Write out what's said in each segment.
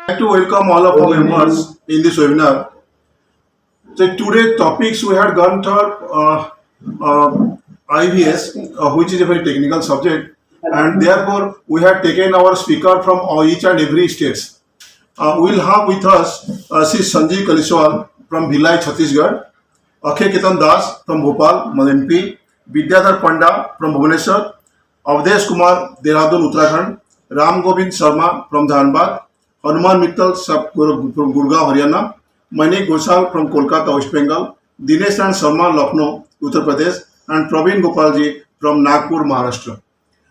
Like to welcome all of our members in this webinar. So today topics we had gone to IVS, which is a very technical subject, and therefore we had taken our speaker from each and every states. We'll have with us Sri Sanjeev Kaliswal from Bhilai, Chhattisgarh, Akhe Ketan Das from Bhopal, MP, Vidyadhar Panda from Bhubaneswar, Avdesh Kumar, Dehradun, Uttarakhand, Ram Govind Sharma from Dhanbad, Hanuman Mittal from Gurgaon, Haryana, Manik Gosal from Kolkata, West Bengal, Dinesh and Sharma, Lucknow, Uttar Pradesh, and Praveen Gopalji from Nagpur, Maharashtra.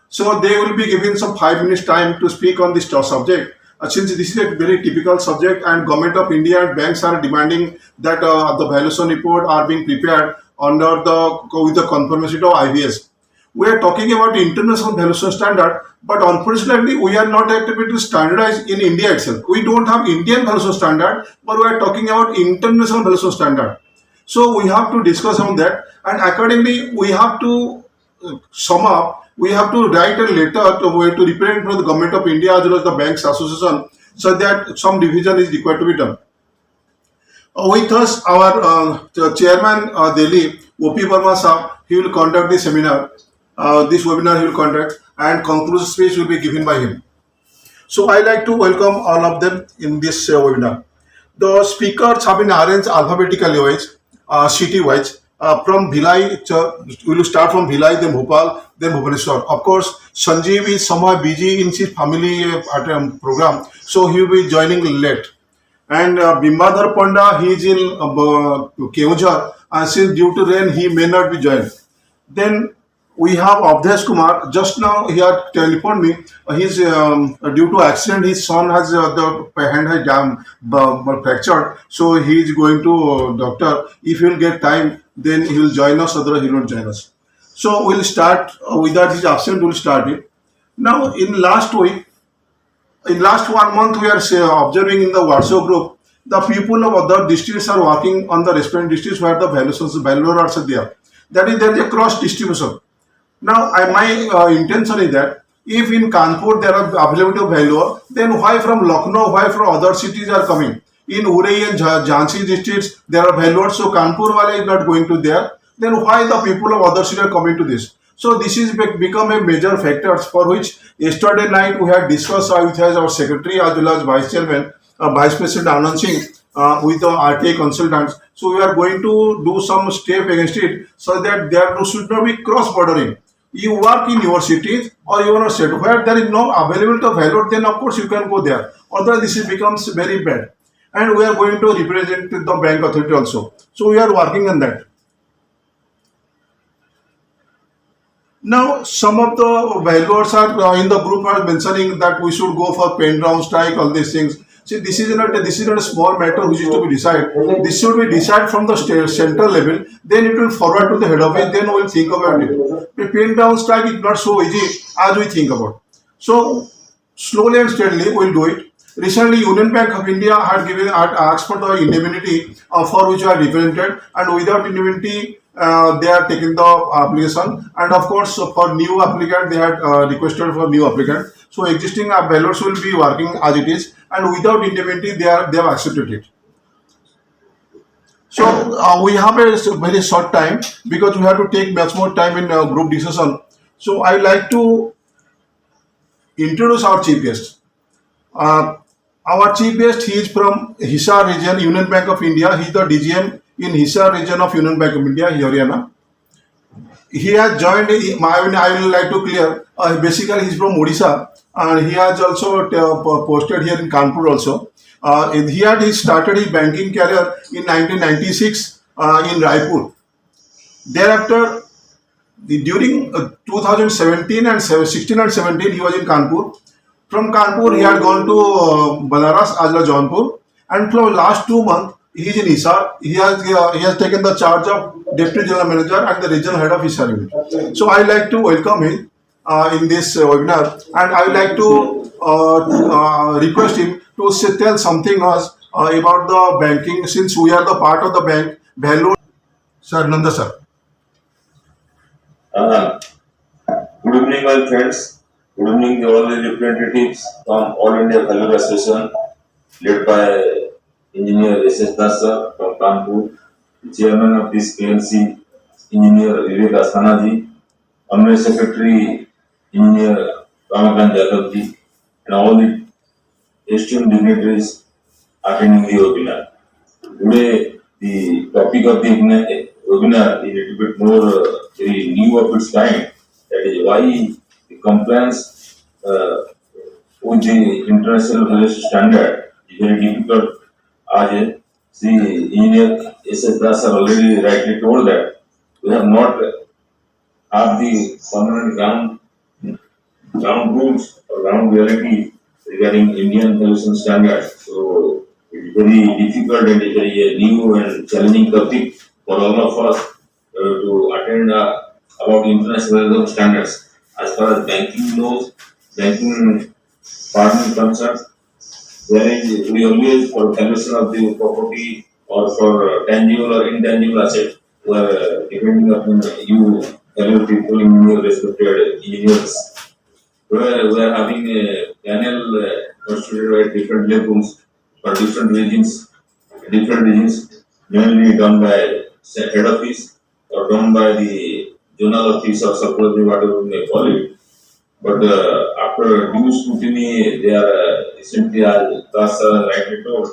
So they will be given some 5 minutes time to speak on this subject. Since this is a very typical subject and Government of India and banks are demanding that the valuation report are being prepared under with the confirmation of IVS. We are talking about international valuation standard, but unfortunately we are not able to standardize in India itself. We don't have Indian valuation standard, but we are talking about international valuation standard. So we have to discuss on that, and accordingly we have to sum up. We have to write a letter to represent from the Government of India as well as the Banks Association, so that some revision is required to be done. With us, our chairman Delhi, O.P. Verma Sahab, he will conduct the seminar. This webinar he will conduct, and conclusive speech will be given by him. So I like to welcome all of them in this webinar. The speakers have been arranged alphabetically wise, city wise. From Bhilai, we will start from Bhilai, then Bhopal, then Bhubaneswar. Of course, Sanjeev is somehow busy in his family program, so he will be joining late. And Bimbadhar Panda, he is in Keonjhar, and since due to rain, he may not be joined. Then we have Avdesh Kumar. Just now he had telephoned me. He's due to accident. His son has the hand has fractured, so he is going to doctor. If he will get time, then he will join us. Otherwise, he will not join us. So we'll start without his absent. We'll start it now. In last week, in last 1 month, we are observing in the WhatsApp group the people of other districts are working on the respective districts where the valuers are there. That is, there is a cross distribution. Now, my intention is that if in Kanpur there are availability of valuer, then why from Lucknow, why from other cities are coming? In Urei and Jhansi districts, there are valuers, so Kanpur wala is not going to there. Then why the people of other cities are coming to this? So this is become a major factor for which yesterday night we had discussed with our secretary as well as vice chairman, vice president Anand Singh with the RTA consultants. So we are going to do some step against it so that there should not be cross bordering. You work in your cities or your state where there is no availability of value, then of course you can go there. Otherwise, this becomes very bad. And we are going to represent the bank authority also. So we are working on that. Now, some of the valuers are in the group are mentioning that we should go for pen down strike, all these things. See, this is not a small matter which is to be decided. This should be decided from the central level. Then it will forward to the head office. Then we will think about it. The pen down strike is not so easy as we think about. So slowly and steadily we will do it. Recently, Union Bank of India had asked for the indemnity for which are represented, and without indemnity, they are taking the application. And of course, for new applicant, they had requested for new applicant. So existing valuers will be working as it is, and without indemnity, they have accepted it. So we have a very short time because we have to take much more time in group discussion. So I like to introduce our chief guest. Our chief guest, he is from Hisar region, Union Bank of India. He is the DGM in Hisar region of Union Bank of India, Haryana. He has joined, I will like to clear, basically he is from Odisha, and he has also posted here in Kanpur also. He started his banking career in 1996 in Raipur. Thereafter, during 2017 and 16 and 17, he was in Kanpur. From Kanpur, he had gone to Banaras as well as Jaunpur, and from last 2 months, he is in Hisar. He has taken the charge of Deputy General Manager and the Regional Head of Hisar Unit. So I like to welcome him in this webinar, and I would like to request him to tell something us about the banking, since we are the part of the bank. Value, Sir Nanda sir. Good evening, all friends. Good evening, all the representatives from All India Valuer Association. led by Engineer S.S. Dasa from Kanpur, the Chairman of this PLC, Engineer Vivek Asthanaji, Honorary Secretary, Engineer Ramakant Jadavji, and all the esteemed dignitaries attending the webinar. Today, the topic of the webinar is a little bit more very new of its kind. That is why the compliance with the international valuation standard is very difficult. As the engineer S.S. Das already rightly told that we have not have the permanent ground rules or ground reality regarding Indian valuation standards. So it is very difficult and very new and challenging topic for all of us to attend about international valuation standards. As far as banking laws, banking partner concerned, there is we always for valuation of the property or for tangible or intangible asset, we are depending upon you fellow people in your respected engineers. We are having a panel constituted at different levels for different regions, mainly done by head office or done by the zonal office or suppose whatever we may call it. But after due scrutiny, they are recently, as Dasa rightly told,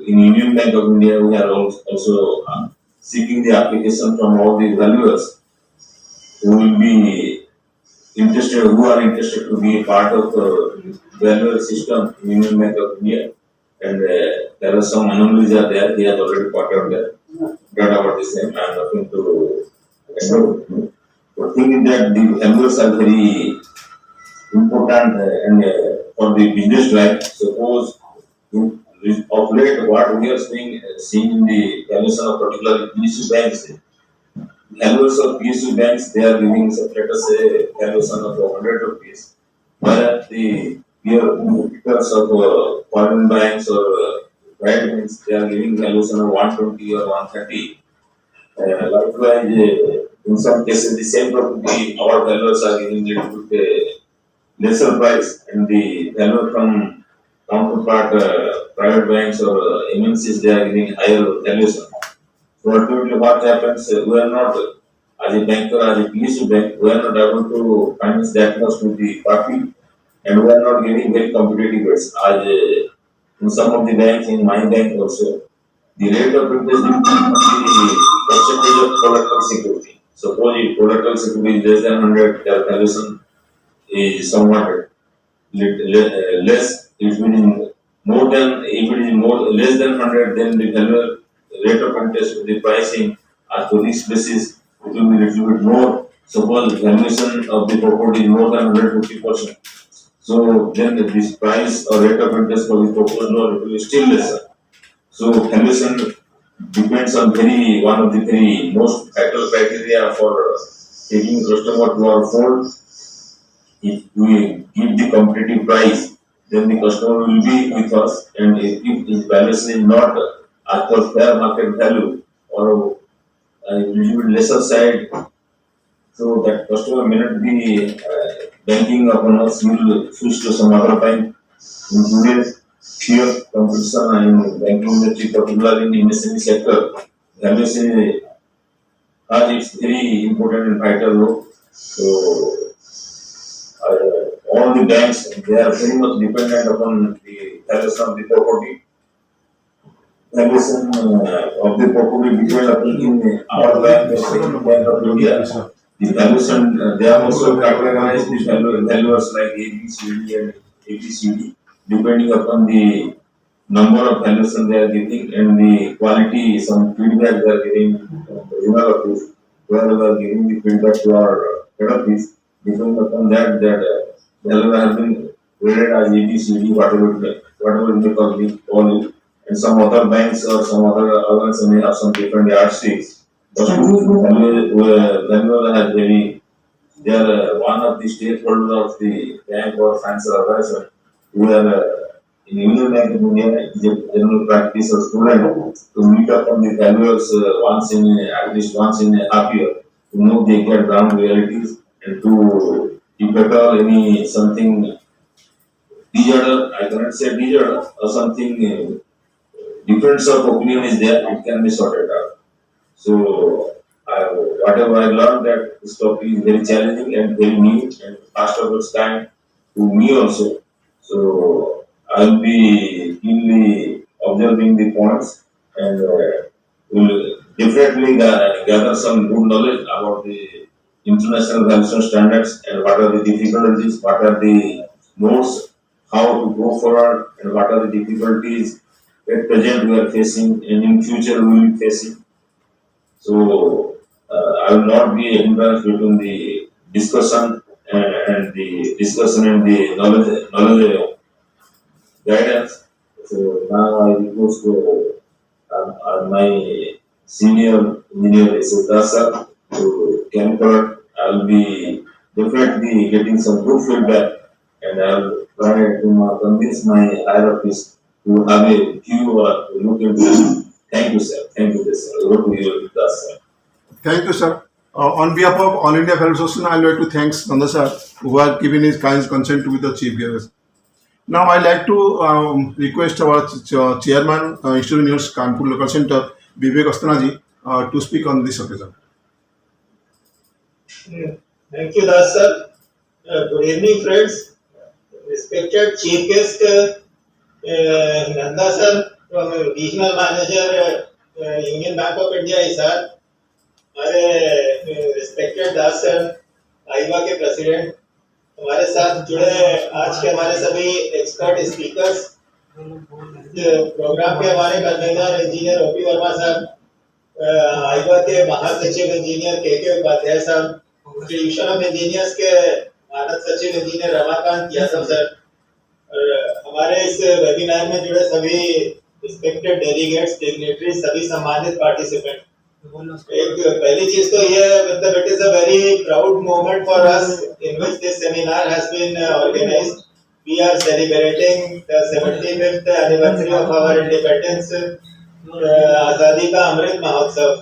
in Union Bank of India, we are also seeking the application from all the valuers who will be interested, who are interested to be a part of the valuer system in Union Bank of India. And there are some anomalies are there. He has already pointed that. Data about the same. I am nothing to enroll. The thing is that the valuers are very important and for the business life. Suppose of late what we are seeing in the valuation of particular PSU banks, valuers of PSU banks they are giving let us say valuation of 100 rupees, whereas the peer competitors of foreign banks or private banks they are giving valuation of 120 or 130. Likewise, in some cases the same property our valuers are giving little bit lesser price and the value from counterpart private banks or MNCs they are giving higher valuation. So ultimately what happens, we are not as a banker, as a PSU bank, we are not able to finance that much to the party and we are not getting very competitive rates. As in some of the banks, in my bank also, the rate of interest depends on the percentage of collateral security. Suppose if collateral security is less than 100, their valuation is somewhat less. If it is more than, if it is more less than 100, then the value rate of interest with the pricing as per risk basis it will be little bit more. Suppose valuation of the property is more than 150%. So then this price or rate of interest for the proposed loan will be still lesser. So valuation depends on very one of the very most vital criteria for taking customer to our fold. If we give the competitive price, then the customer will be with us, and if his valuation is not as per fair market value or a little bit lesser side, so that customer may not be banking upon us, he will switch to some other bank. In today's sheer competition in banking industry, particularly in the MSME sector, valuation has its very important and vital role. So all the banks they are very much dependent upon the valuation of the property. Valuation of the property depend upon in our bank, Bank of India. The valuation they are also categorized the valuers like ABCD and ABCD depending upon the number of valuation they are getting and the quality, some feedback they are getting from the owner of this, where we are giving the feedback to our head office, depending upon that value has been graded as ABCD, whatever it may call it, and some other banks or some other organizations may have some different yardsticks. But Bangalore has very, they are one of the stakeholders of the bank or financial organization. We are in Union Bank of India, it is a general practice of student to meet up on the valuers at least once in a half year to know the exact ground realities and to if at all any something disorder, I cannot say disorder, or something difference of opinion is there, it can be sorted out. So, whatever I learned that this topic is very challenging and very new and fast of its time to me also. So, I'll be keenly observing the points and will definitely gather some good knowledge about the international valuation standards and what are the difficulties, what are the modes, how to go forward, and what are the difficulties at present we are facing and in future we will be facing. So I will not be embarrassed between the discussion and the discussion and the knowledge guidance. So now I request to my senior engineer Isudasa to Camper. I'll be definitely getting some good feedback and I'll try to convince my higher office to have a view or to look into it. Thank you, sir. Thank you, sir. Over to you, sir. Thank you, sir. On behalf of All India Fellow Association, I would like to thank Nanda sir who has given his kind consent to be the chief guest. Now, I like to request our chairman, Institute News Kanpur Local Center, Vivek Astanaji, to speak on this occasion. Thank you, Das sir. Good evening, friends. Respected Chief Guest, Nanda sir, from Regional Manager, Union Bank of India, sir. हमारे respected Das sir, आईवा के president, हमारे साथ जुड़े आज के हमारे सभी expert speakers, programme के हमारे कन्वीनर इंजीनियर ओपी वर्मा साहब, आईवा के महासचिव इंजीनियर के उपाध्याय साहब, इंस्टीट्यूशन ऑफ इंजीनियर्स के मानद सचिव इंजीनियर रमाकांत यादव सर, और हमारे इस वेबिनार में जुड़े सभी रिस्पेक्टेड डेलीगेट्स, डिग्नेटरीज, सभी सम्मानित पार्टिसिपेंट। एक पहली चीज तो ये मतलब it is a very proud moment for us in which this seminar has been organized. We are celebrating the 75th anniversary of our independence, Azadi Ka Amrit Mahotsav.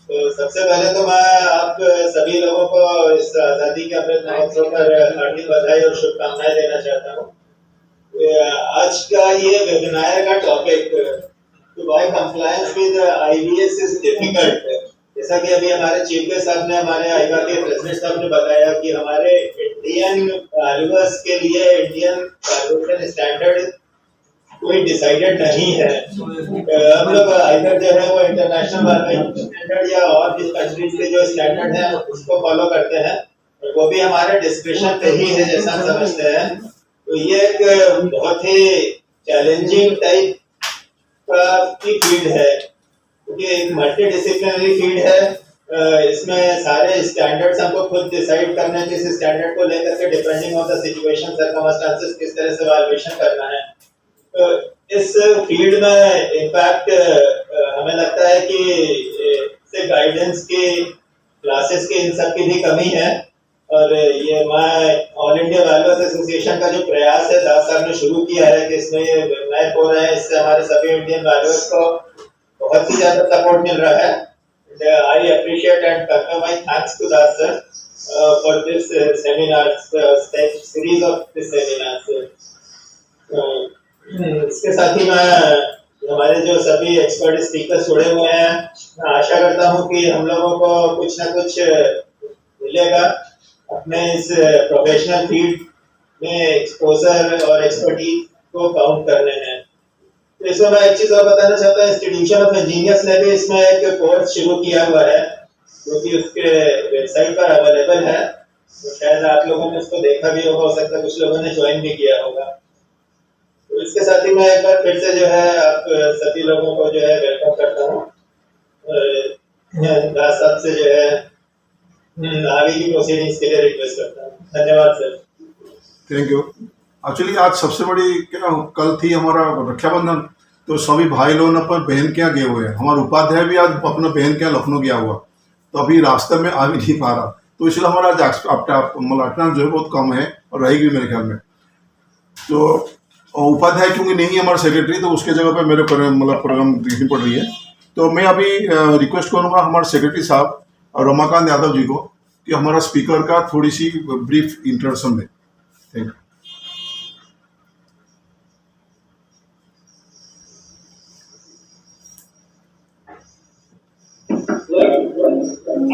तो सबसे पहले तो मैं आप सभी लोगों को इस आजादी के अमृत महोत्सव पर हार्दिक बधाई और शुभकामनाएं देना चाहता हूँ। आज का ये वेबिनार का topic why compliance with IVS is difficult. जैसा कि अभी हमारे चीफ गेस्ट साहब ने, हमारे आईवा के प्रेसिडेंट साहब ने बताया कि हमारे इंडियन वैल्यूज के लिए इंडियन वैल्यूएशन स्टैंडर्ड कोई डिसाइडेड नहीं है। हम लोग आइदर जो है वो इंटरनेशनल वैल्यूएशन स्टैंडर्ड या और भी कंट्रीज के जो स्टैंडर्ड है उसको फॉलो करते हैं, और वो भी हमारे डिस्क्रिप्शन पे ही है जैसा हम समझते हैं। तो ये एक बहुत ही चैलेंजिंग टाइप की फील्ड है, क्योंकि एक मल्टी डिसिप्लिनरी फील्ड है। इसमें सारे स्टैंडर्ड्स हमको खुद डिसाइड करना है, किस स्टैंडर्ड को लेकर के depending on the situation circumstances किस तरह से वैल्यूएशन करना है। तो इस फील्ड में इनफैक्ट हमें लगता है कि से गाइडेंस की क्लासेस की इन सब की भी कमी है। और ये मैं ऑल इंडिया वैल्यूअर्स एसोसिएशन का जो प्रयास है दास साहब ने शुरू किया है कि इसमें ये वेबिनार हो रहे हैं, इससे हमारे सभी इंडियन वैल्यूअर्स को बहुत ही ज्यादा सपोर्ट मिल रहा है। I appreciate and convey my thanks to Das sir for this seminar series of this seminars. इसके साथ ही मैं हमारे जो सभी एक्सपर्ट स्पीकर्स जुड़े हुए हैं, मैं आशा करता हूँ कि हम लोगों को कुछ ना कुछ मिलेगा अपने इस प्रोफेशनल फील्ड में एक्सपोजर और एक्सपर्टीज को काउंट करने हैं। तो इसमें मैं एक चीज और बताना चाहता हूँ, इंस्टीट्यूशन ऑफ इंजीनियर्स ने भी इसमें एक कोर्स शुरू किया हुआ है जो कि उसके वेबसाइट पर अवेलेबल है। तो शायद आप लोगों ने उसको देखा भी होगा, हो सकता है कुछ लोगों ने ज्वाइन भी किया होगा। तो इसके साथ ही मैं एक बार फिर से जो है आप सभी लोगों को जो है वेलकम करता हूँ। दास साहब से जो है आगे की प्रोसीडिंग्स के लिए रिक्वेस्ट करता हूँ। धन्यवाद सर। Thank you. एक्चुअली आज सबसे बड़ी क्या कल थी हमारा रक्षाबंधन, तो सभी भाई लोग अपन बहन के यहाँ गए हुए हैं। हमारा उपाध्याय भी आज अपना बहन के यहाँ लखनऊ गया हुआ, तो अभी रास्ते में आ भी नहीं पा रहा, तो इसलिए हमारा आज अटेंडेंस जो है बहुत कम है और रहेगी मेरे ख्याल में। तो उपाध्याय क्योंकि नहीं है हमारा सेक्रेटरी, तो उसके जगह पे मेरे प्रोग्राम देखनी पड़ रही है। तो मैं अभी रिक्वेस्ट करूँगा हमारे सेक्रेटरी साहब और रमाकांत यादव जी को कि हमारा स्पीकर का थोड़ी सी ब्रीफ इंट्रोडक्शन दें। Thank you. I'm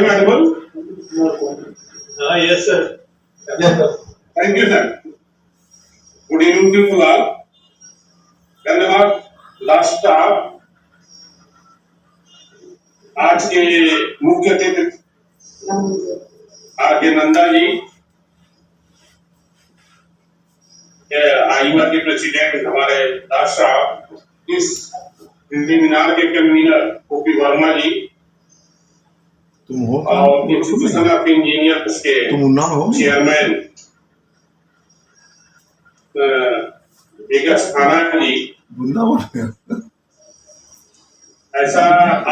audible? Yes, sir. Thank you, sir. Good evening to you all. धन्यवाद। लास्ट स्टॉप आज के मुख्य अतिथि आर के नंदा जी, आईवा के प्रेसिडेंट हमारे दास साहब, इस वेबिनार के कन्वीनर ओपी वर्मा जी, तुम हो और इंस्टीट्यूशन ऑफ इंजीनियर्स के तुम उन्ना हो चेयरमैन विकास खाना जी। वृंदावन ऐसा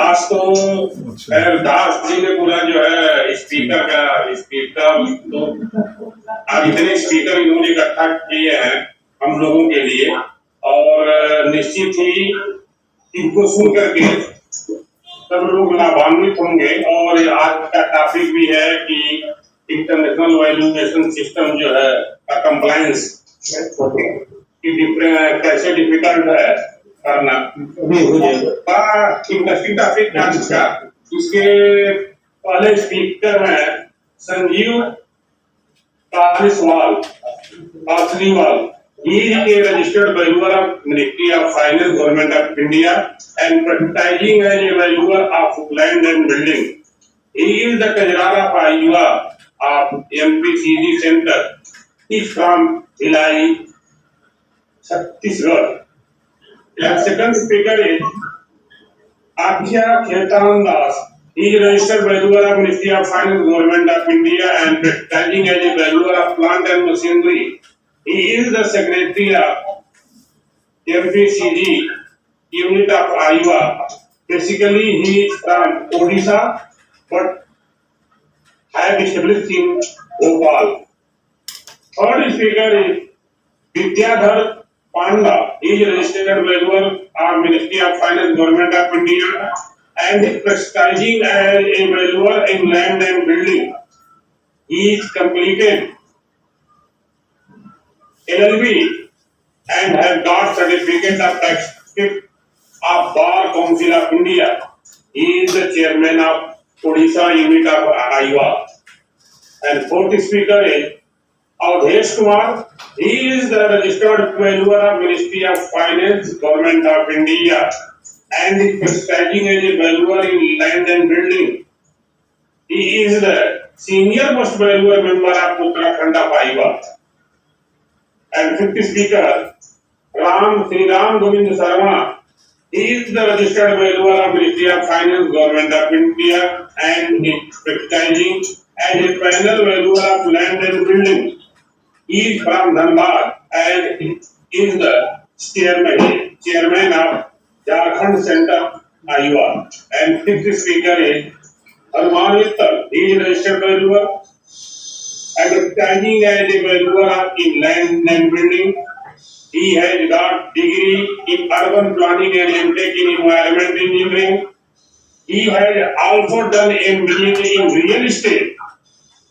आज तो अच्छा। दास जी ने पूरा जो है स्पीकर तो आज इतने स्पीकर इन्होंने इकट्ठा किए हैं हम लोगों के लिए, और निश्चित ही इनको सुन करके सब लोग लाभान्वित होंगे। और आज का टॉपिक भी है कि इंटरनेशनल वैल्यूएशन सिस्टम जो है का कंप्लायंस कैसे डिफिकल्ट है करना, बड़ा इंटरेस्टिंग टॉपिक है इसका। इसके पहले स्पीकर हैं Sanjeev कालिसवाल Kasliwal. He is a registered valuer of Ministry of Finance, Government of India, and practicing as a valuer of land and building. He is the Treasurer of Aiva of MPCG Center. He is from Bhilai, Chhattisgarh. And second speaker is Akhya Khetan Das. He is registered valuer of Ministry of Finance, Government of India, and practicing as a valuer of plant and machinery. He is the secretary of MPCG unit of Aiva. Basically, he is from Odisha, but have established in Bhopal. Third speaker is Vidyadhar Panda. He is registered valuer of Ministry of Finance, Government of India, and is practicing as a valuer in land and building. He is completed LLB and has got certificate of practice of Bar Council of India. He is the chairman of Odisha unit of Aiva. And fourth speaker is Avdesh Kumar. He is the registered valuer of Ministry of Finance, Government of India, and is practicing as a valuer in land and building. He is the senior most valuer member of Uttarakhand of Aiva. And fifth speaker, Sri Ram Govind Sharma. He is the registered valuer of Ministry of Finance, Government of India, and is practicing as a panel valuer of land and building. He is from Dhanbad and is the chairman of Jharkhand Center, Aiva. And fifth speaker is Arman Mittal. He is registered valuer advertising as a valuer in land and building. He has got degree in urban planning and MTech in environment engineering. He has also done MBA in real estate.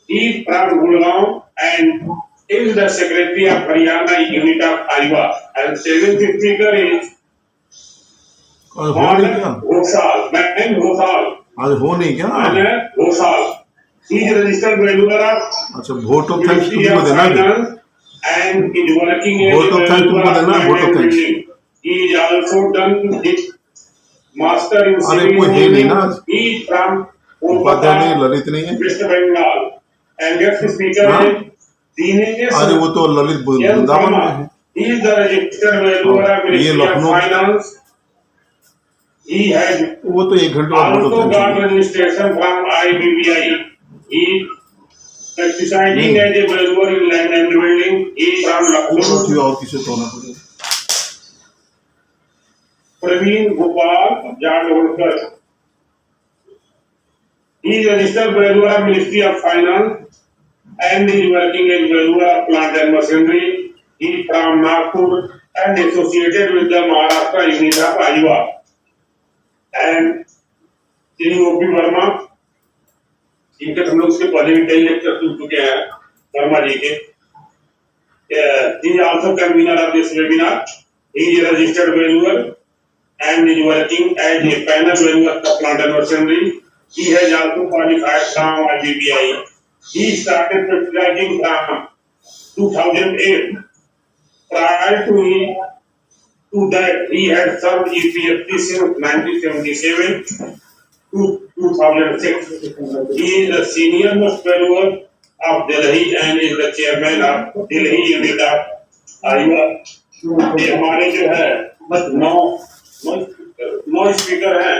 He is from Gurgaon and is the secretary of Haryana unit of Aiva. And seventh speaker is Manan Ghoshal. आज हो नहीं क्या? Manan Ghoshal. He is registered valuer of अच्छा, vote of thanks Ministry तुमको of देना है। Finance and is working as Vote a of thanks valuer तुमको of देना है, land vote of and thanks। building. He is also done his master in अरे civil कोई है नहीं ना, engineering. He is from Upadhyay नहीं, Kolkata, ललित नहीं है। West Bengal. And next speaker हाँ? is Dinesh अरे वो तो ललित Yan वृंदावन में है। Sharma. He is the registered valuer of ये Ministry of Lucknow, Finance. He has वो तो एक घंटे बाद vote also of got thanks. registration from IBBI. He practicing as a valuer in land and building. He is from Lucknow. और किसे तो होना पड़ेगा। Praveen Gopal Jadolkar. He is registered valuer of Ministry of Finance and is working as valuer of plant and machinery. He is from Nagpur and associated with the Maharashtra unit of Aiva. And Shri O.P. Verma, इनके हम लोग से पहले भी कई lecture सुन चुके हैं वर्मा जी के। He is also convener of this webinar. He is a registered valuer and is working as a panel valuer of plant and machinery. He has also qualified from IBBI. He started specializing from 2008. Prior to that, he had served EPFT since 1977 to 2006. He is the senior most valuer of Delhi and is the chairman of Delhi unit of Aiva. ये हमारे जो है नौ नौ speaker हैं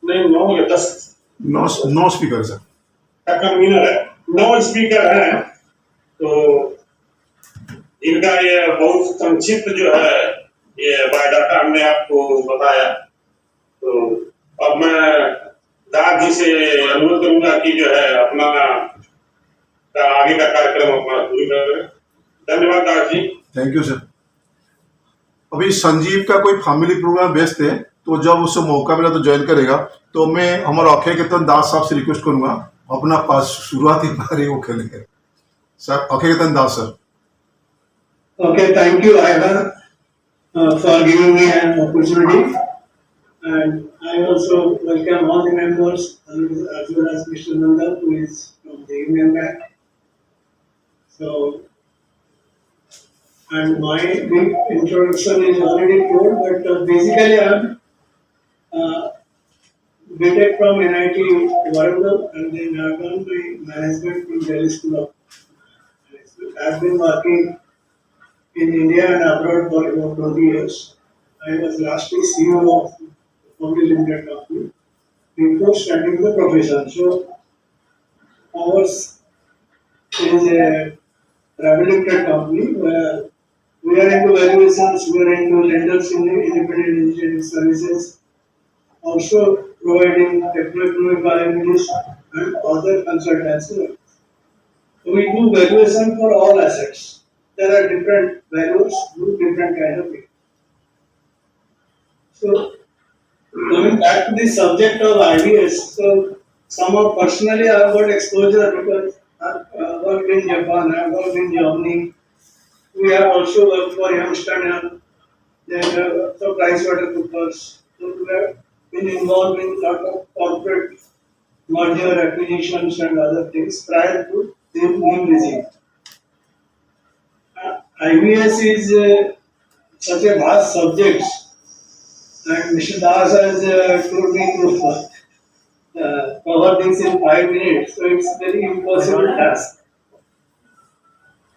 नहीं 9 या 10 no speaker sir का convener है 9 speaker हैं तो इनका ये बहुत संक्षिप्त जो है ये बायोडाटा हमने आपको बताया तो अब मैं दास जी से अनुरोध करूंगा कि जो है अपना आगे का कार्यक्रम अपना शुरू करें धन्यवाद Das ji thank you sir अभी संजीव का कोई फैमिली प्रोग्राम व्यस्त है तो जब उससे मौका मिला तो ज्वाइन करेगा तो मैं हमारे अक्षय केतन दास साहब से रिक्वेस्ट करूंगा अपना पास शुरुआती बारी वो खेलेंगे sir Akshay Ketan Das sir Okay, thank you, Aiva, for giving me an opportunity. And I also welcome all the members as well as Mr. Nanda, who is from the Union Bank. So, and my big introduction is already told, but basically I am BTech from NIT Warangal, and then I have done my management from Delhi School of Management. I have been working in India and abroad for about 20 years. I was lastly CEO of public limited company before starting the profession. So ours is a private limited company where we are into valuations, we are into lenders in independent engineering services, also providing technical evaluations and other consultancy. We do valuation for all assets. There are different values, do different kind of things. So, coming back to the subject of IBS, so somehow personally I have got exposure because I have worked in Japan, I have worked in Germany. We have also worked for Amsterdam, then for PricewaterhouseCoopers. So we have been involved in a lot of corporate merger, acquisitions and other things prior to the new regime. IBS is such a vast subject, and Mr. Das has told me to cover this in 5 minutes, so it's very impossible task.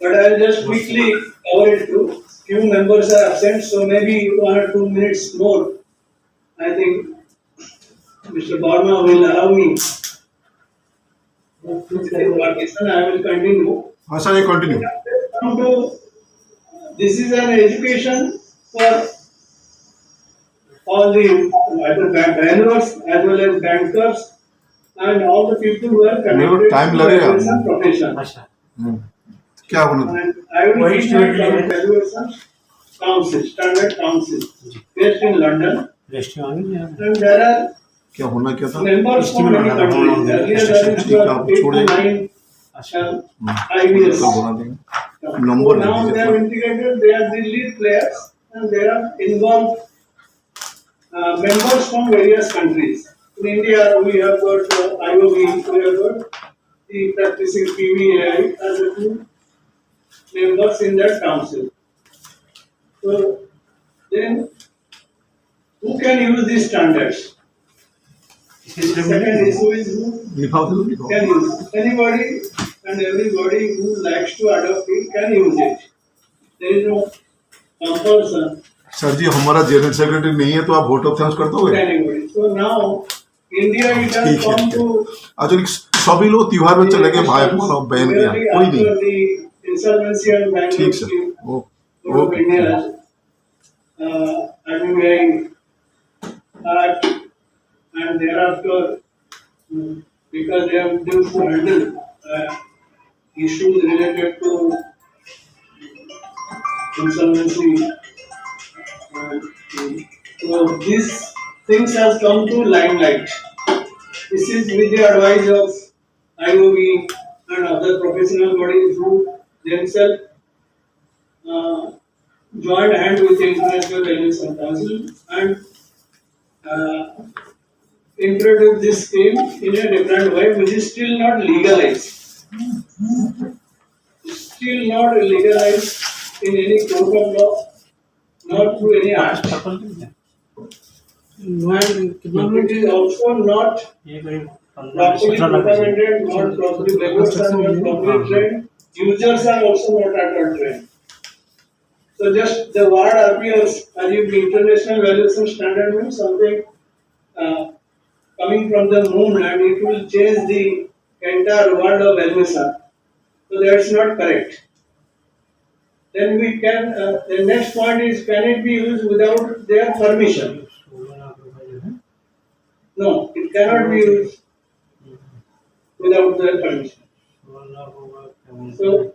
But I'll just quickly cover it too. Few members are absent, so maybe 1 or 2 minutes more. I think Mr. Barma will allow me. I will continue. हाँ sir ये continue So, this is an education for all the either valuers as well as bankers and all the people who are connected time to लगेगा। valuation profession. क्या बोला था And I will teach you valuation council, standard council, based in London. And there are क्या होना क्या था members from many countries. Earlier there used to have 8 to 9 IBS. कल बना देंगे So number now they are integrated, they are the lead players and they are involved members from various countries. In India, we have got IOB, we have got the practicing PVAI as the two members in that council. So then, who can use these standards? Second issue is who लिखा हो तो लिखो can use. Anybody and everybody who likes to adopt it can use it. There is no compulsion. Sir ji हमारा general secretary नहीं है तो आप vote of thanks कर दोगे Anybody. So now, India it has ठीक come है to एक्चुअली सभी लोग त्योहार में चले गए भाई अपना बहन के यहाँ really कोई after नहीं the insolvency and ठीक bankruptcy सर ओ of okay India, IBI Act, and thereafter, because they have due to handle issues related to insolvency. So these things has come to limelight. This is with the advice of IOB and other professional bodies who themselves joined hand with the International Valuation Council and uh, introduced this scheme in a different way, which is still not legalized. Still not legalized in any court of law, not through any act. And it is also not properly documented, not properly members are not properly trained, users are also not at all trained. So just the word appears as if the international valuation standard means something coming from the moon and it will change the entire world of valuation. So that's not correct. Then we can, the next point is, can it be used without their permission? No, it cannot be used without their permission. So,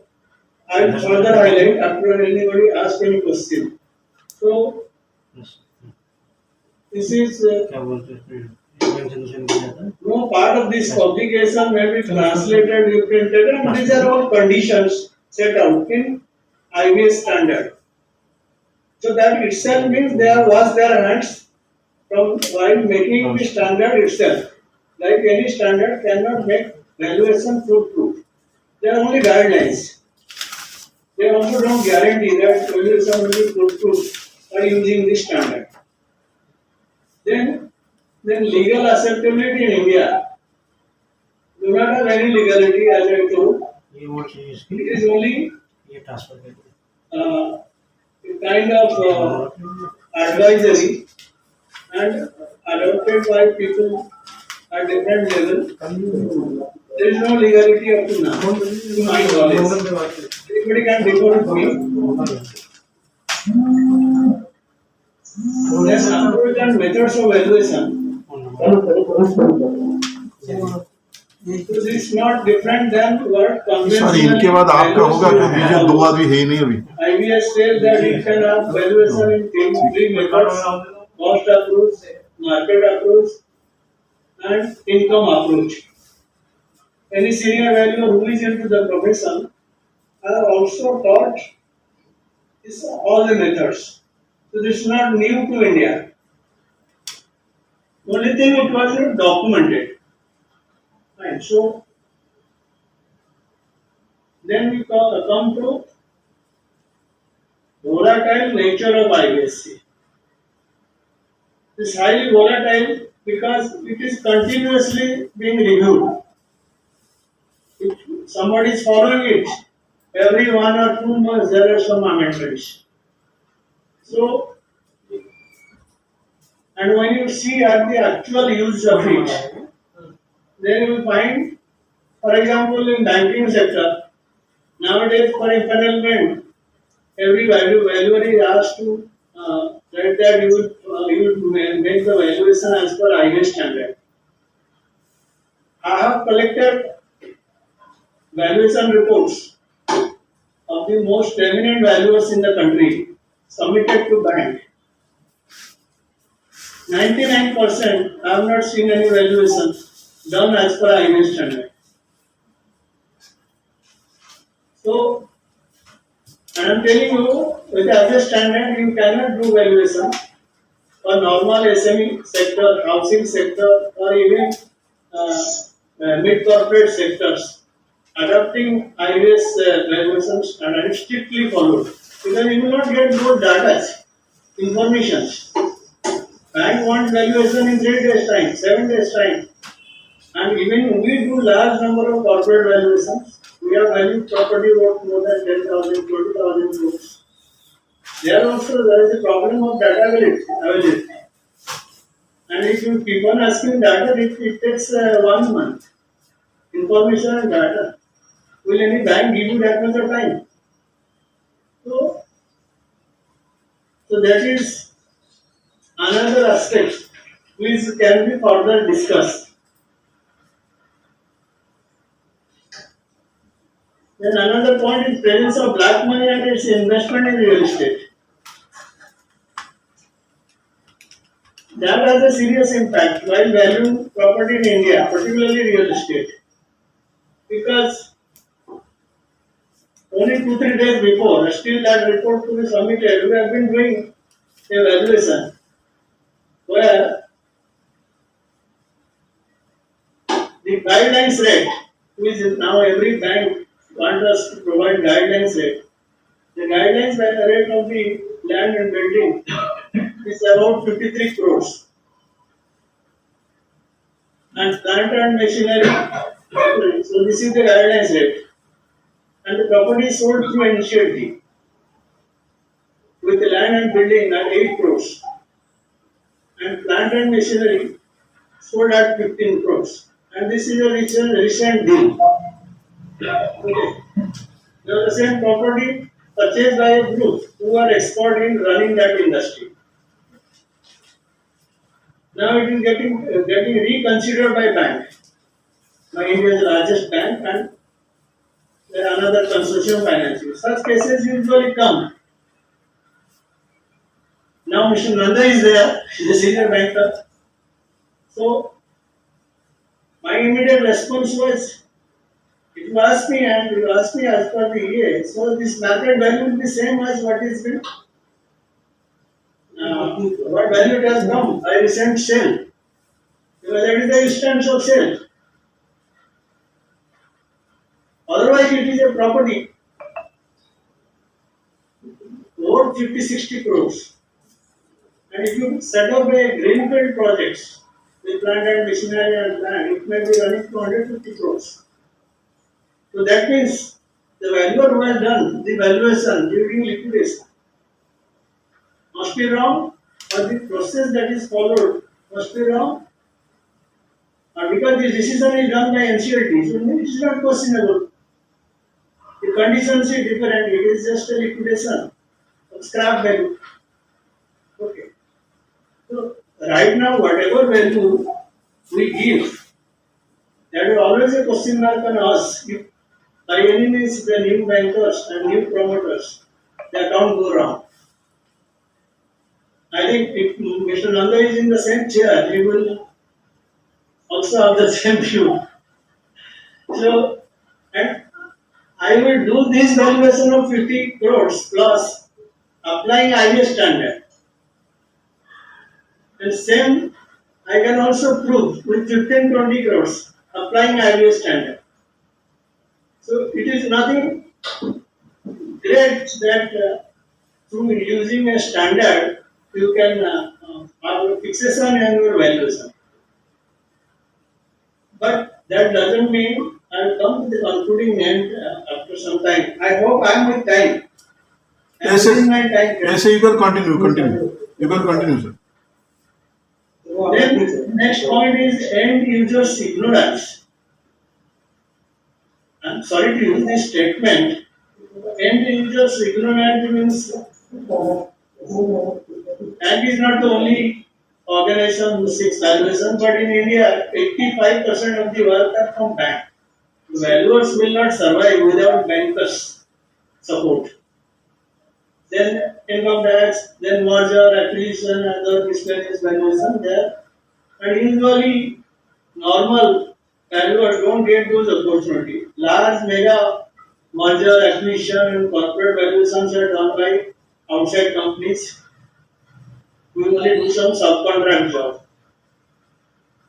I'll further highlight after anybody asks any question. So, this is no part of this publication may be translated, reprinted, and these are all conditions set out in IVA standard. So that itself means they have washed their hands from while making the standard itself. Like any standard cannot make valuation foolproof. They are only guidelines. They also don't guarantee that valuation will be foolproof by using this standard. Then legal acceptability in India do not have any legality as I told. It is only a kind of advisory and adopted by people at different levels. There is no legality up to now, to my knowledge. Anybody can differ with me. Then approach and methods of evaluation. So this is not different than what sir इनके बाद आपका होगा क्योंकि ये दो आदमी है ही नहीं अभी IBS says that it can have valuation in three methods: cost approach, market approach, and income approach. Any senior valuer who is into the profession are also taught this all the methods. So this is not new to India. Only thing it was not documented. Right. So then we come to volatile nature of IBSC. This highly volatile because it is continuously being reviewed. If somebody is following it, every 1 or 2 months there are some amendments. So, and when you see at the actual use of it, then you will find, for example, in banking sector, nowadays for empanelment, every valuer is asked to write that you will make the valuation as per IBS standard. I have collected valuation reports of the most eminent valuers in the country submitted to bank. 99% I have not seen any valuation done as per IBS standard. So, and I am telling you, with the IBS standard, you cannot do valuation for normal SME sector, housing sector, or even mid-corporate sectors. Adopting IBS valuation standard is strictly followed because you will not get good data, information. Bank wants valuation in 3 days time, 7 days time. And even we do large number of corporate valuations. We have valued property worth more than 10,000, 20,000 crores. There also there is a problem of data availability. And if you keep on asking data, it takes 1 month. Information and data. Will any bank give you that much of time? So that is another aspect which can be further discussed. Then another point is presence of black money and its investment in real estate. That has a serious impact while valuing property in India, particularly real estate. Because only 2-3 days before, still that report to be submitted, we have been doing evaluation where the guidelines rate, which is now every bank wants us to provide guidelines rate. The guidelines rate of the land and building is about 53 crores. And plant and machinery, so this is the guidelines rate. And the property is sold through initiative with the land and building at 8 crores. And plant and machinery sold at 15 crores. And this is a recent deal. Okay. Now the same property purchased by a group who are expert in running that industry. Now it is getting reconsidered by bank, by India's largest bank and another consortium financier. Such cases usually come. Now Mr. Nanda is there, he is a senior banker. So my immediate response was, if you ask me and you ask me as per the EA, so this market value will be same as what is been, what value it has come by recent sale. Because that is the instance of sale. Otherwise it is a property over 50-60 crores. And if you set up a greenfield projects with plant and machinery and land, it may be running to 150 crores. So that means the valuer who has done the valuation during liquidation must be wrong, or the process that is followed must be wrong, or because the decision is done by NCLT, so it is not questionable. The conditions is different, it is just a liquidation of scrap value. Okay. So right now, whatever value we give, there is always a question mark on us. If by any means the new bankers and new promoters, their account go wrong. I think if Mr. Nanda is in the same chair, he will also have the same view. So, and I will do this valuation of 50 crores plus applying IBA standard. And same I can also prove with 15-20 crores applying IBA standard. So it is nothing great that through using a standard you can have a fixation and your valuation. But that doesn't mean I will come to the concluding end after some time. I hope I am with time. Yes, sir. My time. Yes, sir, you can continue. You can continue, sir. Then next point is end user's ignorance. I'm sorry to use this statement. End user's ignorance means bank is not the only organization who seeks valuation, but in India, 85% of the work are from bank. Valuers will not survive without bankers' support. Then income tax, then merger, acquisition, other miscellaneous valuation there. And usually, normal valuers don't get those opportunities. Large mega merger, acquisition, and corporate valuations are done by outside companies. We only do some subcontract job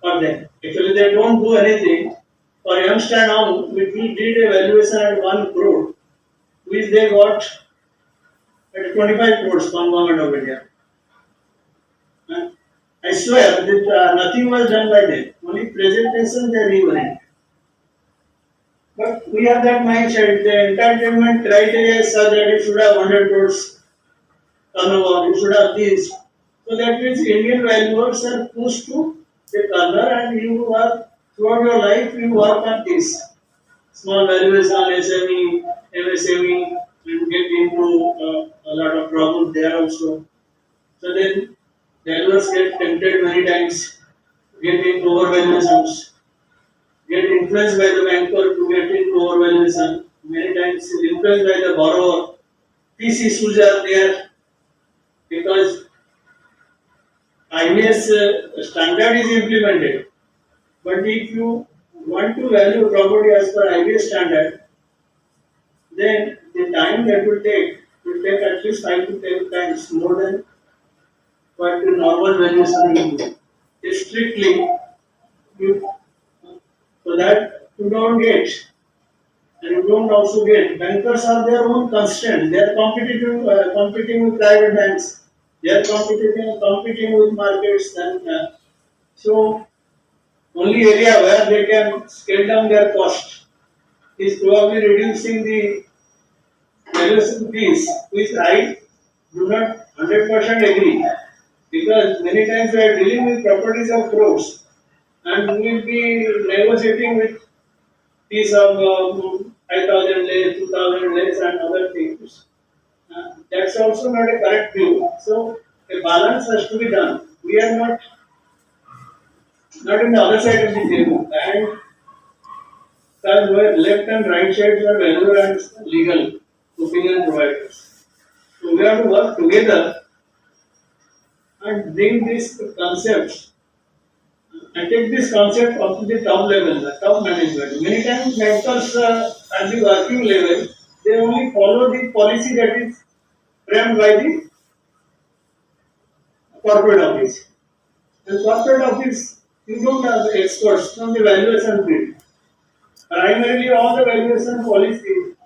for them. Actually, they don't do anything. For youngster now, we did a valuation at 1 crore, which they got at 25 crores from government of India. I swear that nothing was done by them. Only presentation they reorient. But we have that mindset. The entertainment criteria is such that it should have 100 crores turnover, it should have this. So that means Indian valuers are pushed to the corner and you are, throughout your life, you work on this. Small valuation, SME, MSME, and get into a lot of trouble there also. So then valuers get tempted many times, get into overvaluations, get influenced by the banker to get into overvaluation, many times influenced by the borrower. These issues are there because IBS standard is implemented. But if you want to value property as per IBS standard, then the time that will take at least 5 to 10 times more than what the normal valuation will do. Strictly, you, so that you don't get, and you don't also get. Bankers are their own constraint. They are competing with private banks. They are competing with markets, and so only area where they can scale down their cost is probably reducing the valuation fees, which I do not 100% agree, because many times we are dealing with properties of crores and we will be negotiating with fees of 5,000 less, 2,000 less, and other things. That's also not a correct view. So a balance has to be done. We are not in the other side of the table, and where left and right sides are value and legal opinion providers. So we have to work together and bring these concepts and take this concept up to the top level, the top management. Many times bankers at the working level, they only follow the policy that is framed by the corporate office. And corporate office, you don't have the experts from the valuation field. Primarily all the valuation policies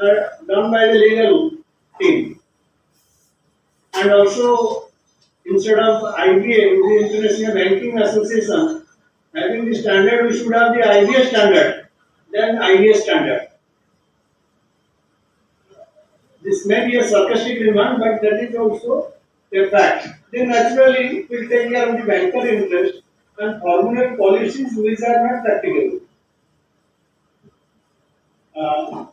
are done by the legal team. And also, instead of IBA, the International Banking Association, having the standard, we should have the IBA standard, then IBA standard. This may be a sarcastic remark, but that is also a fact. Then naturally, it will take care of the banker interest and formulate policies which are not practical. Uh,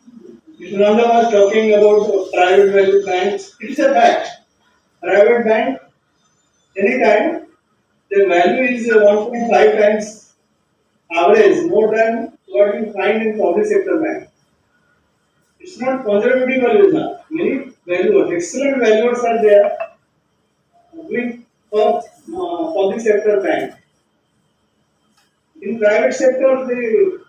Mr. Nanda was talking about private value banks. It is a fact. Private bank, anytime, the value is 1.5 times average more than what you find in public sector bank. It's not conservative values now. Many valuers, excellent valuers are there with public sector bank. In private sector, the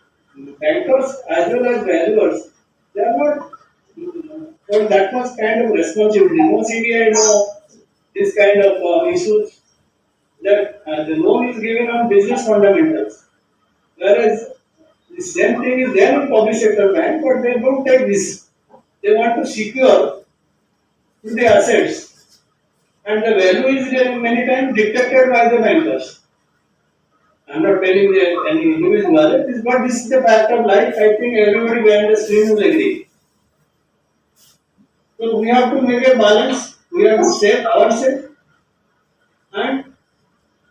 bankers as well as valuers, they are not got that much kind of responsibility. No CBI, no this kind of issues. That the loan is given on business fundamentals. Whereas the same thing is there in public sector bank, but they don't take this. They want to secure the assets, and the value is many times dictated by the bankers. I'm not telling any individual, but this is the fact of life. I think everybody behind the screen will agree. So we have to make a balance. We have to save ourselves, and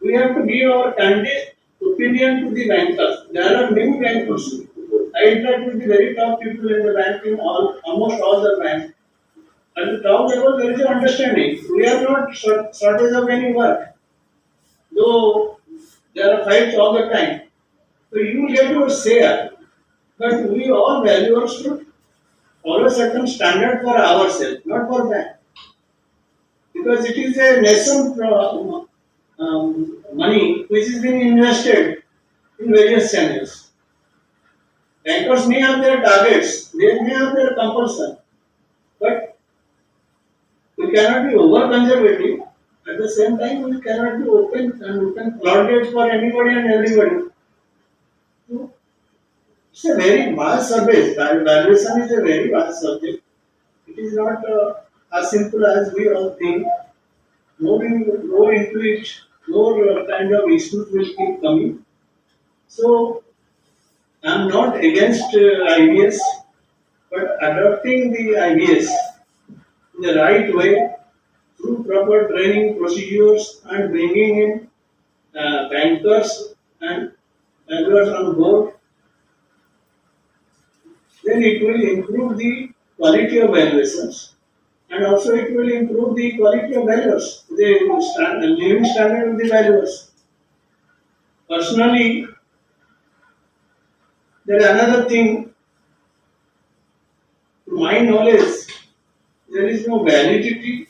we have to give our candid opinion to the bankers. There are many bankers. I interact with the very top people in the bank in almost all the banks. At the top level, there is an understanding. We are not shortage of any work, though there are fights all the time. So you get your share, but we all valuers should follow certain standard for ourselves, not for bank, because it is a nation money which is being invested in various channels. Bankers may have their targets, they may have their compulsion, but we cannot be over conservative. At the same time, we cannot be open floodgates for anybody and everybody. So, it's a very vast subject. Valuation is a very vast subject. It is not as simple as we all think. More into it, more kind of issues will keep coming. So, I am not against ideas, but adopting the ideas in the right way through proper training procedures and bringing in bankers and bankers on board, then it will improve the quality of valuations, and also it will improve the quality of valuers, the living standard of the valuers. Personally, there is another thing, to my knowledge, there is no validity.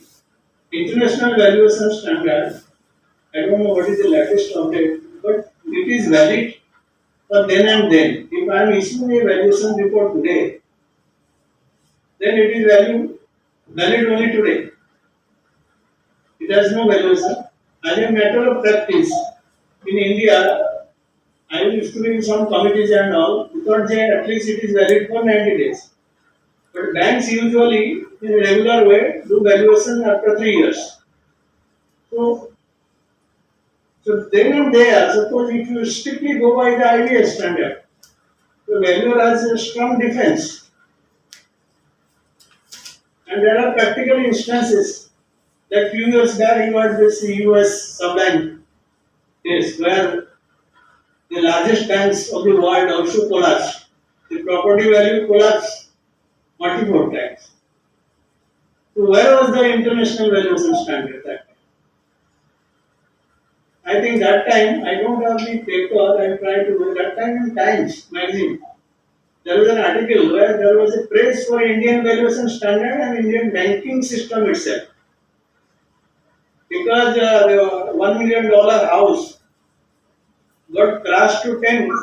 International valuation standard, I don't know what is the latest update, but it is valid for then and then. If I am issuing a valuation report today, then it is valid only today. It has no valuation. As a matter of practice, in India, I used to be in some committees and all, because at least it is valid for 90 days. But banks usually, in a regular way, do valuation after 3 years. So, so then and there, suppose if you strictly go by the IBS standard, the valuer has a strong defense. And there are practical instances that few years back you had this US subbank case where the largest banks of the world also collapsed. The property value collapsed multiple times. So where was the international valuation standard that time? I think that time, I don't have the paper, I tried to do that time in Times magazine. There was an article where there was a praise for Indian valuation standard and Indian banking system itself. Because the $1 million house got crashed to 1/10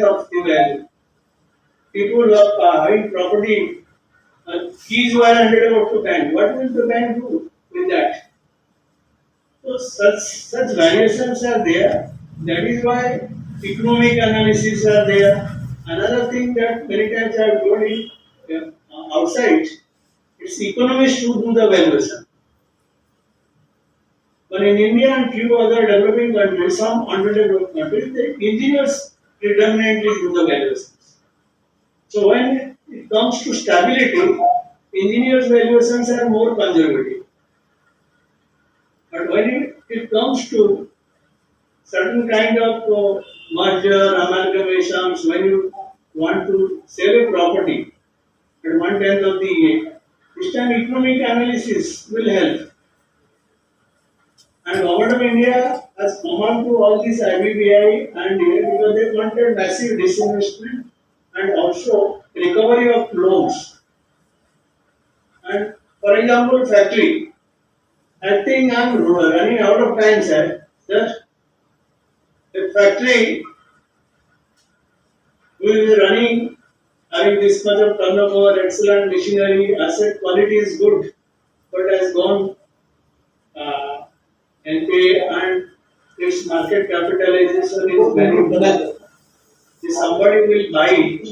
of the value. People were having property, keys were handed over to bank. What will the bank do with that? So such variations are there. That is why economic analysis are there. Another thing that many times I have told is outside, it's economists who do the valuation. But in India and few other developing countries, some underdeveloped countries, the engineers predominantly do the valuations. So when it comes to stability, engineers' valuations are more conservative. But when it comes to certain kind of merger, amalgamations, when you want to sell a property at 1/10 of the year, this time economic analysis will help. And Government of India has come on to all these IBBI and because they wanted massive disinvestment and also recovery of loans. And for example, factory. I think I'm running out of time, sir. Just a factory will be running, having this much of turnover, excellent machinery, asset quality is good, but has gone NPA and its market capitalization is very low. If somebody will buy it,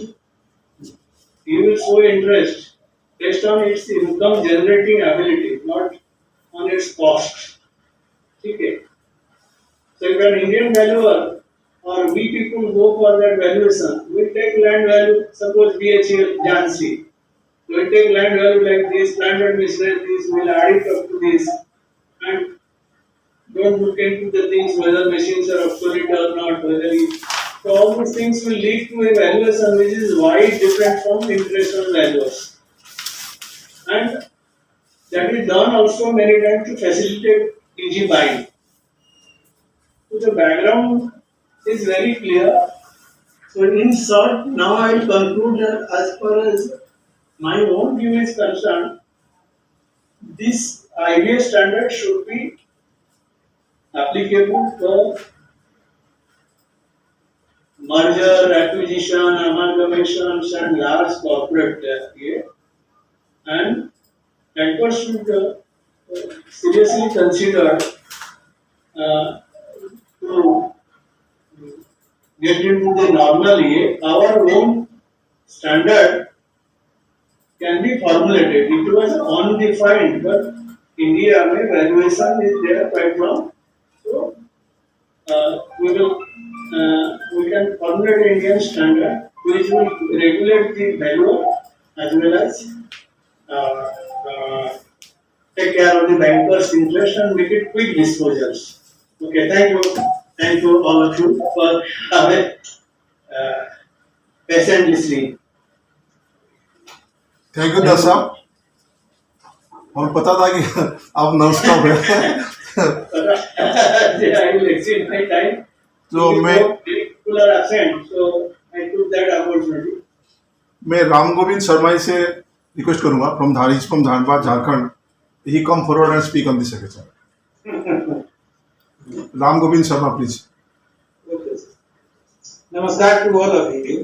he will show interest based on its income generating ability, not on its cost. Okay. So if an Indian valuer or we people go for that valuation, we take land value, suppose BHL Jhansi. We take land value like this, landed machinery, this, we'll add it up to this, and don't look into the things whether machines are obsolete or not, whether so all these things will lead to a valuation which is wide different from international values. And that is done also many times to facilitate easy buying. So the background is very clear. So in short, now I will conclude that as far as my own view is concerned, this IBA standard should be applicable for merger, acquisition, amalgamations and large corporate and bankers should seriously consider to get into the normal our own standard can be formulated. It was undefined, but India valuation is there quite long. So we can formulate an Indian standard which will regulate the value as well as take care of the bankers' interest and make it quick disclosures. Okay, thank you all of you for having patient listening. Thank you दस साहब, हमें पता था कि आप non stop है I will exceed my time. तो People are absent, so I took that opportunity. मैं राम गोविंद शर्मा जी से रिक्वेस्ट करूंगा from Dhanbad Jharkhand, he come forward and speak on this section. Ram Govind Sharma please. Okay. Namaskar to all of you.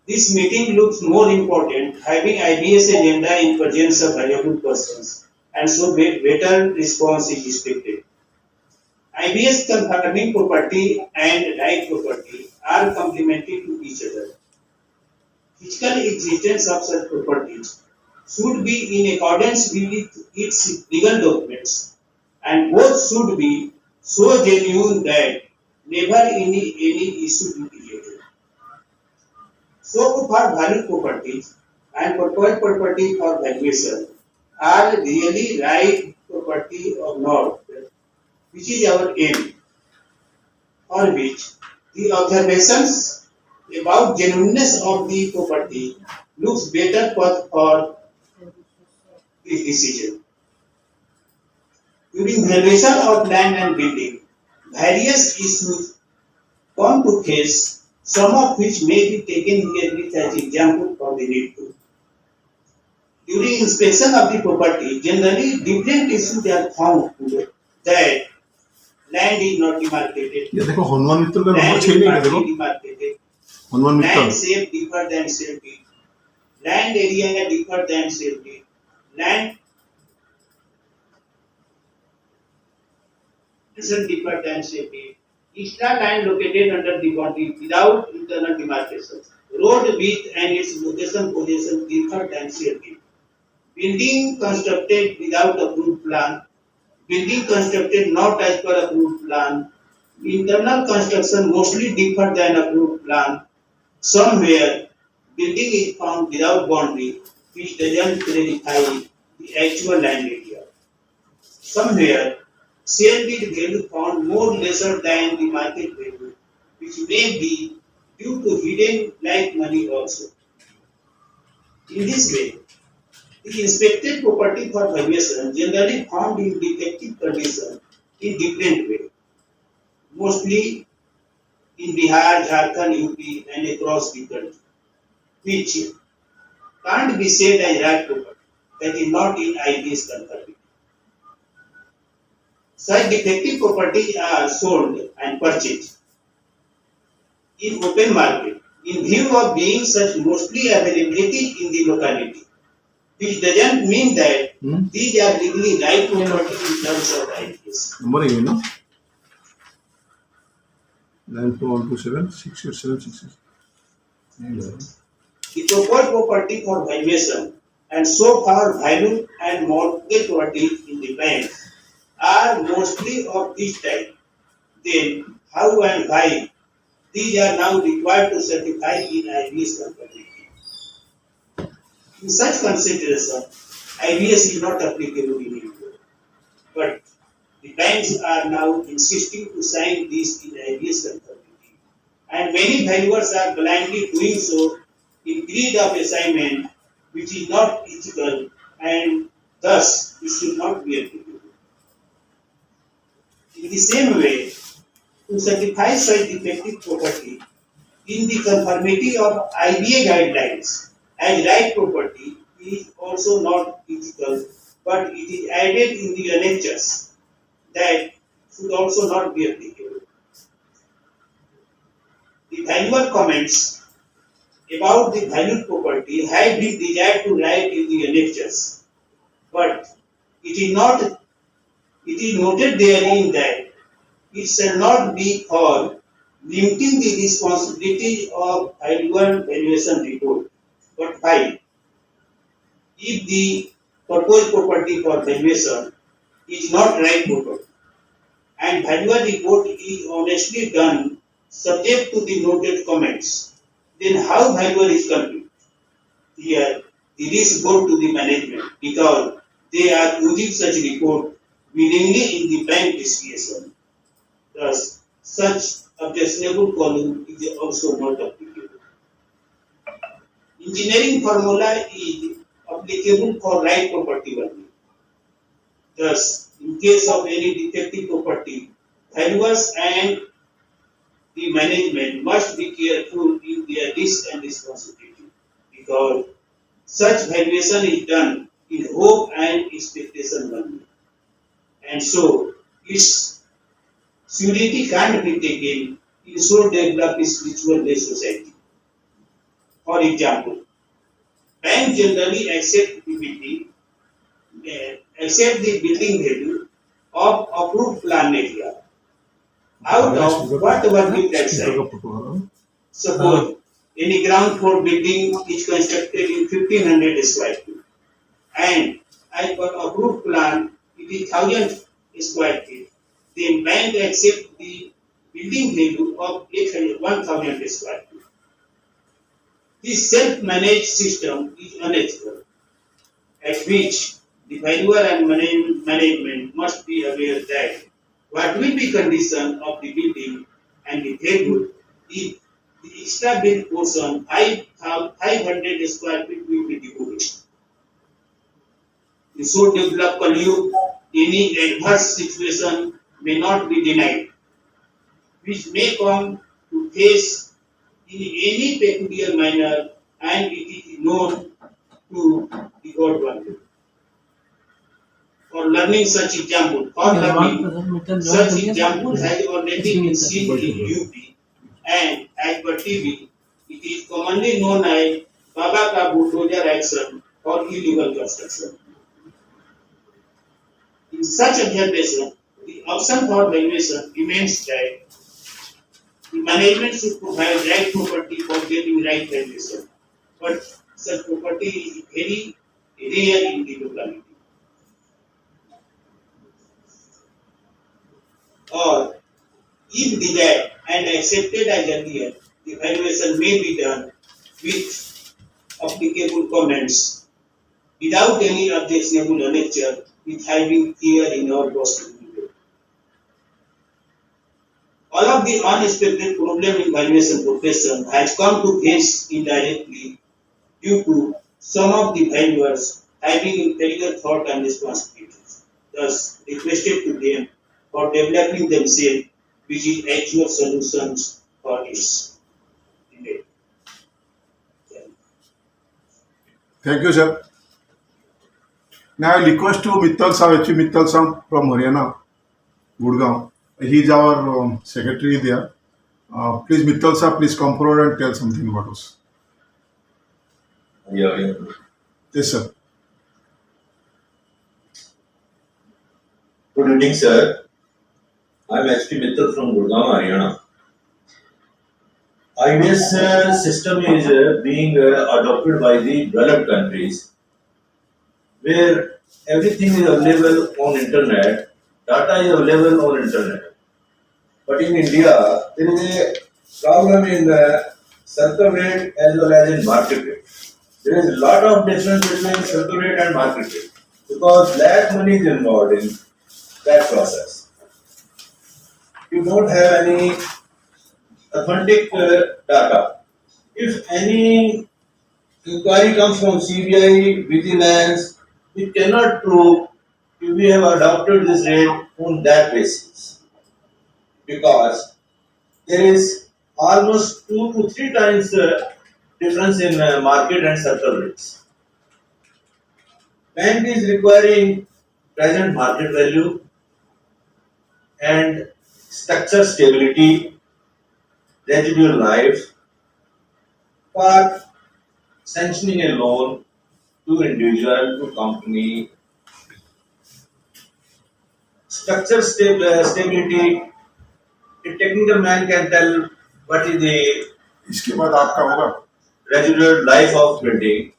This meeting looks more important, having IBS agenda in presence of valuable persons, and so better response is expected. IBS confirming property and right property are complementary to each other. Physical existence of such properties should be in accordance with its legal documents, and both should be so genuine that never any issue be created. So for valued properties and proposed property for valuation are really right property or not, which is our aim, for which the observations about genuineness of the property looks better for this decision. During valuation of land and building, various issues come to face, some of which may be taken here with as example for the need to. During inspection of the property, generally different issues are found that land is not demarcated, ये देखो हनुमान मित्तल का number land 6 is नहीं है partly देखो demarcated, Hanuman land Mittal shape differ than safety, land area differ than safety, land differ than safety, extra land located under the boundary without internal demarcation, road width and its location position differ than safety, building constructed without approved plan, building constructed not as per approved plan, internal construction mostly differ than approved plan, somewhere building is found without boundary which doesn't clarify the actual land area. Somewhere sale bid value found more lesser than the market value, which may be due to hidden like money also. In this way, the inspected property for valuation generally found in defective condition in different way, mostly in Bihar, Jharkhand, UP and across the country, which can't be said as right property, that is not in IBS conformity. Such defective properties are sold and purchased in open market in view of being such mostly availability in the locality, which doesn't mean that these are legally right property in terms of IBS. Number है ये ना 9412768766 The proposed property for valuation and so far value and mortgage property in the bank are mostly of this type. Then how and why these are now required to certify in IBS conformity? In such consideration, IBS is not applicable in India, but the banks are now insisting to sign this in IBS conformity, and many valuers are blindly doing so in greed of assignment, which is not ethical and thus it should not be applicable. In the same way, to certify such defective property in the conformity of IBA guidelines as right property is also not ethical, but it is added in the annexures that should also not be applicable. The valuer comments about the valued property have been desired to write in the annexures, but it is noted therein that it shall not be for limiting the responsibility of valuer valuation report, but by if the proposed property for valuation is not right property and valuer report is honestly done subject to the noted comments, then how valuer is complete? Here, the risk go to the management because they are using such report willingly in the bank discretion. Thus, such objectionable column is also not applicable. Engineering formula is applicable for right property only. Thus, in case of any defective property, valuers and the management must be careful in their risk and responsibility because such valuation is done in hope and expectation only. And so, its surety can't be taken in so developed spiritual based society. For example, banks generally accept the building value of approved plan area out of whatever built at site. Suppose any ground floor building is constructed in 1500 square feet and as per approved plan it is 1000 square feet. Then bank accept the building value of 1000 square feet. This self-managed system is unethical, at which the valuer and management must be aware that what will be condition of the building and the value if the extra built portion 500 square feet will be demolished. You should develop value, any adverse situation may not be denied, which may come to face in any peculiar manner and it is known to the God one. For learning such example, such example has already been seen in UP and as per TV, it is commonly known as Baba ka bulldozer action for illegal construction. In such observation, the option for valuation remains that the management should provide right property for getting right valuation, but such property is very rare in the locality. Or if desired and accepted as earlier, the valuation may be done with applicable comments without any objectionable nature with having clear in our possibility. All of the unexpected problem in valuation profession has come to face indirectly due to some of the valuers having inferior thought and responsibilities, thus requested to them for developing themselves which is actual solutions for its debate. Thank you, sir. Now I request to Mittal Sam from Haryana, Gurgaon. He is our secretary there. Please, Mittal Sir, please come forward and tell something about us. Yeah. Yes, sir. Good evening, sir. I'm HP Mittal from Gurgaon, Haryana. IBS system is being adopted by the developed countries, where everything is available on internet, data is available on internet. But in India, there is a problem in circle rate as well as in market rate. There is a lot of difference between circle rate and market rate because black money is involved in that process. You don't have any authentic data. If any inquiry comes from CBI, vigilance, it cannot prove if we have adopted this rate on that basis because there is almost 2 to 3 times difference in market and circle rates. Bank is requiring present market value and structure stability, residual life for sanctioning a loan to individual, to company. Structure stability, a technical man can tell what is the इसके बाद आपका होगा. residual life of building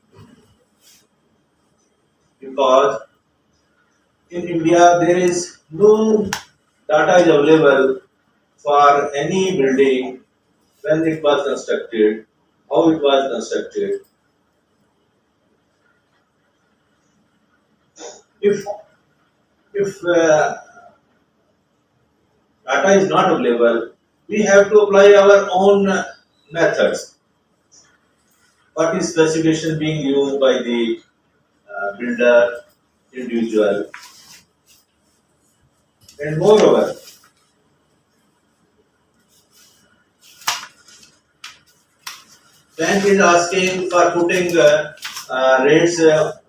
because in India there is no data is available for any building when it was constructed, how it was constructed. If data is not available, we have to apply our own methods. What is specification being used by the builder, individual, and moreover, bank is asking for putting rates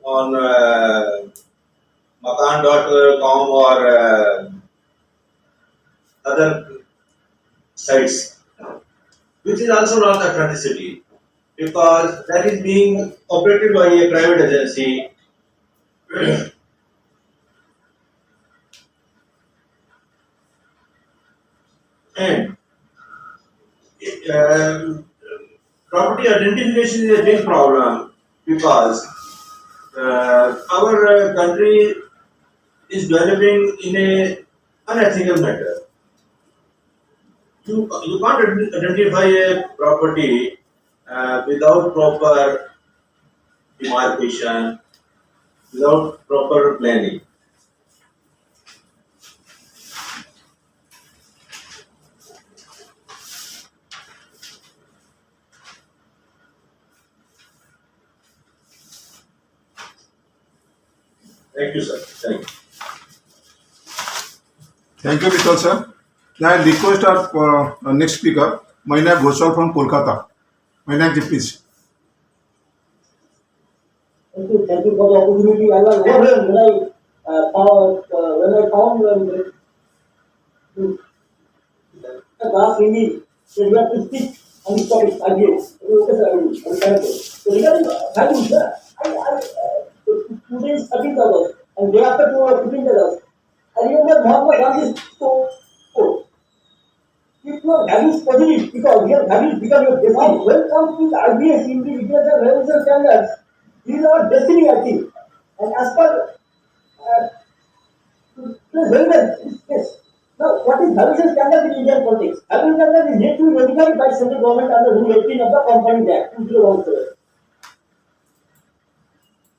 on makan.com or other sites, which is also not authenticity. because that is being operated by a private agency. And um, property identification is a big problem because our country is developing in a unethical manner. You can't identify a property without proper demarcation, without proper planning. Thank you, sir. Thank you. Thank you, Mithal sir. Now I request our next speaker, Mainak Goswal from Kolkata. Mainak ji, please. Thank you for the opportunity. I was wondering when I found the last Hindi, so you have to speak on this topic again. Okay, sir, I will. Thank you. So regarding values, sir, today is 13th August, and day after tomorrow, 15th August. I remember Mahatma Gandhi's quote. If your values positive, because your values become your destiny. When it comes to the IBS, in the international revolution standards, these are our destiny, I think. And as per relevant, yes. Now, what is valuation standard in Indian politics? Valuation standard is yet to be notified by central government under Rule 18 of the Companies Act 2017.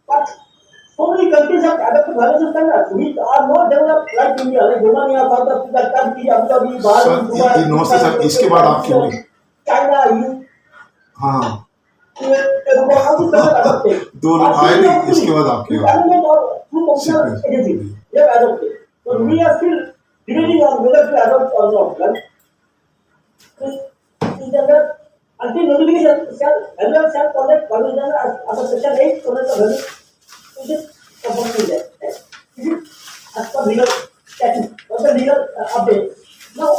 But so many countries have adopted valuation standards. We are not developed like India, like Romania, South Africa, Turkey, Abu Dhabi, Bahrain, sir Dubai, नमस्ते sir, इसके बाद आपकी होगी. China, you. हाँ, How to standard adopted? दो लोग आए नहीं, इसके बाद आपकी होगी. Government or through commercial agencies, they have adopted. So we are still debating on whether to adopt or not. Right? Is that until notification shall conduct conversation as a section 8 conduct the value is it compulsory there. Is it as per legal statute or the legal update? Now,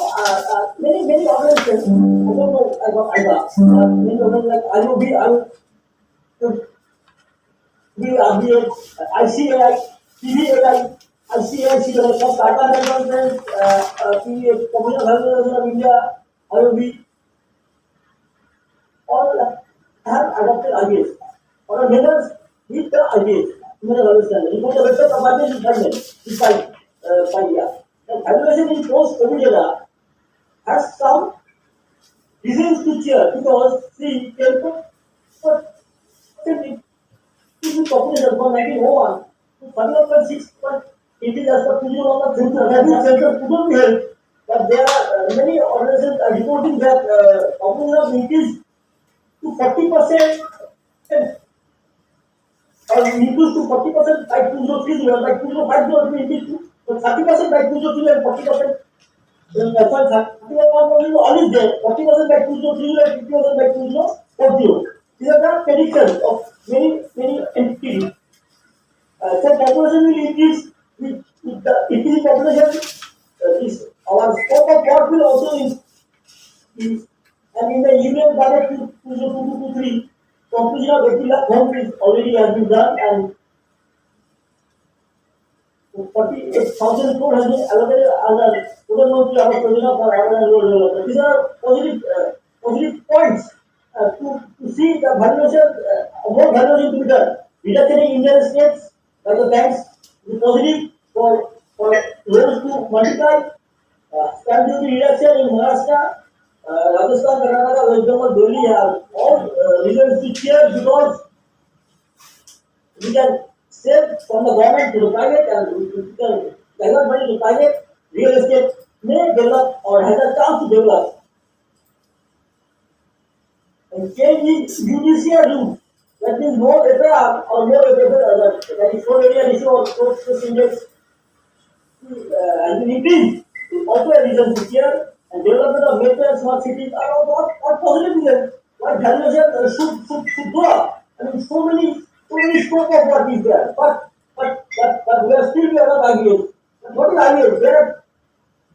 many organizations, I don't know about Aiva, many organizations like IOB, ICAI, PVAI, ICAI, Tata Conference, Commission of Health of India, IOB, all have adopted ideas or are members with the ideas. You may understand. You the website of ideas is government, is by year. The evaluation in post-COVID era has some reasons to cheer because see, but if the population from 1901 to 31.6, but it is as per Pujo of the center, that is center couldn't be helped. But there are many organizations are reporting that population increased to 40% or increased to 40% by 2030 or by 2050 increased to 30% by 2030 and 40%. Then that's why 31 is always there. 40% by 2030 and 50% by 2040. These are the predictions of many entities. So population will increase with the increasing population. Our scope of work will also increase. And in the union budget 2022-23, completion of 80 lakh homes is already has been done and 48,000 crore has been allocated under total monthly our provision for urban and rural development. These are positive points to see the valuation, more valuation to be done. Reduction in Indian states by the banks is positive for loans to multiply. Stamp duty reduction in Maharashtra, Rajasthan, Karnataka, West Bengal, Delhi have all results to cheer because we can save from the government to the private and we can divert money to private. Real estate may develop or has a chance to develop. And change in judicial route. That means more FAR or more FAR, that is for area issue or court stress index has been increased. Also a reason to cheer and development of metro and smart cities are all positive reasons why valuation should go up. I mean, so many scope of work is there, but we are still other ideas. What is ideas? There are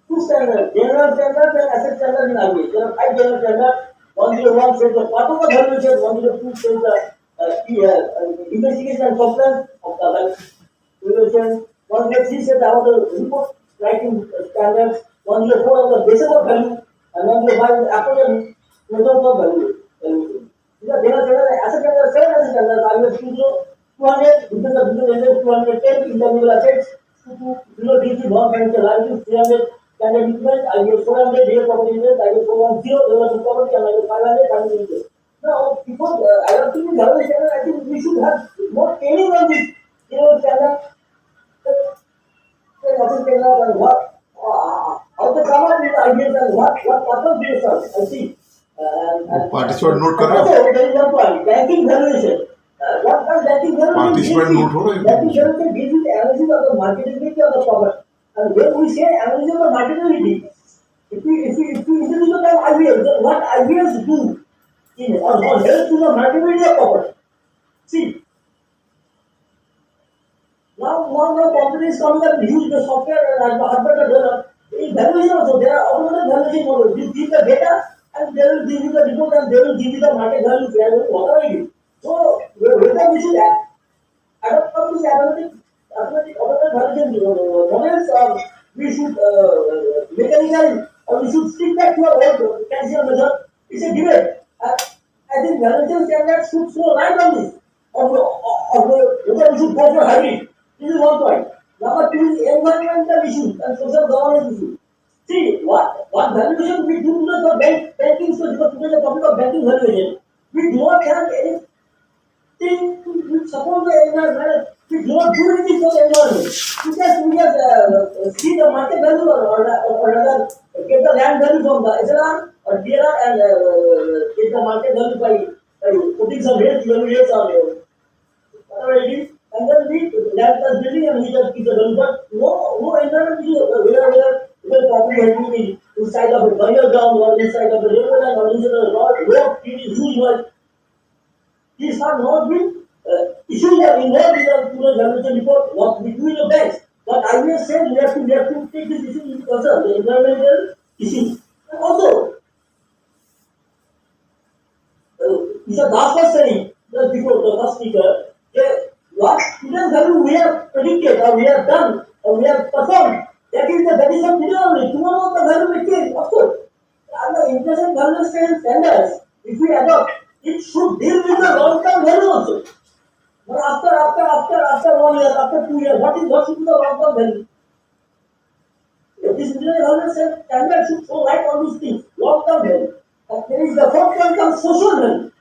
two standards, general standards and asset standards in ideas. There are 5 general standards 101 says the part of the valuation, 102 says the investigation and compliance of the valuation, 103 says about the report writing standards, 104 of the basis of value, and 105 the approach method of value. There are asset standards, 7 asset standards, I was 200, business of business lenders, 210 intangible assets, 2 non-financial liabilities, 300 standard equipment, I was 400 real property interest, I was 410 development property, and I was 500 family interest. Now, before adopting the level standard, I think we should have more training on this. Standard, asset standard, and what, how to come up with ideas and what purpose they serve. I see. Participant note कर रहे हो? Also, there is one point, banking valuation. What does banking valuation participant mean? Note हो रहे हैं? Banking valuation deals with analysis of the marketability of the property. And when we say analysis of the marketability, if we introduce the term IBS, then what IBS do in or help to the marketability of property. See, now companies coming up use the software and hardware to develop. In valuation also, there are automated valuation models. You give the data and they will give you the report and they will give you the market value, fair value, whatever it is. So, whether we should adopt this automatic valuation models or we should mechanical or we should stick back to our old cashier method, it's a debate. I think valuation standards should throw light on this. Or whether we should go for hybrid. This is one point. Number two is environmental issues and social governance issues. See, what valuation we do to the banking, so because today the topic of banking valuation, we do not have anything which support the environment. We do not do anything for the environment. We just see the market value or rather get the land value from the SLR or DLR and get the market value by putting some rates, value rates on whatever it is. And then we land the building and we just keep the value. But no environment issue, whether property has to be inside of a burial ground or inside of a railway line or inside of a road, it is huge noise. These have not been issues are involved in the valuation report. What we do in the banks. But I will say we have to take this issue into concern, the environmental issues. And also, Mr. Das was saying just before the first speaker, what student value we have predicted or we have done or we have performed, that is the today only. Tomorrow the value may change, of course. And the inflation valuation standards, if we adopt, it should deal with the long-term value also. But after 1 year, after 2 years, what should be the long-term value? This valuation standard should show light on these things, long-term value. And there is the fourth one comes social value.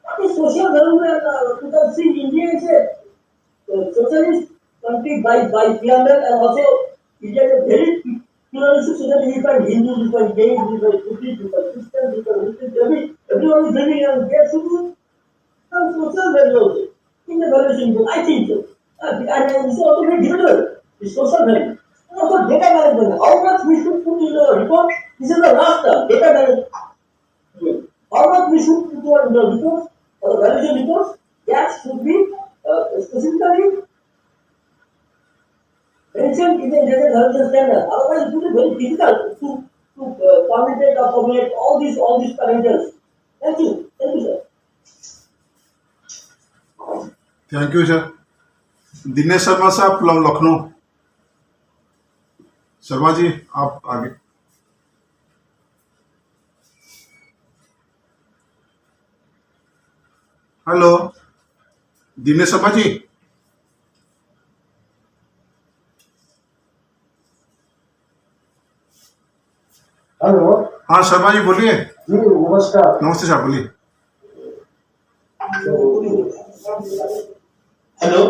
What is social value? Because see, India is a socialist country by preamble and also India is a very pluralistic society. We find Hindus, we find Jains, we find Buddhists, we find Christians, we find Muslims, everyone is living and there should be some social value also in the valuation. I think so. And it's also very difficult, the social value. And also data management. How much we should put in the report? This is the last term, data management. How much we should put in the report? For the valuation reports, that should be specifically mentioned in the integrated valuation standard. Otherwise, it will be very difficult to commute or formulate all these parameters. Thank you, sir. Thank you sir. Dinesh Sharma साहब from Lucknow. Sharma ji आप आगे. Hello Dinesh Sharma ji. Hello. हाँ शर्मा जी बोलिए. जी नमस्कार. नमस्ते साहब बोलिए. Hello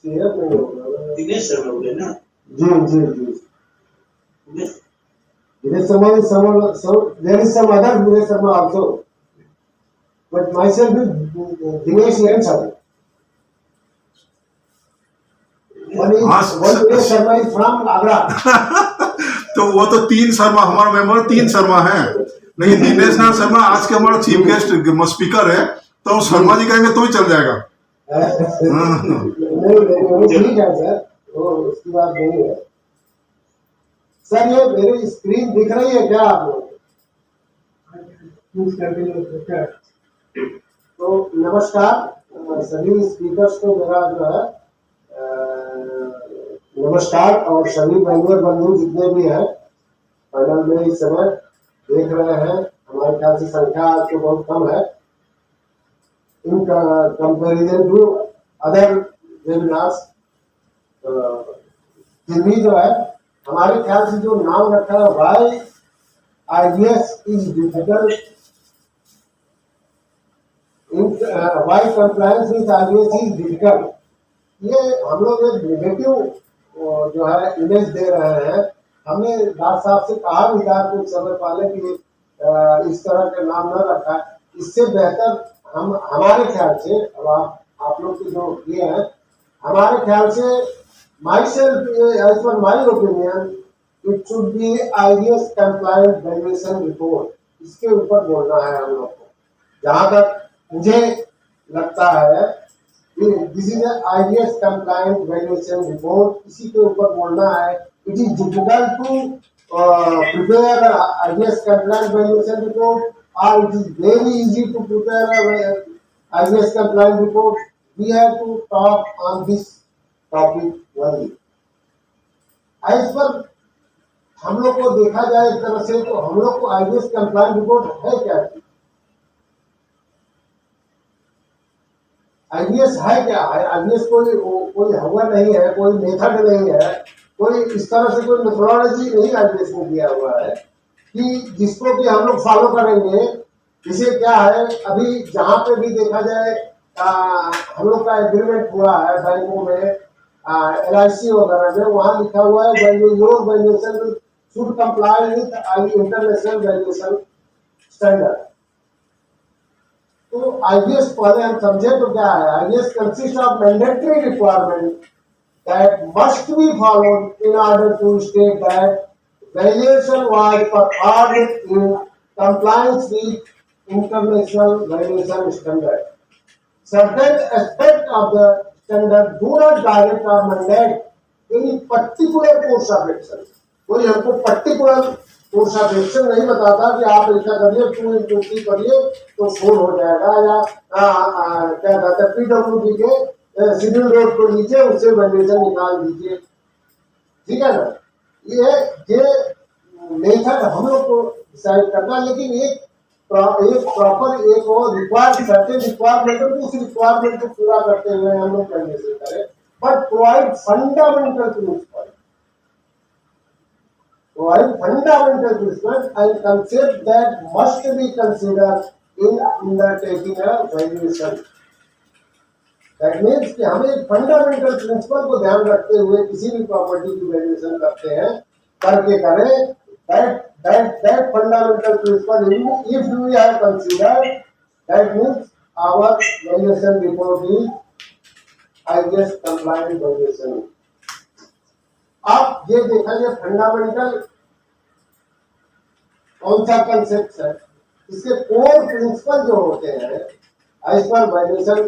सेहत नहीं होगा. दिनेश सर बोले ना. जी. Dinesh Sharma is someone, so there is some other Dinesh Sharma also. But myself is Dinesh Sharma. One Dinesh Sharma is from Agra. तो वो तो 3 शर्मा हमारा मेंबर 3 शर्मा है. नहीं दिनेश शर्मा आज के हमारा चीफ गेस्ट स्पीकर है, तो शर्मा जी कहेंगे तो ही चल जाएगा. नहीं ठीक है सर, वो उसकी बात नहीं है. सर ये मेरी स्क्रीन दिख रही है क्या आप लोग? Please continue. Okay. तो नमस्कार सभी स्पीकर्स को मेरा जो है नमस्कार, और सभी बैंगलोर बंधु जितने भी हैं पैनल में इस समय देख रहे हैं, हमारे ख्याल से संख्या आज तो बहुत कम है in comparison to other webinars. फिर भी जो है हमारे ख्याल से जो नाम रखा है why IDS is difficult, why compliance with IDS is difficult, ये हम लोग एक नेगेटिव जो है इमेज दे रहे हैं। हमने डॉक्टर साहब से कहा भी था कुछ समय पहले कि इस तरह के नाम न रखा, इससे बेहतर हम हमारे ख्याल से, अब आप लोग के जो ये हैं, हमारे ख्याल से my self as per my opinion it should be IDS compliant valuation report, इसके ऊपर बोलना है हम लोग को। जहां तक मुझे लगता है this is IDS compliant valuation report, इसी के ऊपर बोलना है। It is difficult to prepare IDS compliant valuation report, or it is very easy to prepare a IBS compliant report. We have to talk on this topic only. इस पर हम लोग को देखा जाए एक तरह से तो हम लोग को IBS compliant report है क्या? IBS है क्या? IBS कोई हुआ नहीं है, कोई मेथड नहीं है, कोई इस तरह से कोई मेथोडोलॉजी नहीं IBS में दिया हुआ है कि जिसको कि हम लोग फॉलो करेंगे। इसे क्या है, अभी जहां पे भी देखा जाए हम लोग का एग्रीमेंट हुआ है बैंकों में, LIC वगैरह में, वहां लिखा हुआ है your valuation should comply with international valuation standard. तो IBS पहले हम समझे तो क्या है, IBS consist of mandatory requirement that must be followed in order to state that valuation was performed in compliance with international valuation standard. Certain aspects of the standard do not direct or mandate any particular course of action. कोई हमको particular course of action नहीं बताता कि आप ऐसा करिए, 2 करिए तो 4 हो जाएगा, या क्या कहते हैं PWD के सिविल रोड को नीचे उससे वैल्यूएशन निकाल दीजिए, ठीक है ना। ये मेथड हम लोग को डिसाइड करना, लेकिन एक प्रॉपर एक और रिक्वायर्ड सर्टेन रिक्वायरमेंट है, उस रिक्वायरमेंट को पूरा करते हुए हम लोग करने से करें, but provide fundamental principle and concept that must be considered in undertaking a valuation. That means कि हमें फंडामेंटल प्रिंसिपल को ध्यान रखते हुए किसी भी प्रॉपर्टी की वैल्यूएशन करते हैं, करके करें। that fundamental principle, if we have considered, that means our valuation report is IBS compliant valuation. अब ये देखा जाए फंडामेंटल कौन सा कंसेप्ट है, इसके कोर प्रिंसिपल जो होते हैं as per valuation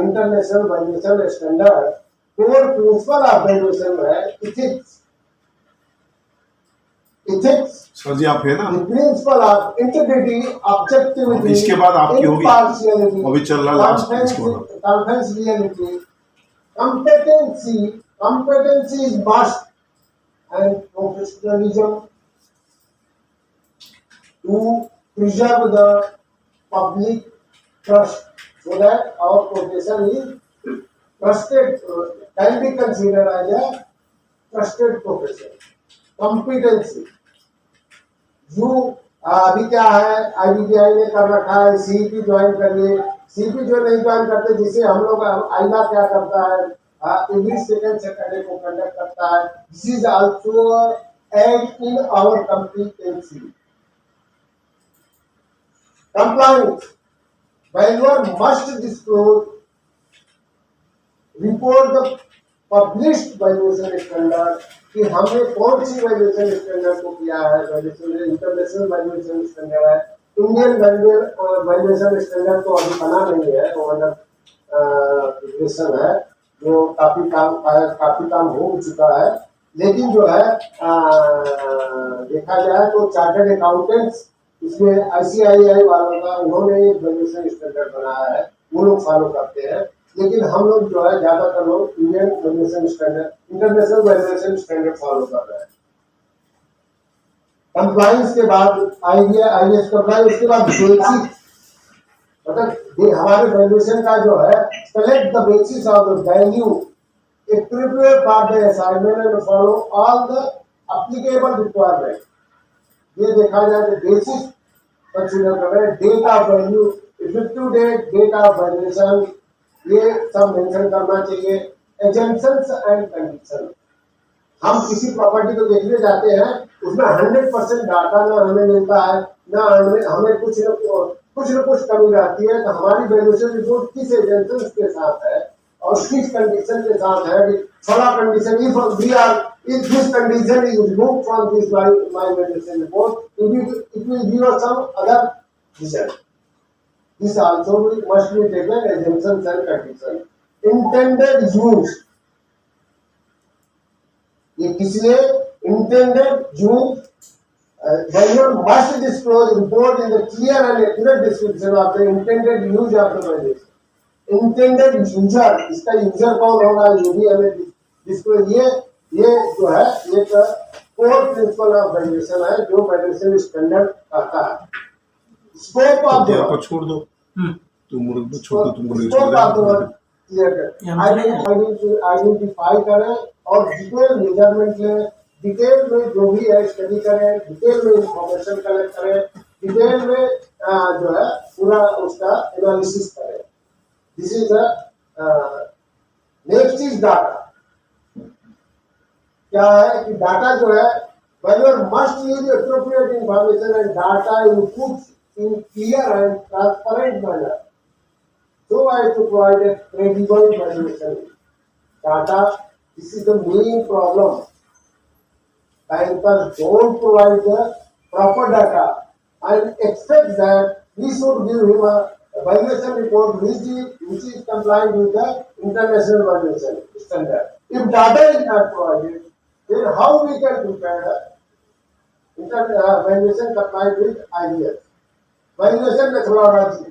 international valuation standard, core principle of valuation है इथिक्स। सर जी आप है ना, प्रिंसिपल ऑफ इंटीग्रिटी, ऑब्जेक्टिविटी, इसके बाद आपकी होगी, अभी चल रहा लास्ट इसको confidentiality, competency is must, and professionalism to preserve the public trust, so that our profession is trusted, can be considered as a trusted profession. Competency, जो अभी क्या है IBPI ने कर रखा है, CEP ज्वाइन करिए, CEP जो नहीं ज्वाइन करते, जिसे हम लोग आइवा क्या करता है, इंग्लिश सेकंड सैटरडे को कंडक्ट करता है। This is also add in our competency. Compliance, valuer must disclose report the published valuation standard, कि हमने कौन सी वैल्यूएशन स्टैंडर्ड को किया है। वैल्यूएशन इंटरनेशनल वैल्यूएशन स्टैंडर्ड है, इंडियन वैल्यूएशन स्टैंडर्ड तो अभी बना नहीं है, वो अंडर प्रिपरेशन है, जो काफी काम हो चुका है। लेकिन जो है देखा जाए तो चार्टर्ड अकाउंटेंट्स इसमें ICII वालों का उन्होंने एक वैल्यूएशन स्टैंडर्ड बनाया है, वो लोग फॉलो करते हैं, लेकिन हम लोग जो है ज्यादातर लोग Indian valuation standard, international valuation standard follow कर रहे हैं। कंप्लाइंस के बाद IBS कंप्लाइंस, उसके बाद बेसिक, मतलब हमारे वैल्यूएशन का जो है select the basis of the value, prepare for the assignment and follow all the applicable requirement. ये देखा जाए तो बेसिस कंसीडर कर रहे हैं, date of value, effective date, date of valuation, ये सब मेंशन करना चाहिए। एजेंशंस एंड कंडीशन, हम किसी प्रॉपर्टी को देखने जाते हैं, उसमें 100% डाटा ना हमें मिलता है, ना हमें कुछ न कुछ कमी रहती है, तो हमारी वैल्यूएशन रिपोर्ट किस एजेंशंस के साथ है और किस कंडीशन के साथ है। फला condition, if this condition is removed from this my valuation report, it will give us some other result. This also must be taken assumptions and conditions. Intended use, ये किसने intended use, valuer must disclose report in the clear and accurate description of the intended use of the valuation. Intended user, इसका user कौन होगा ये भी हमें disclose, ये जो है एक कोर प्रिंसिपल ऑफ वैल्यूएशन है जो वैल्यूएशन स्टैंडर्ड कहता है। स्कोप ऑफ द आपको छोड़ दो, तुम मुर्ग छोड़ दो, तुमको नहीं स्कोप ऑफ द छोड़ क्लियर कर, आइडेंटिफाई करें और डिटेल मेजरमेंट लें, डिटेल में जो भी है स्टडी करें, डिटेल में इंफॉर्मेशन कलेक्ट करें, डिटेल में जो है पूरा उसका एनालिसिस करें। This is the next is data. क्या है कि डाटा जो है, valuer must use appropriate information and data inputs in clear and transparent manner so as to provide a credible valuation. Data, this is the main problem. Bankers don't provide the proper data and expect that we should give him a valuation report which is compliant with the international valuation standard. If data is not provided, then how we can prepare the valuation compliant with IBS? Valuation methodology,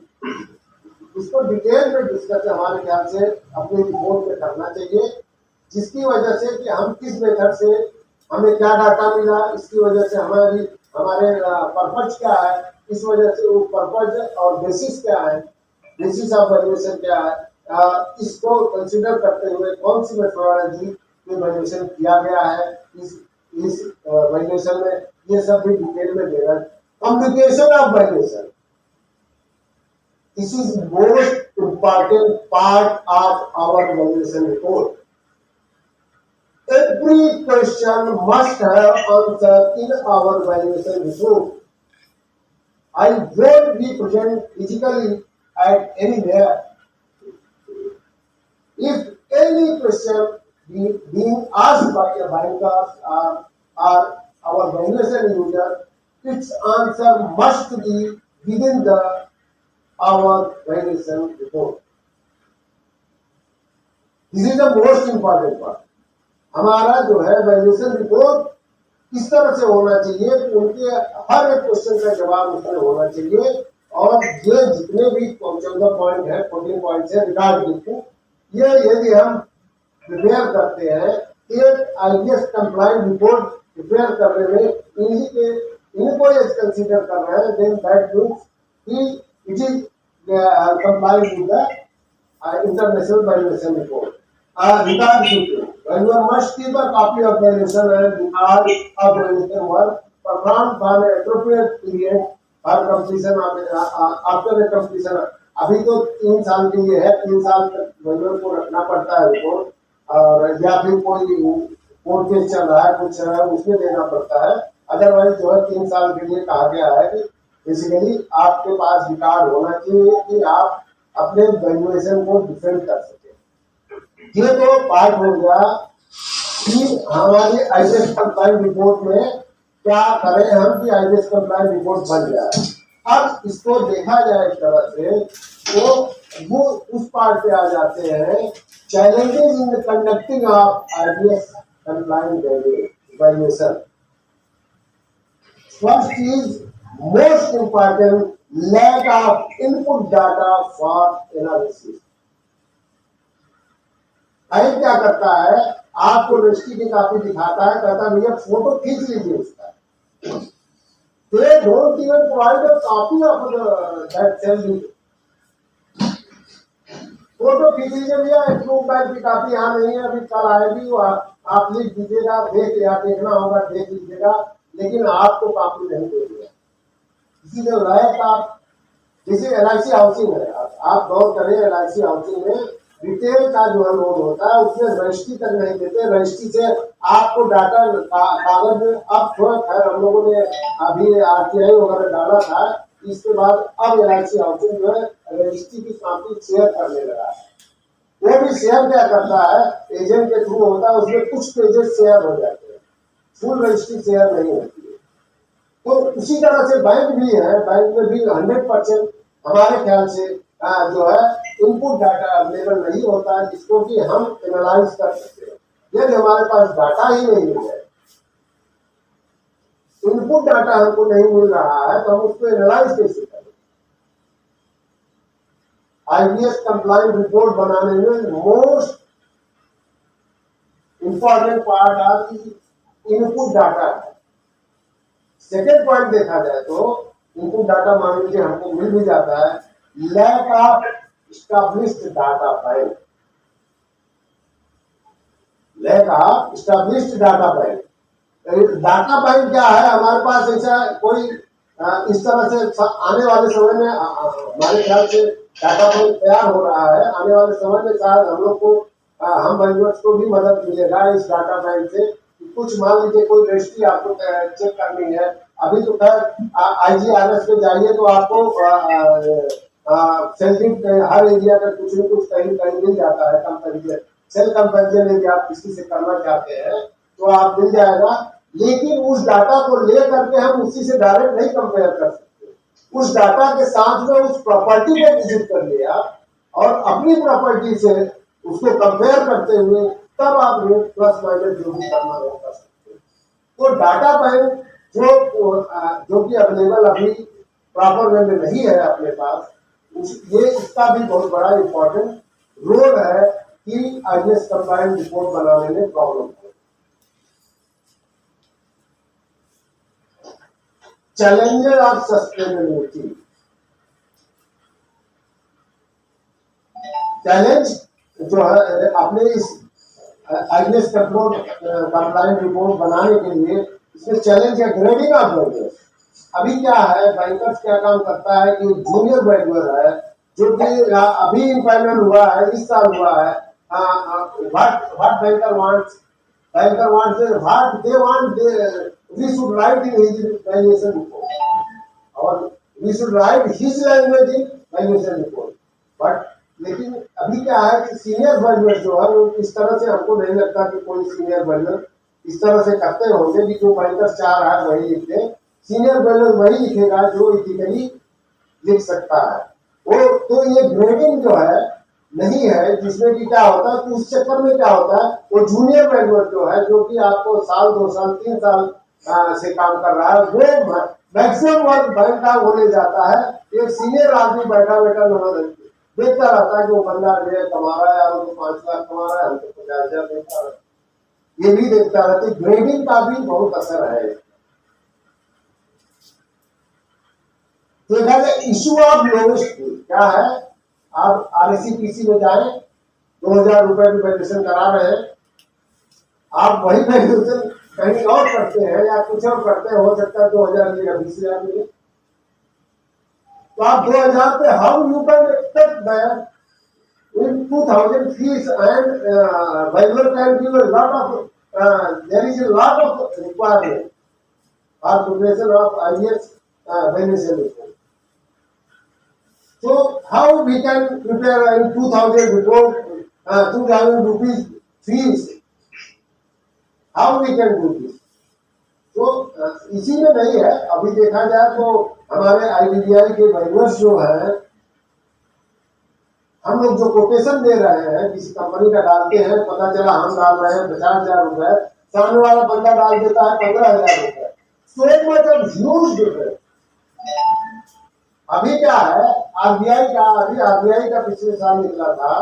इसको detail में discuss हमारे ख्याल से अपने report में करना चाहिए, जिसकी वजह से कि हम किस मेथड से हमें क्या डाटा मिला, इसकी वजह से हमारे पर्पज क्या है, इस वजह से वो पर्पज और बेसिस क्या है, बेसिस ऑफ वैल्यूएशन क्या है, इसको कंसीडर करते हुए कौन सी मेथोडोलॉजी में वैल्यूएशन किया गया है, इस वैल्यूएशन में ये सब भी डिटेल में देना। Communication of valuation, this is most important part of our valuation report. Every question must have answer in our valuation report. I won't be present physically at anywhere. If any question being asked by a bankers or our valuation user, its answer must be within our valuation report. This is the most important part. हमारा जो है valuation report इस तरह से होना चाहिए कि उनके हर एक क्वेश्चन का जवाब उसमें होना चाहिए, और ये जितने भी 14 पॉइंट है, 14 पॉइंट है रिगार्डिंग, ये यदि हम प्रिपेयर करते हैं, एक IBS कंप्लाइंट रिपोर्ट प्रिपेयर करने में इनको ये कंसीडर कर रहे हैं, देन दैट मीन्स कि it is compliant with the international valuation report. Record keeping, valuer must keep a copy of valuation and record of valuation work performed for an appropriate period for completion after the completion. अभी तो 3 साल के लिए है, 3 साल तक valuer को रखना पड़ता है रिपोर्ट, और या फिर कोई कोर्ट केस चल रहा है, कुछ चल रहा है, उसमें देना पड़ता है। अदरवाइज जो है 3 साल के लिए कहा गया है कि बेसिकली आपके पास रिकॉर्ड होना चाहिए कि आप अपने वैल्यूएशन को डिफेंड कर सके। ये तो पार्ट हो गया कि हमारी IBS कंप्लाइंट रिपोर्ट में क्या करें हम कि IBS कंप्लाइंट रिपोर्ट बन जाए। अब इसको देखा जाए एक तरह से, तो वो उस पार्ट पे आ जाते हैं, challenges in conducting of IBS compliant valuation. First is most important, lack of input data for analysis. आई क्या करता है, आपको रजिस्ट्री की कॉपी दिखाता है, कहता है भैया फोटो खींच लीजिए उसका. They don't even provide a copy of that sale. Photo खींच लीजिए भैया, प्रूफ बैग की कॉपी यहाँ नहीं है, अभी कल आएगी, आप लिख दीजिएगा, देख या देखना होगा देख लीजिएगा, लेकिन आपको कॉपी नहीं देंगे. इसी में लायक आप, जैसे LIC हाउसिंग है, आप गौर करें, LIC हाउसिंग में रिटेल का जो है लोन होता है उसमें रजिस्ट्री तक नहीं देते. रजिस्ट्री से आपको डाटा कागज में, अब थोड़ा खैर हम लोगों ने अभी RTI वगैरह डाला था, इसके बाद अब LIC हाउसिंग जो है रजिस्ट्री की कॉपी शेयर करने लगा है. वो भी शेयर क्या करता है, एजेंट के थ्रू होता है, उसमें कुछ पेजेस शेयर हो जाते हैं, फुल रजिस्ट्री शेयर नहीं होती है. तो उसी तरह से बैंक भी है, बैंक में भी 100% हमारे ख्याल से जो है इनपुट डाटा अवेलेबल नहीं होता है जिसको कि हम एनालाइज कर सकते हैं. यदि हमारे पास डाटा ही नहीं है, इनपुट डाटा हमको नहीं मिल रहा है, तो हम उसको एनालाइज कैसे करें. IBS कंप्लाइंट रिपोर्ट बनाने में most important part of input data है. सेकेंड पॉइंट देखा जाए तो इनपुट डाटा मान लीजिए हमको मिल भी जाता है, lack of established data bank. Lack of established data bank. Data bank क्या है, हमारे पास ऐसा कोई इस तरह से आने वाले समय में हमारे ख्याल से डाटा बैंक तैयार हो रहा है. आने वाले समय में शायद हम लोग को, हम बैंकर्स को भी मदद मिलेगा इस डाटा बैंक से. कुछ मान लीजिए कोई रजिस्ट्री आपको चेक करनी है, अभी तो खैर IGRS पे जाइए तो आपको सेल्फिंग हर एरिया का कुछ न कुछ कहीं कहीं मिल जाता है. कंपेरिजन, सेल कंपेरिजन यदि आप किसी से करना चाहते हैं तो आप मिल जाएगा, लेकिन उस डाटा को ले करके हम उसी से डायरेक्ट नहीं कंपेयर कर सकते. उस डाटा के साथ में उस प्रॉपर्टी को विजिट कर लिया और अपनी प्रॉपर्टी से उसको कंपेयर करते हुए तब आप रेट प्लस माइनस जो भी करना हो कर सकते हैं. तो डाटा बैंक जो कि अवेलेबल अभी प्रॉपर वे में नहीं है अपने पास, ये इसका भी बहुत बड़ा इंपॉर्टेंट रोल है कि IBS कंप्लायंट रिपोर्ट बनाने में प्रॉब्लम है. Challenges of sustainability. चैलेंज जो है अपने इस IBS कंप्लायंट रिपोर्ट बनाने के लिए, इसमें चैलेंज है ग्रेडिंग ऑफ बैंकर्स. अभी क्या है, बैंकर्स क्या काम करता है कि जूनियर बैंकर है जो कि अभी इम्पायरमेंट हुआ है, इस साल हुआ है, what banker wants what they want, we should write in his valuation report और we should write his language in valuation report. But लेकिन अभी क्या है कि सीनियर वैल्यूअर जो है वो इस तरह से, हमको नहीं लगता कि कोई सीनियर वैल्यूअर इस तरह से करते होंगे कि जो बैंकर चाह रहा है वही लिखे. सीनियर वैल्यूअर वही लिखेगा जो इथिकली लिख सकता है. वो तो ये ग्रेडिंग जो है नहीं है, जिसमें कि क्या होता है कि उस चक्कर में क्या होता है, वो जूनियर वैल्यूअर जो है, जो कि आपको साल 2 साल 3 साल से काम कर रहा है, वो मैक्सिमम वर्क बैंक का वो ले जाता है. एक सीनियर आदमी बैठा देखता रहता है कि वो बंदा कमा रहा है, और 5 लाख कमा रहा है, हमको 50,000 देता है, ये भी देखता रहता है. ग्रेडिंग का भी बहुत असर है. देखा जाए इशू ऑफ लोवेस्ट क्या है, आप RSCPC में जाए, 2,000 रुपए की वैल्यूएशन करा रहे हैं, आप वही वैल्यूएशन कहीं और करते हैं या कुछ और करते हैं, हो सकता है 2,000 मिलेगा, 20,000 मिले, तो आप 2,000 पे how you can expect that in 2,000 fees and Bible can give a lot of there is a lot of requirement for preparation of IBS valuation report. So how we can prepare in 2,000 report 2,000 rupees fees? How we can do this? तो इसी में नहीं है. अभी देखा जाए तो हमारे IDBI के वैल्यूअर्स जो है, हम लोग जो कोटेशन दे रहे हैं किसी कंपनी का डालते हैं, पता चला हम डाल रहे हैं 50,000 रुपए, सामने वाला बंदा डाल देता है 15,000 रुपए. So much of huge difference. अभी क्या है, आरबीआई का पिछले साल निकला था,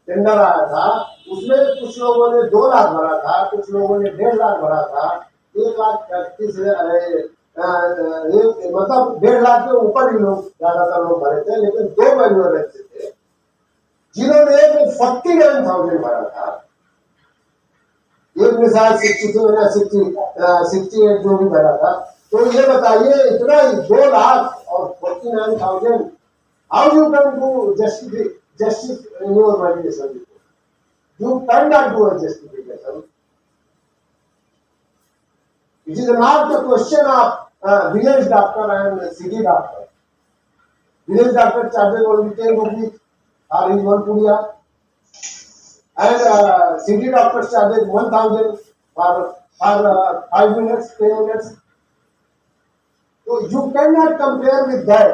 टेंडर आया था, उसमें कुछ लोगों ने 2 लाख भरा था, कुछ लोगों ने 1.5 लाख भरा था, 1,38,000 मतलब 1.5 लाख के ऊपर ही लोग ज्यादातर लोग भरे थे, लेकिन 2 वैल्यूअर ऐसे थे जिन्होंने 49,000 भरा था। एक मिसाल 62 या 68 जो भी भरा था। तो ये बताइए, इतना ही 2 लाख और 49,000, how you can do justice in your valuation report? You cannot do a justification. It is not the question of village doctor and city doctor. Village doctor charges only 10 rupees for his one pudiya, and city doctor charges 1,000 for 5 minutes, 10 minutes. So you cannot compare with that.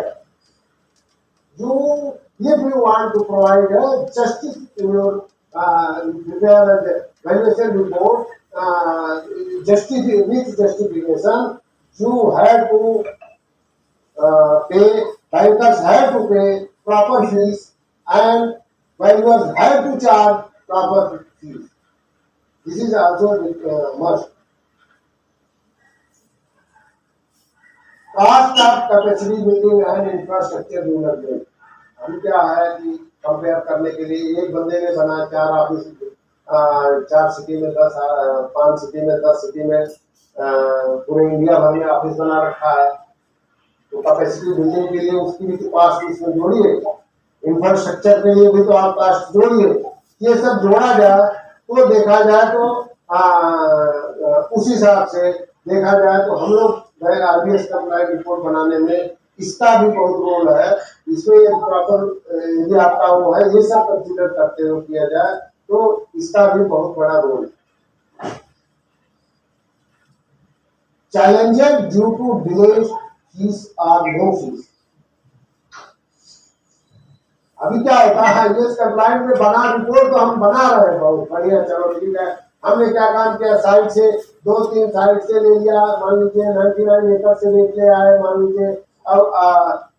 If you want to provide a justice in your prepare a valuation report, with justification, you have to pay, bankers have to pay proper fees, and valuers have to charge proper fees. This is also must. Cost of capacity building and infrastructure development. हम क्या है कि compare करने के लिए एक बंदे ने बनाया 4 ऑफिस, 4 सिटी में 10, 5 सिटी में 10 सिटी में पूरे इंडिया भर में ऑफिस बना रखा है। तो कैपेसिटी बिल्डिंग के लिए उसकी भी तो कॉस्ट इसमें जोड़िए, इंफ्रास्ट्रक्चर के लिए भी तो आप कॉस्ट जोड़िए। ये सब जोड़ा जाए तो देखा जाए तो उस हिसाब से देखा जाए तो हम लोग आरबीएस कंप्लाइंट रिपोर्ट बनाने में इसका भी बहुत रोल है। इसमें प्रॉपर यदि आपका वो है, ये सब कंसीडर करते हुए किया जाए तो इसका भी बहुत बड़ा रोल है। Challenges due to delay fees और नो फीस। अभी क्या होता है, ये कंप्लाइंट में बना रिपोर्ट तो हम बना रहे हैं, बहुत बढ़िया, चलो ठीक है। हमने क्या काम किया, साइड से 2-3 साइड से ले लिया, मान लीजिए 99 एकड़ से रेट ले आए, मान लीजिए अब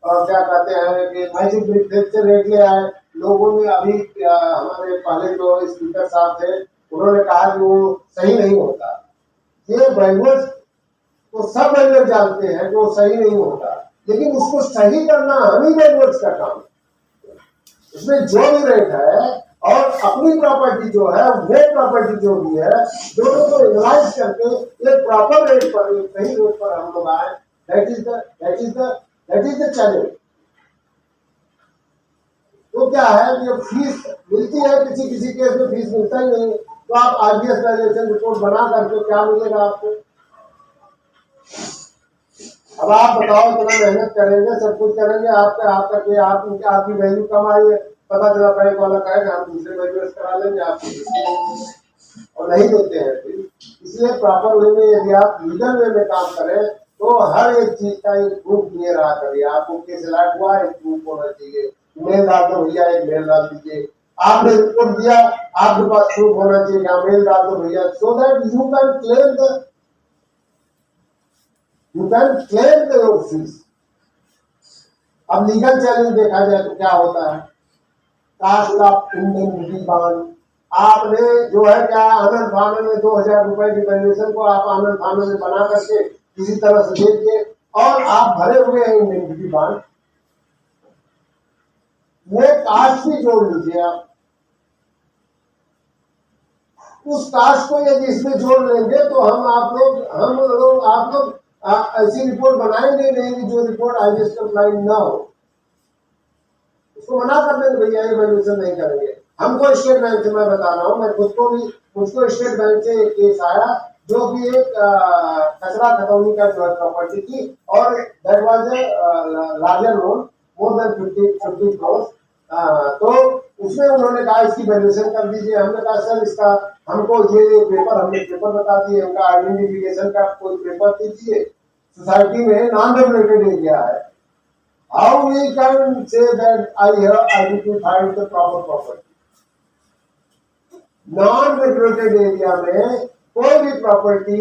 क्या कहते हैं कि मैजिक ब्रिक से रेट ले आए। लोगों ने अभी हमारे पहले जो स्पीकर साहब थे उन्होंने कहा कि वो सही नहीं होता। ये वैल्यूअर्स तो सब वैल्यूअर जानते हैं कि वो सही नहीं होता, लेकिन उसको सही करना हम ही वैल्यूअर्स का काम है। उसमें जो भी रेट है और अपनी प्रॉपर्टी जो है, वो प्रॉपर्टी जो भी है, दोनों को एनालाइज करके एक प्रॉपर रेट पर, एक सही रेट पर हम लोग आए। That is the challenge. तो क्या है कि फीस मिलती है, किसी किसी केस में फीस मिलता ही नहीं, तो आप आरबीएस वैल्यूएशन रिपोर्ट बना करके क्या मिलेगा आपको? अब आप बताओ, इतना मेहनत करेंगे, सब कुछ करेंगे, आपकी वैल्यू कम आई है, पता चला बैंक वाला कहेगा हम दूसरे वैल्यूएस करा लेंगे, आपको और नहीं देते हैं। इसलिए प्रॉपर वे में यदि आप लीगल वे में काम करें तो हर एक चीज का एक प्रूफ दिए रहा करिए। आपको केस अलर्ट हुआ, एक प्रूफ होना चाहिए। मेल डाल दो भैया, एक मेल डाल दीजिए। आपने रिपोर्ट दिया, आपके पास प्रूफ होना चाहिए कि मेल डाल दो भैया, so that you can claim your fees. अब लीगल चैलेंज देखा जाए तो क्या होता है, कास्ट ऑफ इंडेमनिटी बॉन्ड। आपने जो है क्या आनंद फानन में 2,000 रुपए की वैल्यूएशन को आप आनंद फानन में बना करके किसी तरह से दे के और आप भरे हुए हैं इंडेमनिटी बॉन्ड, वो कास्ट भी जोड़ लीजिए आप। उस कास्ट को यदि इसमें जोड़ लेंगे तो आप लोग ऐसी रिपोर्ट बनाएंगे नहीं जो रिपोर्ट आईएएस कंप्लाइंट ना हो। उसको मना कर देंगे भैया ये वैल्यूएशन नहीं करेंगे। हमको स्टेट बैंक से, मैं बता रहा हूँ, मुझको स्टेट बैंक से एक केस आया जो कि एक कचरा खतौनी का जो है प्रॉपर्टी थी, और that was a larger loan, more than 50 crore. तो उसमें उन्होंने कहा इसकी वैल्यूएशन कर दीजिए। हमने कहा सर इसका हमको ये पेपर, हमने पेपर बता दिए, उनका आइडेंटिफिकेशन का कोई पेपर दीजिए, सोसाइटी में नॉन रेगुलेटेड एरिया है। How we can say that I have identified the proper property? Non-regulated area में कोई भी प्रॉपर्टी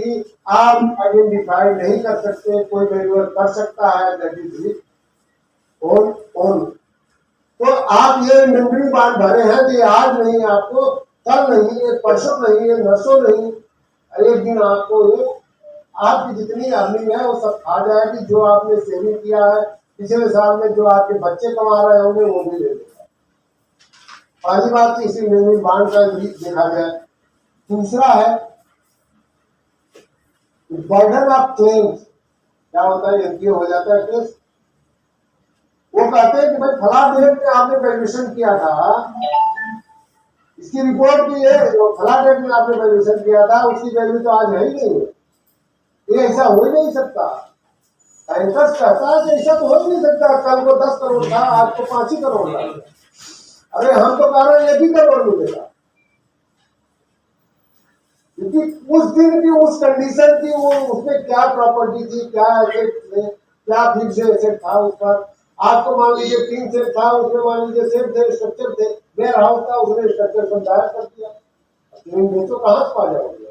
आप आइडेंटिफाई नहीं कर सकते, कोई वैल्यूअर कर सकता है, that is it. Own own. तो आप ये मेमोरी बांध भरे हैं कि आज नहीं आपको, कल नहीं, ये परसों नहीं, ये नरसों नहीं, एक दिन आपको ये आपकी जितनी अर्निंग है वो सब खा जाएगी। जो आपने सेविंग किया है पिछले साल में, जो आपके बच्चे कमा रहे होंगे वो भी ले लेगा। पहली बात तो इसी मेमोरी बांड का देखा जाए। दूसरा है बर्डन ऑफ क्लेम्स। क्या होता है, एनपीओ हो जाता है केस, वो कहते हैं कि भाई फला डेट में आपने वैल्यूएशन किया था, इसकी रिपोर्ट की है, जो फला डेट में आपने वैल्यूएशन किया था उसकी वैल्यू तो आज है ही नहीं है। ये ऐसा हो ही नहीं सकता। बैंकर्स कहता है कि ऐसा तो हो ही नहीं सकता, कल को 10 करोड़ था, आज को 5 ही करोड़ था। अरे हम तो कह रहे हैं 1 ही करोड़ मिलेगा, क्योंकि उस दिन की उस कंडीशन की, वो उसमें क्या प्रॉपर्टी थी, क्या एसेट थे, क्या फिक्स एसेट था उस पर। आपको मान लीजिए 3 सेट था, उसमें मान लीजिए सेट थे, स्ट्रक्चर थे, वेयर हाउस था, उसने स्ट्रक्चर सब दायर कर दिया, तो बेचो कहाँ से पा जाओगे।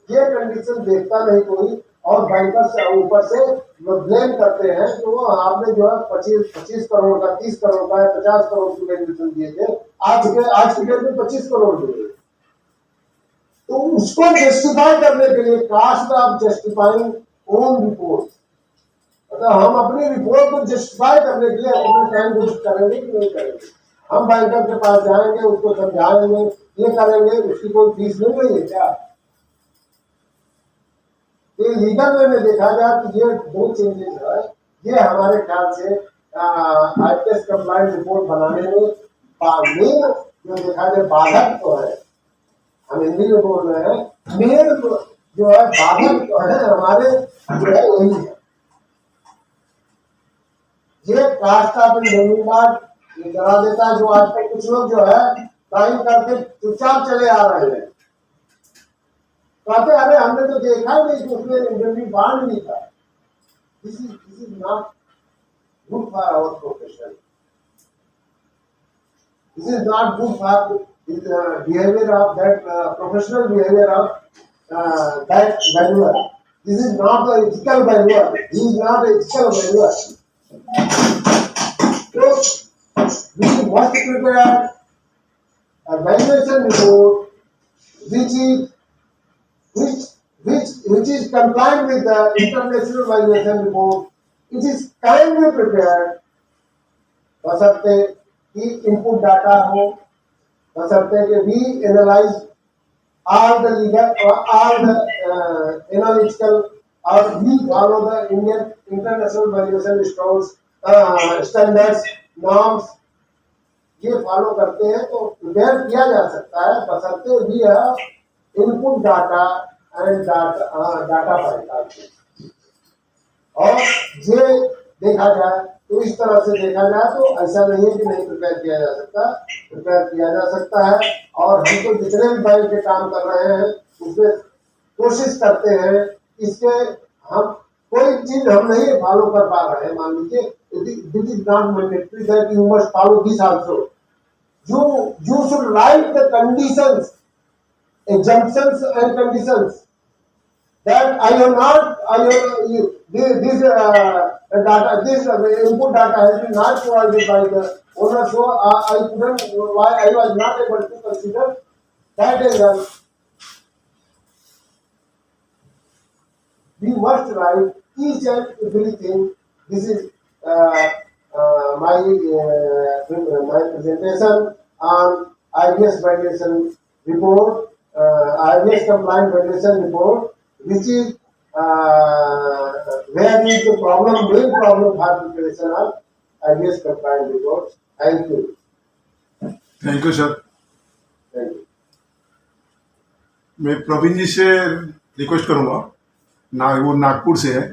ये कंडीशन देखता नहीं कोई, और बैंकर्स ऊपर से ब्लेम करते हैं कि वो आपने जो है 25 करोड़ का, 30 करोड़ का, 50 करोड़ की वैल्यूएशन दिए थे, आज की डेट में 25 करोड़ दिए। तो उसको जस्टिफाई करने के लिए cost of justifying own report, मतलब हम अपनी रिपोर्ट को जस्टिफाई करने के लिए अपने टाइम वेस्ट करेंगे कि नहीं करेंगे। हम बैंकर के पास जाएंगे, उसको समझाएंगे, ये करेंगे, उसकी कोई फीस मिल रही है क्या? ये लीगल वे में देखा जाए तो ये 2 चेंजेस है, ये हमारे ख्याल से आईपीएस कंप्लाइंट रिपोर्ट बनाने में मेन जो देखा जाए बाधक तो है, हम हिंदी में बोल रहे हैं, मेन जो है बाधक तो है हमारे, जो है यही है। ये कास्ट ऑफ ये करा देता है, जो आज तक कुछ लोग जो है क्राइम करके चुपचाप चले आ रहे हैं, कहते अरे हमने तो देखा ही नहीं कि उसमें इंटरव्यू बांड नहीं था। This is not good for our profession, this is not good for behaviour of that professional behaviour of that valuer. This is not the ethical valuer, he is not ethical valuer. So we must prepare a valuation report which is compliant with the international valuation report. It is kindly prepared, बशर्ते कि input data हो, बशर्ते कि we analyze all the legal all the analytical, or we follow the Indian international valuation standards, norms, ये follow करते हैं तो prepare किया जा सकता है, बशर्ते भी है input data and data file. और ये देखा जाए तो इस तरह से देखा जाए तो ऐसा नहीं है कि नहीं प्रिपेयर किया जा सकता, प्रिपेयर किया जा सकता है। और हम तो जितने भी बैंक के काम कर रहे हैं उसमें कोशिश करते हैं, इसके हम कोई चीज हम नहीं फॉलो कर पा रहे हैं, मान लीजिए this is not mandatory that you must follow this also, you should write the conditions, exemptions and conditions, that I have not, this data, this input data has been not provided by the owner, so I couldn't, why I was not able to consider that as we must write each and everything. This is my presentation on IBS valuation report, IBS compliant valuation report, which is where is the problem, main problem for preparation of IBS compliant reports. Thank you. Thank you sir. Thank you. मैं प्रवीण जी से request करूंगा, वो नागपुर से है,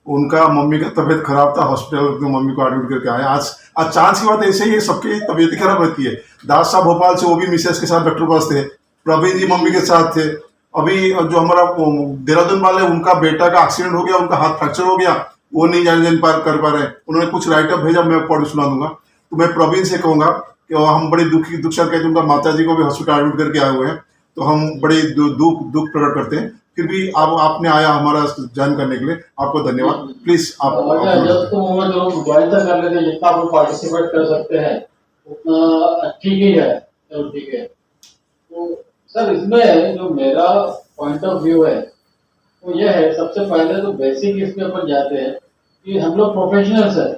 उनका mummy का तबीयत खराब था, हॉस्पिटल में मम्मी को एडमिट करके आए। आज चांस की बात ऐसे ही है, सबकी तबीयत खराब रहती है। दास साहब भोपाल से, वो भी मिसेस के साथ डॉक्टर पास थे, प्रवीण जी मम्मी के साथ थे। अभी जो हमारा देहरादून वाले, उनका बेटा का एक्सीडेंट हो गया, उनका हाथ फ्रैक्चर हो गया, वो नहीं जान कर पा रहे। उन्होंने कुछ राइटअप भेजा, मैं पढ़ सुना दूंगा। तो मैं प्रवीण से कहूँगा कि हम बड़े दुख साथ कहते हैं, उनका माता जी को भी हॉस्पिटल एडमिट करके आए हुए हैं, तो हम बड़े दुख प्रकट करते हैं फिर भी आपने आया हमारा ज्वाइन करने के लिए, आपको धन्यवाद। प्लीज आप जस्ट तो वो जो ज्वाइन कर लेते, जितना आप पार्टिसिपेट कर सकते हैं उतना ठीक ही है, चलो ठीक है। तो सर इसमें जो मेरा पॉइंट ऑफ व्यू है वो ये है, सबसे पहले तो बेसिक इसके ऊपर जाते हैं कि हम लोग प्रोफेशनल्स हैं,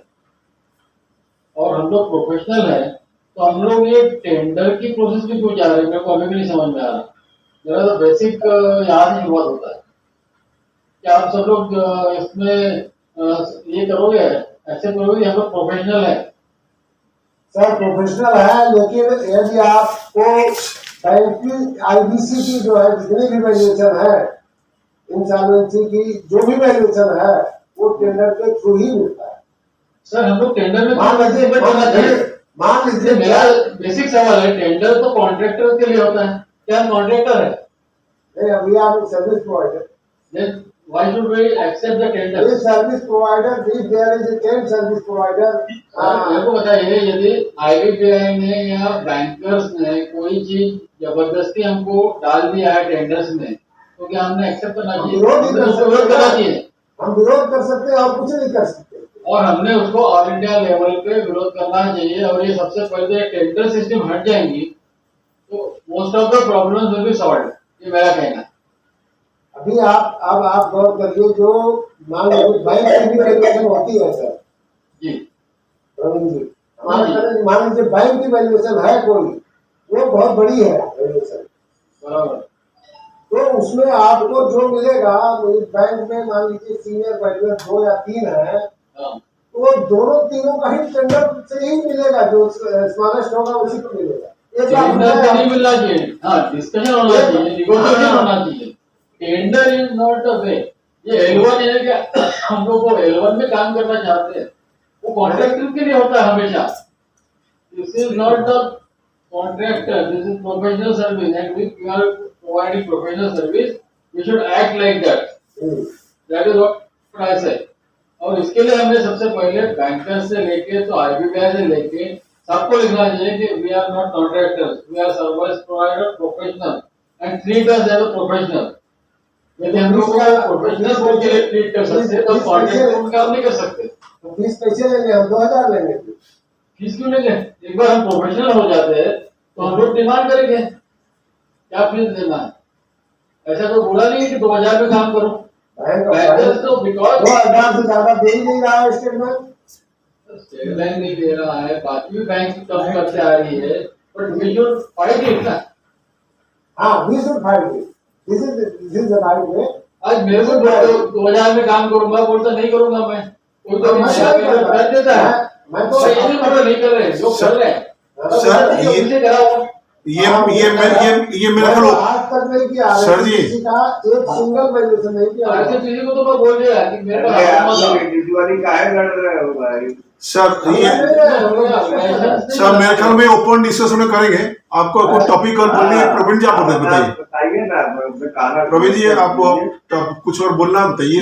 और हम लोग प्रोफेशनल हैं तो हम लोग ये टेंडर की प्रोसेस में क्यों जा रहे हैं, मेरे को अभी भी नहीं समझ में आ रहा। मेरा तो बेसिक यहाँ से शुरुआत होता है कि आप सब लोग इसमें ये करोगे, ऐसे करोगे, हम लोग प्रोफेशनल है। सर प्रोफेशनल है, लेकिन यदि आपको बैंक की आईबीसी की जो है जितनी भी वैल्यूएशन है, इंसॉल्वेंसी की जो भी वैल्यूएशन है, वो टेंडर के थ्रू ही मिलता है। सर हम लोग टेंडर में मान लीजिए मेरा बेसिक सवाल है, टेंडर तो कॉन्ट्रैक्टर के लिए होता है, क्या हम कॉन्ट्रैक्टर है? नहीं, अभी आप service provider. Then why should we accept the tender? This service provider, if there is a 10 service provider, मेरे को बताइए, यदि आईबीपीआई ने या बैंकर्स ने कोई चीज जबरदस्ती हमको डाल दिया है टेंडर्स में, तो क्या हमने एक्सेप्ट करना चाहिए? विरोध करना चाहिए। हम विरोध कर सकते हैं और कुछ नहीं कर सकते, और हमने उसको ऑल इंडिया लेवल पे विरोध करना चाहिए। और ये सबसे पहले टेंडर सिस्टम हट जाएंगी तो most of the problems will be solved, ये मेरा कहना है। अभी आप गौर करिए, जो मान लीजिए बैंक की भी वैल्यूएशन होती है सर जी प्रवीण जी, हमारे मान लीजिए बैंक की वैल्यूएशन है कोई, वो बहुत बड़ी है वैल्यूएशन, बराबर। तो उसमें आपको जो मिलेगा, बैंक में मान लीजिए सीनियर वैल्यूअर 2 या 3 है, तो दोनों तीनों का ही टेंडर से ही मिलेगा, जो स्मॉलेस्ट होगा उसी को मिलेगा। टेंडर से नहीं मिलना चाहिए, हाँ डिस्कशन होना चाहिए, निगोशिएशन होना चाहिए। Tender is not the way. ये L1 है क्या, हम लोग को L1 में काम करना चाहते हैं, वो कॉन्ट्रैक्टर के लिए होता है हमेशा। This is not the contractor, this is professional service and we are providing professional service, we should act like that, that is what I say. और इसके लिए हमने सबसे पहले बैंकर्स से लेके तो आईबीपीआई से लेके सबको लिखना चाहिए कि we are not contractors, we are service provider professional and treat us as a professional. यदि हम लोग प्रोफेशनल को ट्रीट कर सकते हैं तो कॉन्ट्रैक्ट को काम नहीं कर सकते। तो फीस कैसे लेंगे हम? 2000 लेंगे। फीस क्यों लेंगे? एक बार हम प्रोफेशनल हो जाते हैं तो हम लोग डिमांड करेंगे क्या फीस देना है। ऐसा तो बोला नहीं है कि 2000 में काम करो। तो बिकॉज 2000 से ज्यादा दे ही नहीं रहा है स्टेट बैंक नहीं दे रहा है, बाकी भी बैंक कम करते आ रही है, but we should fight it ना। हाँ, we should fight it, this is the right way. आज मेरे को 2000 में काम करूंगा, बोलता नहीं करूंगा मैं, कोई तो कर देता है। मैं तो ये नहीं बोल नहीं कर रहे, जो कर रहे हैं सर, ये मेरा ख्याल आज तक नहीं किया सर जी, किसी का एक सिंगल वैल्यूएशन नहीं किया। ऐसे किसी को तो मैं बोल दिया कि मेरे को काहे लड़ रहे हो भाई? सर मेरे ख्याल में ओपन डिस्कशन में करेंगे। आपको कुछ टॉपिक और बोलनी है प्रवीण जी, आप बताइए। बताइए ना प्रवीण जी, आपको कुछ और बोलना बताइए।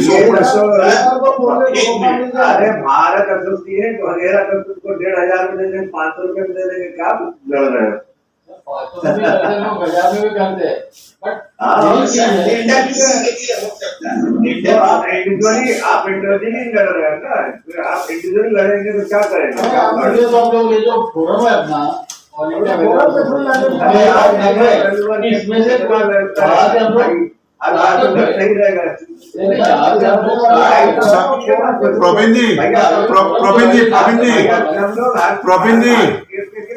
अरे भारत एसोसिएट वगैरह का तुमको 1500 में दे देंगे, 500 रुपए में दे देंगे, क्या लड़ रहे हो? लोग 1000 में भी करते हैं, बट आप इंडिविजुअली लड़ रहे हैं ना, आप इंडिविजुअली लड़ेंगे तो क्या करेंगे? तो हम लोग ये जो फोरम है अपना ऑल इंडिया इसमें से हम लोग नहीं रहेगा।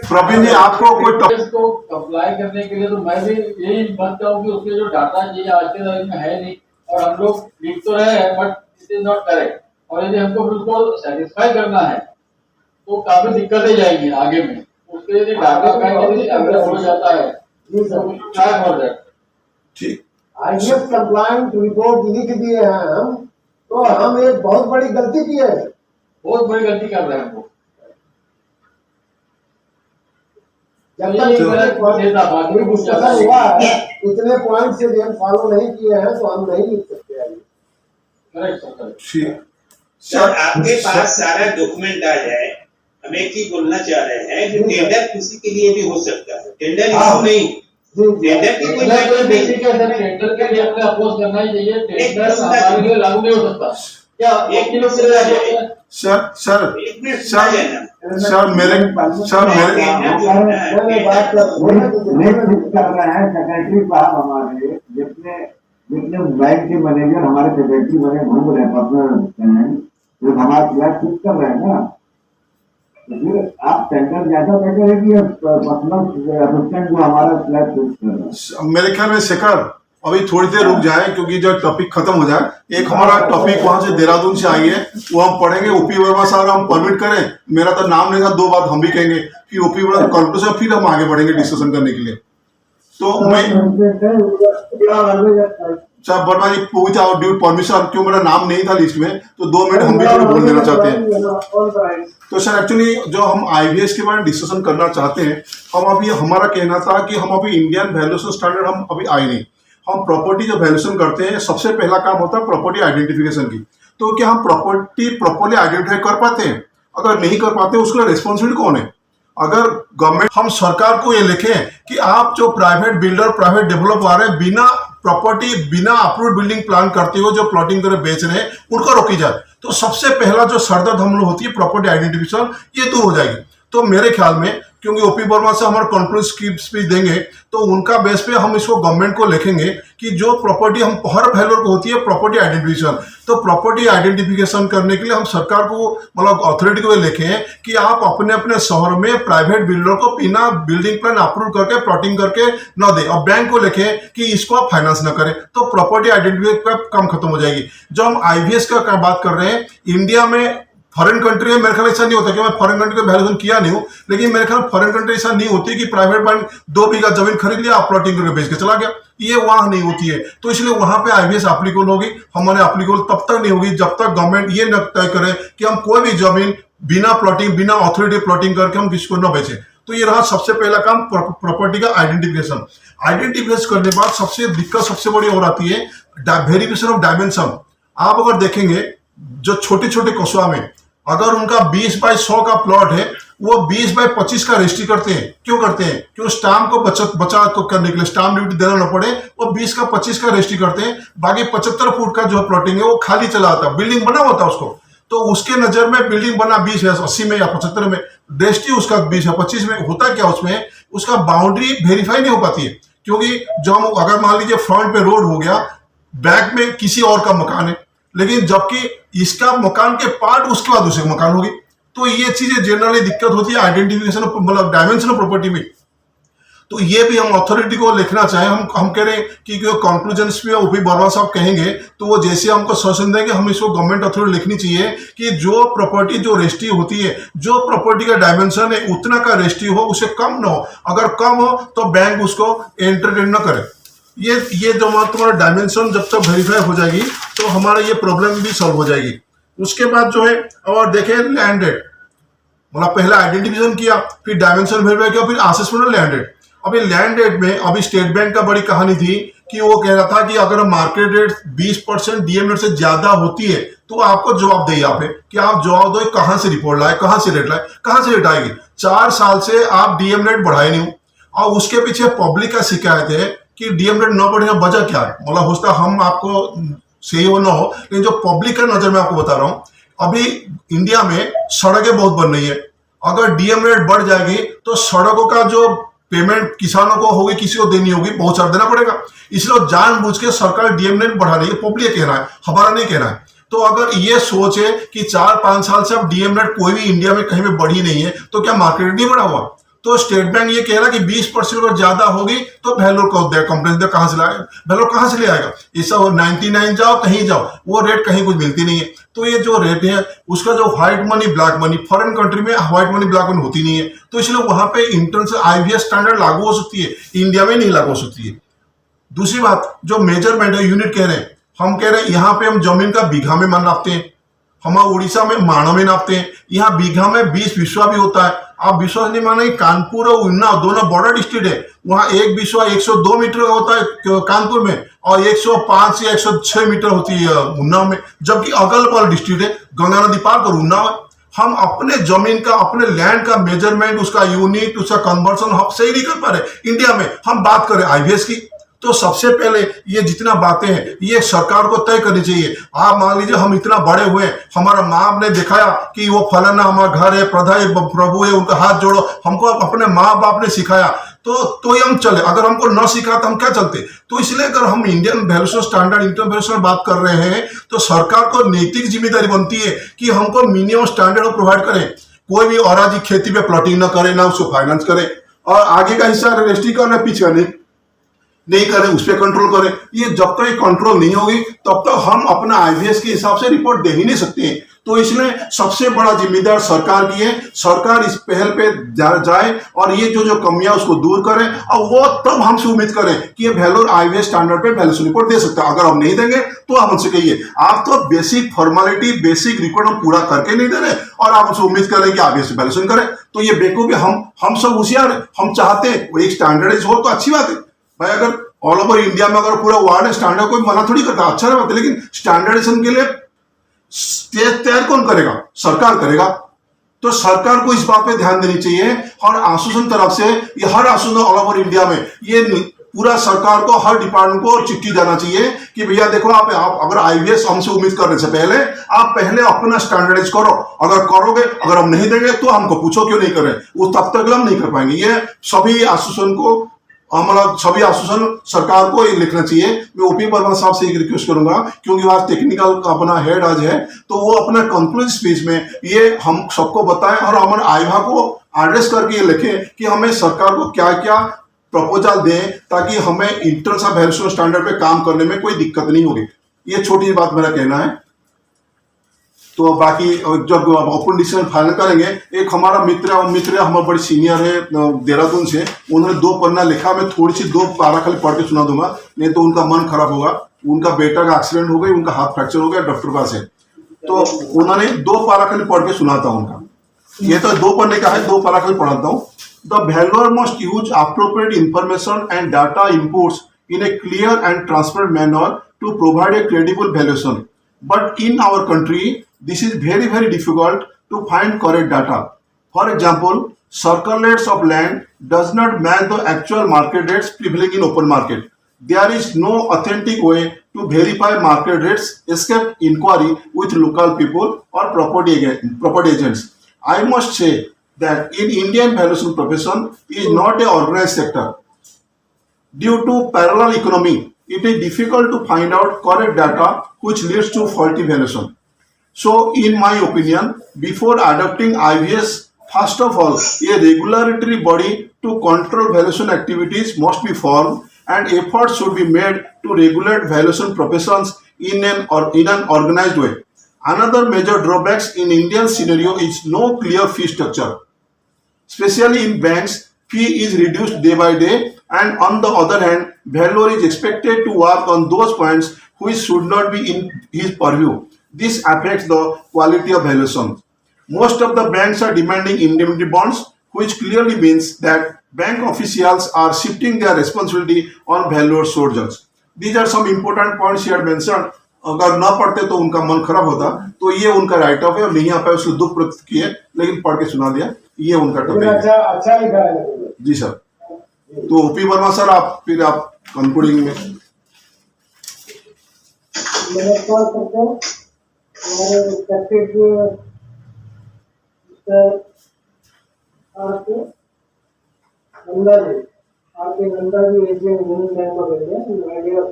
प्रवीण जी, आपको कोई को अप्लाई करने के लिए तो मैं भी यही मानता हूँ कि उसके जो डाटा चाहिए आज के तारीख में है नहीं, और हम लोग लिख तो रहे हैं but it is not correct. और यदि हमको उसको सेटिस्फाई करना है तो काफी दिक्कतें जाएंगी आगे में। उसके यदि डाटा अगर हो जाता है ट्राई फॉर दैट। ठीक, आईएएस कंप्लायंट रिपोर्ट लिख दिए हैं हम, तो हम एक बहुत बड़ी गलती की है, बहुत बड़ी गलती कर रहे हैं हम लोग। जब तक डिस्कशन हुआ है, इतने पॉइंट से हम फॉलो नहीं किए हैं तो हम नहीं लिख सकते हैं। ठीक सर, आपके पास सारा डॉक्यूमेंट आ जाए, हम एक ही बोलना चाह रहे हैं कि टेंडर किसी के लिए भी हो सकता है, टेंडर इशू नहीं। टेंडर की कोई टेंडर बेसिक है सर, टेंडर के लिए अपने अपोज करना ही चाहिए, टेंडर हमारे लिए लागू नहीं हो सकता। क्या एक मिनट से आ जाए। सर सर एक मिनट सर आ जाए ना। सर मेरे बात कर रहे हैं सेक्रेटरी साहब हमारे, जितने जितने बैंक के मैनेजर हमारे सेक्रेटरी बने घूम रहे हैं पर्सनल, जो हमारा फ्लैट फिक्स कर रहे हैं ना, तो फिर आप टेंडर ज्यादा बेटर है कि पर्सनल असिस्टेंट जो हमारा फ्लैट फिक्स कर रहा है। मेरे ख्याल में शेखर अभी थोड़ी देर रुक जाए, क्योंकि जब टॉपिक खत्म हो जाए, एक हमारा टॉपिक वहां से देहरादून से आई है, वो हम पढ़ेंगे। ओपी वर्मा साहब हम परमिट करें, मेरा तो नाम नहीं था, 2 बात हम भी कहेंगे, फिर ओपी वर्मा कंक्लूजन, फिर हम आगे बढ़ेंगे डिस्कशन करने के लिए। तो मैं साहब वर्मा जी पूछा और ड्यू परमिशन, क्यों मेरा नाम नहीं था लिस्ट में, तो 2 मिनट हम भी थोड़ा बोल देना चाहते हैं। तो सर एक्चुअली जो हम आईवीएस के बारे में डिस्कशन करना चाहते हैं, हम अभी हमारा कहना था कि हम अभी इंडियन वैल्यूएशन स्टैंडर्ड हम अभी आए नहीं। हम प्रॉपर्टी जो वैल्यूएशन करते हैं, सबसे पहला काम होता है प्रॉपर्टी आइडेंटिफिकेशन की। तो क्या हम प्रॉपर्टी प्रॉपर्ली आइडेंटिफाई कर पाते हैं? अगर नहीं कर पाते, उसका रिस्पॉन्सिबिलिटी कौन है? अगर गवर्नमेंट, हम सरकार को ये लिखें कि आप जो प्राइवेट बिल्डर, प्राइवेट डेवलपर है, बिना प्रॉपर्टी, बिना अप्रूव्ड बिल्डिंग प्लान करते हो जो प्लॉटिंग करके बेच रहे हैं, उनको रोकी जाए। तो सबसे पहला जो सरदर्द हम लोग होती है प्रॉपर्टी आइडेंटिफिकेशन, ये दूर हो जाएगी। तो मेरे ख्याल में, क्योंकि ओपी वर्मा से हमारे कॉन्फ्रेंस स्पीच देंगे, तो उनका बेस पे हम इसको गवर्नमेंट को लिखेंगे कि जो प्रॉपर्टी हम हर वैल्यूअर को होती है प्रॉपर्टी आइडेंटिफिकेशन, तो प्रॉपर्टी आइडेंटिफिकेशन करने के लिए हम सरकार को, मतलब अथॉरिटी को लिखें कि आप अपने अपने शहर में प्राइवेट बिल्डर को बिना बिल्डिंग प्लान अप्रूव करके प्लॉटिंग करके न दे, और बैंक को लिखें कि इसको आप फाइनेंस न करें, तो प्रॉपर्टी आइडेंटिफिकेशन का काम खत्म हो जाएगी। जो हम आईवीएस का बात कर रहे हैं, इंडिया में, फॉरेन कंट्री में मेरे ख्याल ऐसा नहीं होता कि मैं फॉरेन कंट्री का वैल्यूएशन किया नहीं हूं, लेकिन मेरे ख्याल फॉरेन कंट्री ऐसा नहीं होती कि प्राइवेट बैंक 2 बीघा जमीन खरीद लिया, प्लॉटिंग करके बेच के चला गया, ये वहां नहीं होती है। तो इसलिए वहां पे आईवीएस एप्लीकेबल होगी, हमारे एप्लीकेबल तब तक नहीं होगी जब तक गवर्नमेंट ये न तय करे कि हम कोई भी जमीन बिना प्लॉटिंग, बिना ऑथोरिटी प्लॉटिंग करके हम किसी को न बेचे। तो ये रहा सबसे पहला काम, प्रॉपर्टी का आइडेंटिफिकेशन। आइडेंटिफिकेशन करने के बाद सबसे दिक्कत सबसे बड़ी और आती है वेरिफिकेशन ऑफ डायमेंशन। आप अगर देखेंगे जो छोटे छोटे कस्बा में, अगर उनका 20 बाय 100 का प्लॉट है, वो 20 बाय 25 का रजिस्ट्री करते हैं। क्यों करते हैं? क्यों स्टाम्प को बचा करने के लिए, स्टाम्प ड्यूटी देना न पड़े, वो 20 का 25 का रजिस्ट्री करते हैं। बाकी 75 फुट का जो प्लॉटिंग है वो खाली चला आता है, बिल्डिंग बना होता है उसको, तो उसके नजर में बिल्डिंग बना 20 है 80 में या 75 में, रजिस्ट्री उसका 20 या 25 में। होता क्या उसमें, उसका बाउंड्री वेरीफाई नहीं हो पाती है, क्योंकि जो हम, अगर मान लीजिए फ्रंट पे रोड हो गया, बैक में किसी और का मकान है, लेकिन जबकि इसका मकान के पार्ट उसके बाद दूसरे मकान होगी। तो ये चीजें जनरली दिक्कत होती है आइडेंटिफिकेशन, मतलब डायमेंशन ऑफ प्रॉपर्टी में। तो ये भी हम अथॉरिटी को लिखना चाहें, हम कह रहे हैं कि कंक्लूजन्स में ओपी वर्मा साहब कहेंगे, तो वो जैसे हमको सजेशन देंगे, हम इसको गवर्नमेंट अथॉरिटी लिखनी चाहिए कि जो प्रॉपर्टी जो रजिस्ट्री होती है, जो प्रॉपर्टी का डायमेंशन है उतना का रजिस्ट्री हो, उसे कम ना हो। अगर कम हो तो बैंक उसको एंटरटेन न करे। ये जो तुम्हारा डायमेंशन जब तक वेरीफाई हो जाएगी, तो हमारा ये प्रॉब्लम भी सॉल्व हो जाएगी। उसके बाद जो है, और देखें लैंड रेट, मतलब पहले आइडेंटिफिकेशन किया, फिर डायमेंशन वेरीफाई किया, फिर असेसमेंट लैंड रेट। अभी लैंड रेट में अभी स्टेट बैंक का बड़ी कहानी थी कि वो कह रहा था कि अगर मार्केट रेट 20% डीएम रेट से ज्यादा होती है, तो आपको जवाब दे यहाँ पे कि आप जवाब दो कहां से रिपोर्ट लाए, कहां से रेट लाए, कहां से रेट आएगी। 4 साल से आप डीएम रेट बढ़ाए नहीं, और उसके पीछे पब्लिक का शिकायत है कि डीएम रेट न बढ़े, वजह क्या है? मतलब हो सकता हम आपको सही हो ना हो, लेकिन जो पब्लिक का नजर में आपको बता रहा हूं, अभी इंडिया में सड़कें बहुत बन रही है। अगर डीएम रेट बढ़ जाएगी तो सड़कों का जो पेमेंट किसानों को होगी, किसी को देनी होगी, बहुत सारा देना पड़ेगा। इसलिए जानबूझ के सरकार डीएम रेट बढ़ा रही है, पब्लिक कहना है, हमारा नहीं कहना है। तो अगर ये सोच है कि 4-5 साल से अब डीएम रेट कोई भी इंडिया में कहीं में बढ़ी नहीं है, तो क्या मार्केट रेट नहीं बढ़ा हुआ? तो स्टेट बैंक ये कह रहा कि 20% अगर ज्यादा होगी तो वैल्यूर को दे, कंपनी कहां से लाएगा, वैल्यूर कहां से ले आएगा? ऐसा 99 जाओ कहीं जाओ, वो रेट कहीं कुछ मिलती नहीं है। तो ये जो रेट है उसका जो white money black money, foreign country में व्हाइट मनी ब्लैक मनी होती नहीं है, तो इसलिए वहां पे इंटरनेशनल आईवीएस स्टैंडर्ड लागू हो सकती है, इंडिया में नहीं लागू हो सकती है। दूसरी बात, जो मेजरमेंट है, यूनिट कह रहे हैं, हम कह रहे हैं यहाँ पे हम जमीन का बीघा में मान नापते हैं, हमारे उड़ीसा में माणों में नापते हैं, यहाँ बीघा में 20 बिस्वा भी होता है। आप विश्वास नहीं माने, कानपुर और उन्नाव दोनों बॉर्डर डिस्ट्रिक्ट है, वहाँ एक बिस्वा 102 मीटर का होता है कानपुर में, और 105 या 106 मीटर होती है उन्नाव में, जबकि अगल बगल डिस्ट्रिक्ट है, गंगा नदी पार कर उन्नाव है। हम अपने जमीन का, अपने लैंड का मेजरमेंट, उसका यूनिट, उसका कन्वर्सन हम सही नहीं कर पा रहे। इंडिया में हम बात करें आईवीएस की, तो सबसे पहले ये जितना बातें हैं ये सरकार को तय करनी चाहिए। आप मान लीजिए हम इतना बड़े हुए, हमारा माँ बाप ने दिखाया कि वो फलाना हमारा घर है, प्रभु है, उनका हाथ जोड़ो, हमको अपने माँ बाप ने सिखाया, तो ही हम चले। अगर हमको न सिखा तो हम क्या चलते। तो इसलिए अगर हम Indian valuation standard, international valuation बात कर रहे हैं, तो सरकार को नैतिक जिम्मेदारी बनती है कि हमको मिनिमम स्टैंडर्ड प्रोवाइड करें। कोई भी अराजी खेती पे प्लॉटिंग न करे, ना उसको फाइनेंस करे, और आगे का हिस्सा रजिस्ट्री करना, पीछे नहीं करें, उस पर कंट्रोल करें। ये जब तक कंट्रोल नहीं होगी तब तक हम अपना आईवीएस के हिसाब से रिपोर्ट दे ही नहीं सकते हैं। तो इसलिए सबसे बड़ा जिम्मेदार सरकार की है। सरकार इस पहल पे जाए और ये जो कमियां उसको दूर करें, और वो तब हमसे उम्मीद करें कि ये वैल्यूर आईवीएस स्टैंडर्ड पे वैल्यूएशन रिपोर्ट दे सकता है। अगर हम नहीं देंगे तो आप हमसे कहिए, आप तो बेसिक फॉर्मेलिटी, बेसिक रिकॉर्ड हम पूरा करके नहीं दे रहे और आप हमसे उम्मीद करें कि आईवीएस वैल्यूएशन करें। तो ये बेवकूफी, हम सब होशियार है, हम चाहते हैं वो एक स्टैंडर्डाइज हो तो अच्छी बात है भाई। अगर ऑल ओवर इंडिया में अगर पूरा वर्ल्ड स्टैंडर्ड, कोई मना थोड़ी करता, अच्छा बात है, लेकिन स्टैंडर्डाइजेशन के लिए स्टेज तैयार कौन करेगा? सरकार करेगा। तो सरकार को इस बात पे ध्यान देनी चाहिए, और आश्वासन तरफ से ये हर आश्वासन ऑल ओवर इंडिया में ये पूरा सरकार को, हर डिपार्टमेंट को चिट्ठी जाना चाहिए कि भैया देखो, आप अगर आईवीएस हमसे उम्मीद करने से पहले आप पहले अपना स्टैंडर्डाइज करो। अगर करोगे, अगर हम नहीं देंगे तो हमको पूछो क्यों नहीं करें, वो तब तक हम नहीं कर पाएंगे। ये सभी आश्वासन को, हमारा सभी आश्वासन सरकार को लिखना चाहिए। मैं ओपी वर्मा साहब से एक रिक्वेस्ट करूंगा, क्योंकि आज टेक्निकल का अपना हेड आज है, तो वो अपना कंक्लूसिव स्पीच में ये हम सबको बताएं और हमारे आईवा को एड्रेस करके ये लिखें कि हमें सरकार को क्या क्या प्रपोजल दें, ताकि हमें इंटरनेशनल वैल्यूएशन स्टैंडर्ड पे काम करने में कोई दिक्कत नहीं होगी। ये छोटी बात मेरा कहना है। तो बाकी जब ओपन डिसीजन फाइनल करेंगे, एक हमारा मित्र हमारे बड़े सीनियर है देहरादून से, उन्होंने 2 पन्ना लिखा, मैं थोड़ी सी 2 पारा खाली पढ़ के सुना दूंगा, नहीं तो उनका मन खराब होगा। उनका बेटा का एक्सीडेंट हो गई, उनका हाथ फ्रैक्चर हो गया, डॉक्टर पास है, तो उन्होंने 2 पारा खाली पढ़ के सुनाता हूँ उनका। ये तो 2 पन्ने का है, 2 पारा खाली पढ़ाता हूँ। The valuer must use appropriate information and data inputs in a clear and transparent manner to provide a credible valuation, but in our country this is very difficult to find correct data. For example, circulates of land does not match the actual market rates prevailing in open market. There is no authentic way to verify market rates except inquiry with local people or property agents. I must say that in Indian valuation profession is not a organized sector. Due to parallel economy, it is difficult to find out correct data, which leads to faulty valuation. So, in my opinion, before adopting IVS, first of all, a regulatory body to control valuation activities must be formed, and efforts should be made to regulate valuation professions in an organized way. Another major drawback in Indian scenario is no clear fee structure. Especially in banks, fee is reduced day by day, and on the other hand, valuer is expected to work on those points which should not be in his purview. This affects the quality of valuation. Most of the banks are demanding indemnity bonds, which clearly means that bank officials are shifting their responsibility on valuer shoulders. These are some important points he had mentioned. अगर ना पढ़ते तो उनका मन खराब होता, तो ये उनका राइट ऑफ है, और नहीं आ पाए उसको दुख प्रकट किए, लेकिन पढ़ के सुना दिया। ये उनका टॉपिक है। अच्छा लिखा है जी सर। तो ओपी वर्मा सर, फिर आप कंक्लूडिंग में। नमस्कार करते हैं हमारे respected RK Nanda ji Asian union bank of India, my dear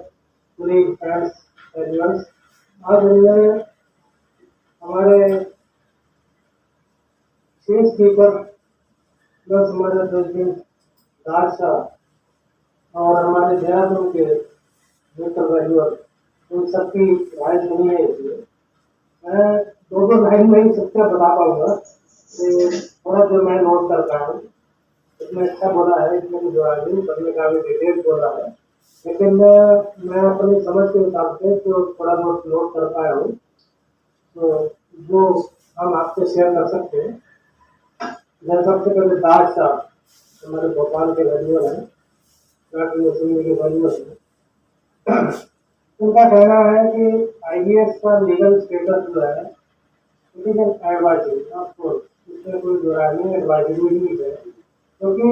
colleague friends everyone. आज हमने हमारे चीफ स्पीकर प्लस हमारे प्रेसिडेंट राज साहब और हमारे देहरादून के मित्र वैल्यूअर, उन सबकी राय सुनी है। इसलिए मैं 2 लाइन में ही सबसे बता पाऊंगा, थोड़ा जो मैं नोट कर पाया हूँ। इसमें अच्छा बोला है, इसमें कुछ जोड़ा नहीं, सबने काफी डिटेल बोला है, लेकिन मैं अपनी समझ के हिसाब से जो थोड़ा बहुत नोट कर पाया हूँ, तो वो हम आपसे शेयर कर सकते हैं। मैं सबसे पहले दास साहब हमारे भोपाल के वैल्यूअर हैं, के वैल्यूअर हैं। उनका कहना है कि आईवीएस का लीगल स्टेटस जो है it is an advisory of course, इसमें कोई दो राय नहीं, एडवाइजरी ही है, क्योंकि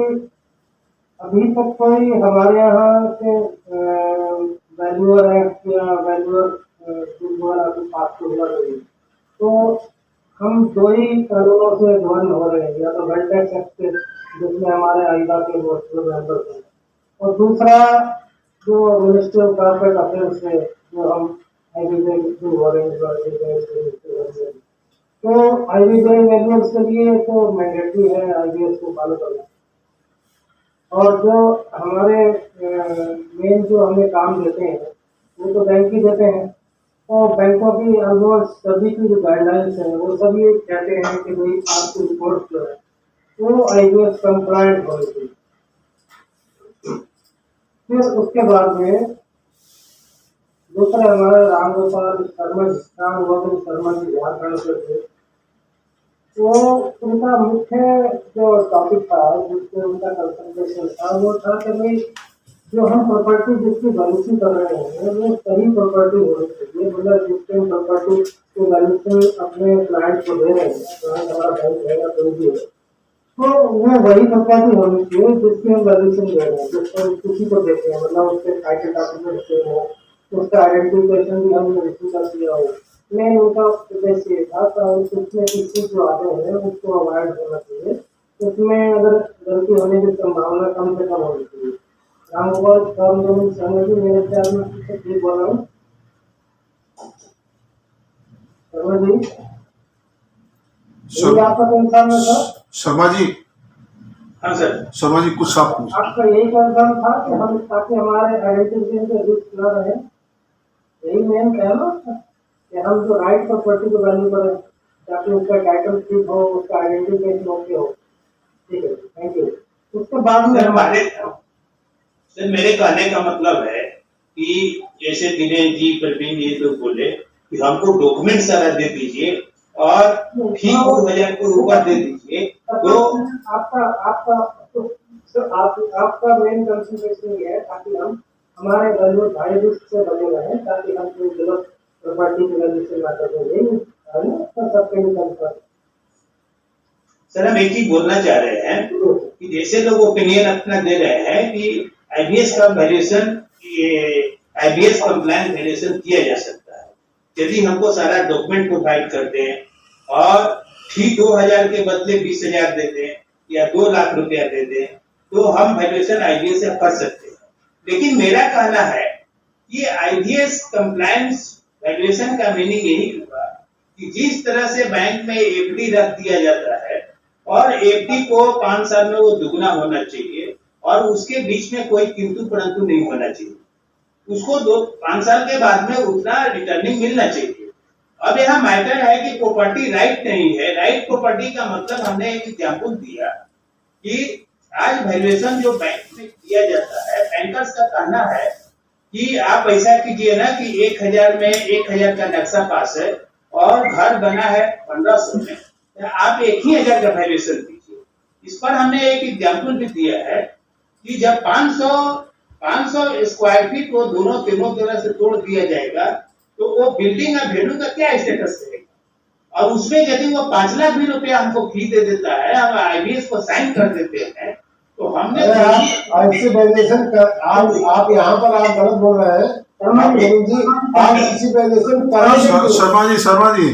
अभी तक कोई हमारे यहाँ से वैल्यूअर एक्ट या वैल्यूअर बिल द्वारा अभी पास तो हुआ नहीं, तो हम दो ही कानूनों से ध्वन हो रहे हैं, या तो वेल्थ टैक्स एक्ट से जिसमें हमारे आइवा के वर्चुअल मेंबर्स हैं, और दूसरा जो मिनिस्ट्री ऑफ कॉर्पोरेट अफेयर्स है जो हम आईबीजे जो हो रहे हैं, तो आईबीजे वैल्यूअर्स के लिए तो मैंडेटरी है आईबीएस को फॉलो करना। और जो हमारे मेन जो हमें काम देते हैं वो तो बैंक ही देते हैं, और बैंकों की ऑलमोस्ट सभी की जो गाइडलाइंस है वो सभी ये कहते हैं कि भाई आपकी रिपोर्ट जो है वो आईबीएस कंप्लायंट होनी चाहिए। फिर उसके बाद में दूसरा हमारे रामगोपाल शर्मा जी झारखंड से थे, वो उनका मुख्य जो टॉपिक था जिससे उनका कंसंट्रेशन था वो था कि भाई जो हम प्रॉपर्टी जिसकी वैल्यूशन कर रहे हैं वो सही प्रॉपर्टी होनी चाहिए, मतलब जिसके हम प्रॉपर्टी की वैल्यूशन अपने क्लाइंट को दे रहे हैं, क्लाइंट हमारा बैंक है या कोई भी है, तो वो वही प्रॉपर्टी होनी चाहिए जिसकी हम वैल्यूशन दे रहे हैं, जिसको किसी को देते हैं, मतलब उसके टाइटल डॉक्यूमेंट से हो, उसका आइडेंटिफिकेशन भी हमने इशू कर दिया हो। मेन उनका उद्देश्य ये था कि उसमें किसी जो आते हैं उसको अवॉइड होना चाहिए, उसमें अगर गलती होने की संभावना कम से कम होनी चाहिए। रामगोपाल शर्मा जी मेरे ख्याल में ठीक बोल रहा हूँ शर्मा जी, यही आपका कंसर्न है सर? शर्मा जी, हाँ सर, शर्मा जी कुछ आप पूछ। आपका यही कंसर्न था कि हम ताकि हमारे आइडेंटिफिकेशन के रिस्क न रहे, यही मेन कहना कि हम जो राइट प्रॉपर्टी को वैल्यू करें ताकि उसका टाइटल ठीक हो, उसका आइडेंटिफिकेशन ओके हो। ठीक है, थैंक यू। उसके बाद में सर मेरे कहने का मतलब है कि जैसे दिनेश जी प्रवीण जी लोग बोले कि हमको डॉक्यूमेंट सारा दे दीजिए और फी 2000 को ऊपर दे दीजिए, तो आपका आपका आपका मेन कंसंट्रेशन ये है ताकि हम हमारे वैल्यू हाई रिस्क से बने रहें, ताकि हम कोई गलत प्रॉपर्टी की वैल्यू से ना करें, सबके लिए कंसर्न। सर हम एक ही बोलना चाह रहे हैं कि जैसे लोग ओपिनियन अपना दे रहे हैं कि आईबीएस का वैल्यूएशन, आईबीएस कंप्लायंस वैल्यूएशन किया जा सकता है यदि हमको सारा डॉक्यूमेंट प्रोवाइड कर दें और ठीक 2000 के बदले 20,000 दे दें या 2 लाख रुपया दे दें, तो हम वैल्यूएशन आईबीएस से कर सकते हैं। लेकिन मेरा कहना है कि आईबीएस कंप्लायंस वैल्यूएशन का मीनिंग यही हुआ कि जिस तरह से बैंक में एफडी रख दिया जाता है और एफडी को 5 साल में वो दुगना होना चाहिए और उसके बीच में कोई किंतु परंतु नहीं होना चाहिए, उसको 5 साल के बाद में उतना रिटर्निंग मिलना चाहिए। अब यहाँ मैटर है कि प्रॉपर्टी राइट नहीं है। राइट प्रॉपर्टी का मतलब हमने एक एग्जाम्पल दिया कि आज वैल्यूएशन जो बैंक में किया जाता है, बैंकर्स का कहना है कि आप ऐसा कीजिए ना कि 1000 में 1000 का नक्शा पास है और घर बना है 1500 में, आप 1000 का वैल्यूएशन दीजिए। इस पर हमने एक एग्जाम्पल भी दिया है कि जब 500 स्क्वायर फीट को दोनों तीनों तरह से तोड़ दिया जाएगा तो वो बिल्डिंग का वैल्यू का क्या स्टेटस रहेगा, और उसमें यदि वो 5 लाख भी रुपया हमको फी दे देता है, हम आईबीएस को साइन कर देते हैं, तो हमने ऐसी वैल्यूएशन आप यहाँ पर आप गलत बोल रहे हैं जी, आप ऐसी वैल्यूएशन शर्मा जी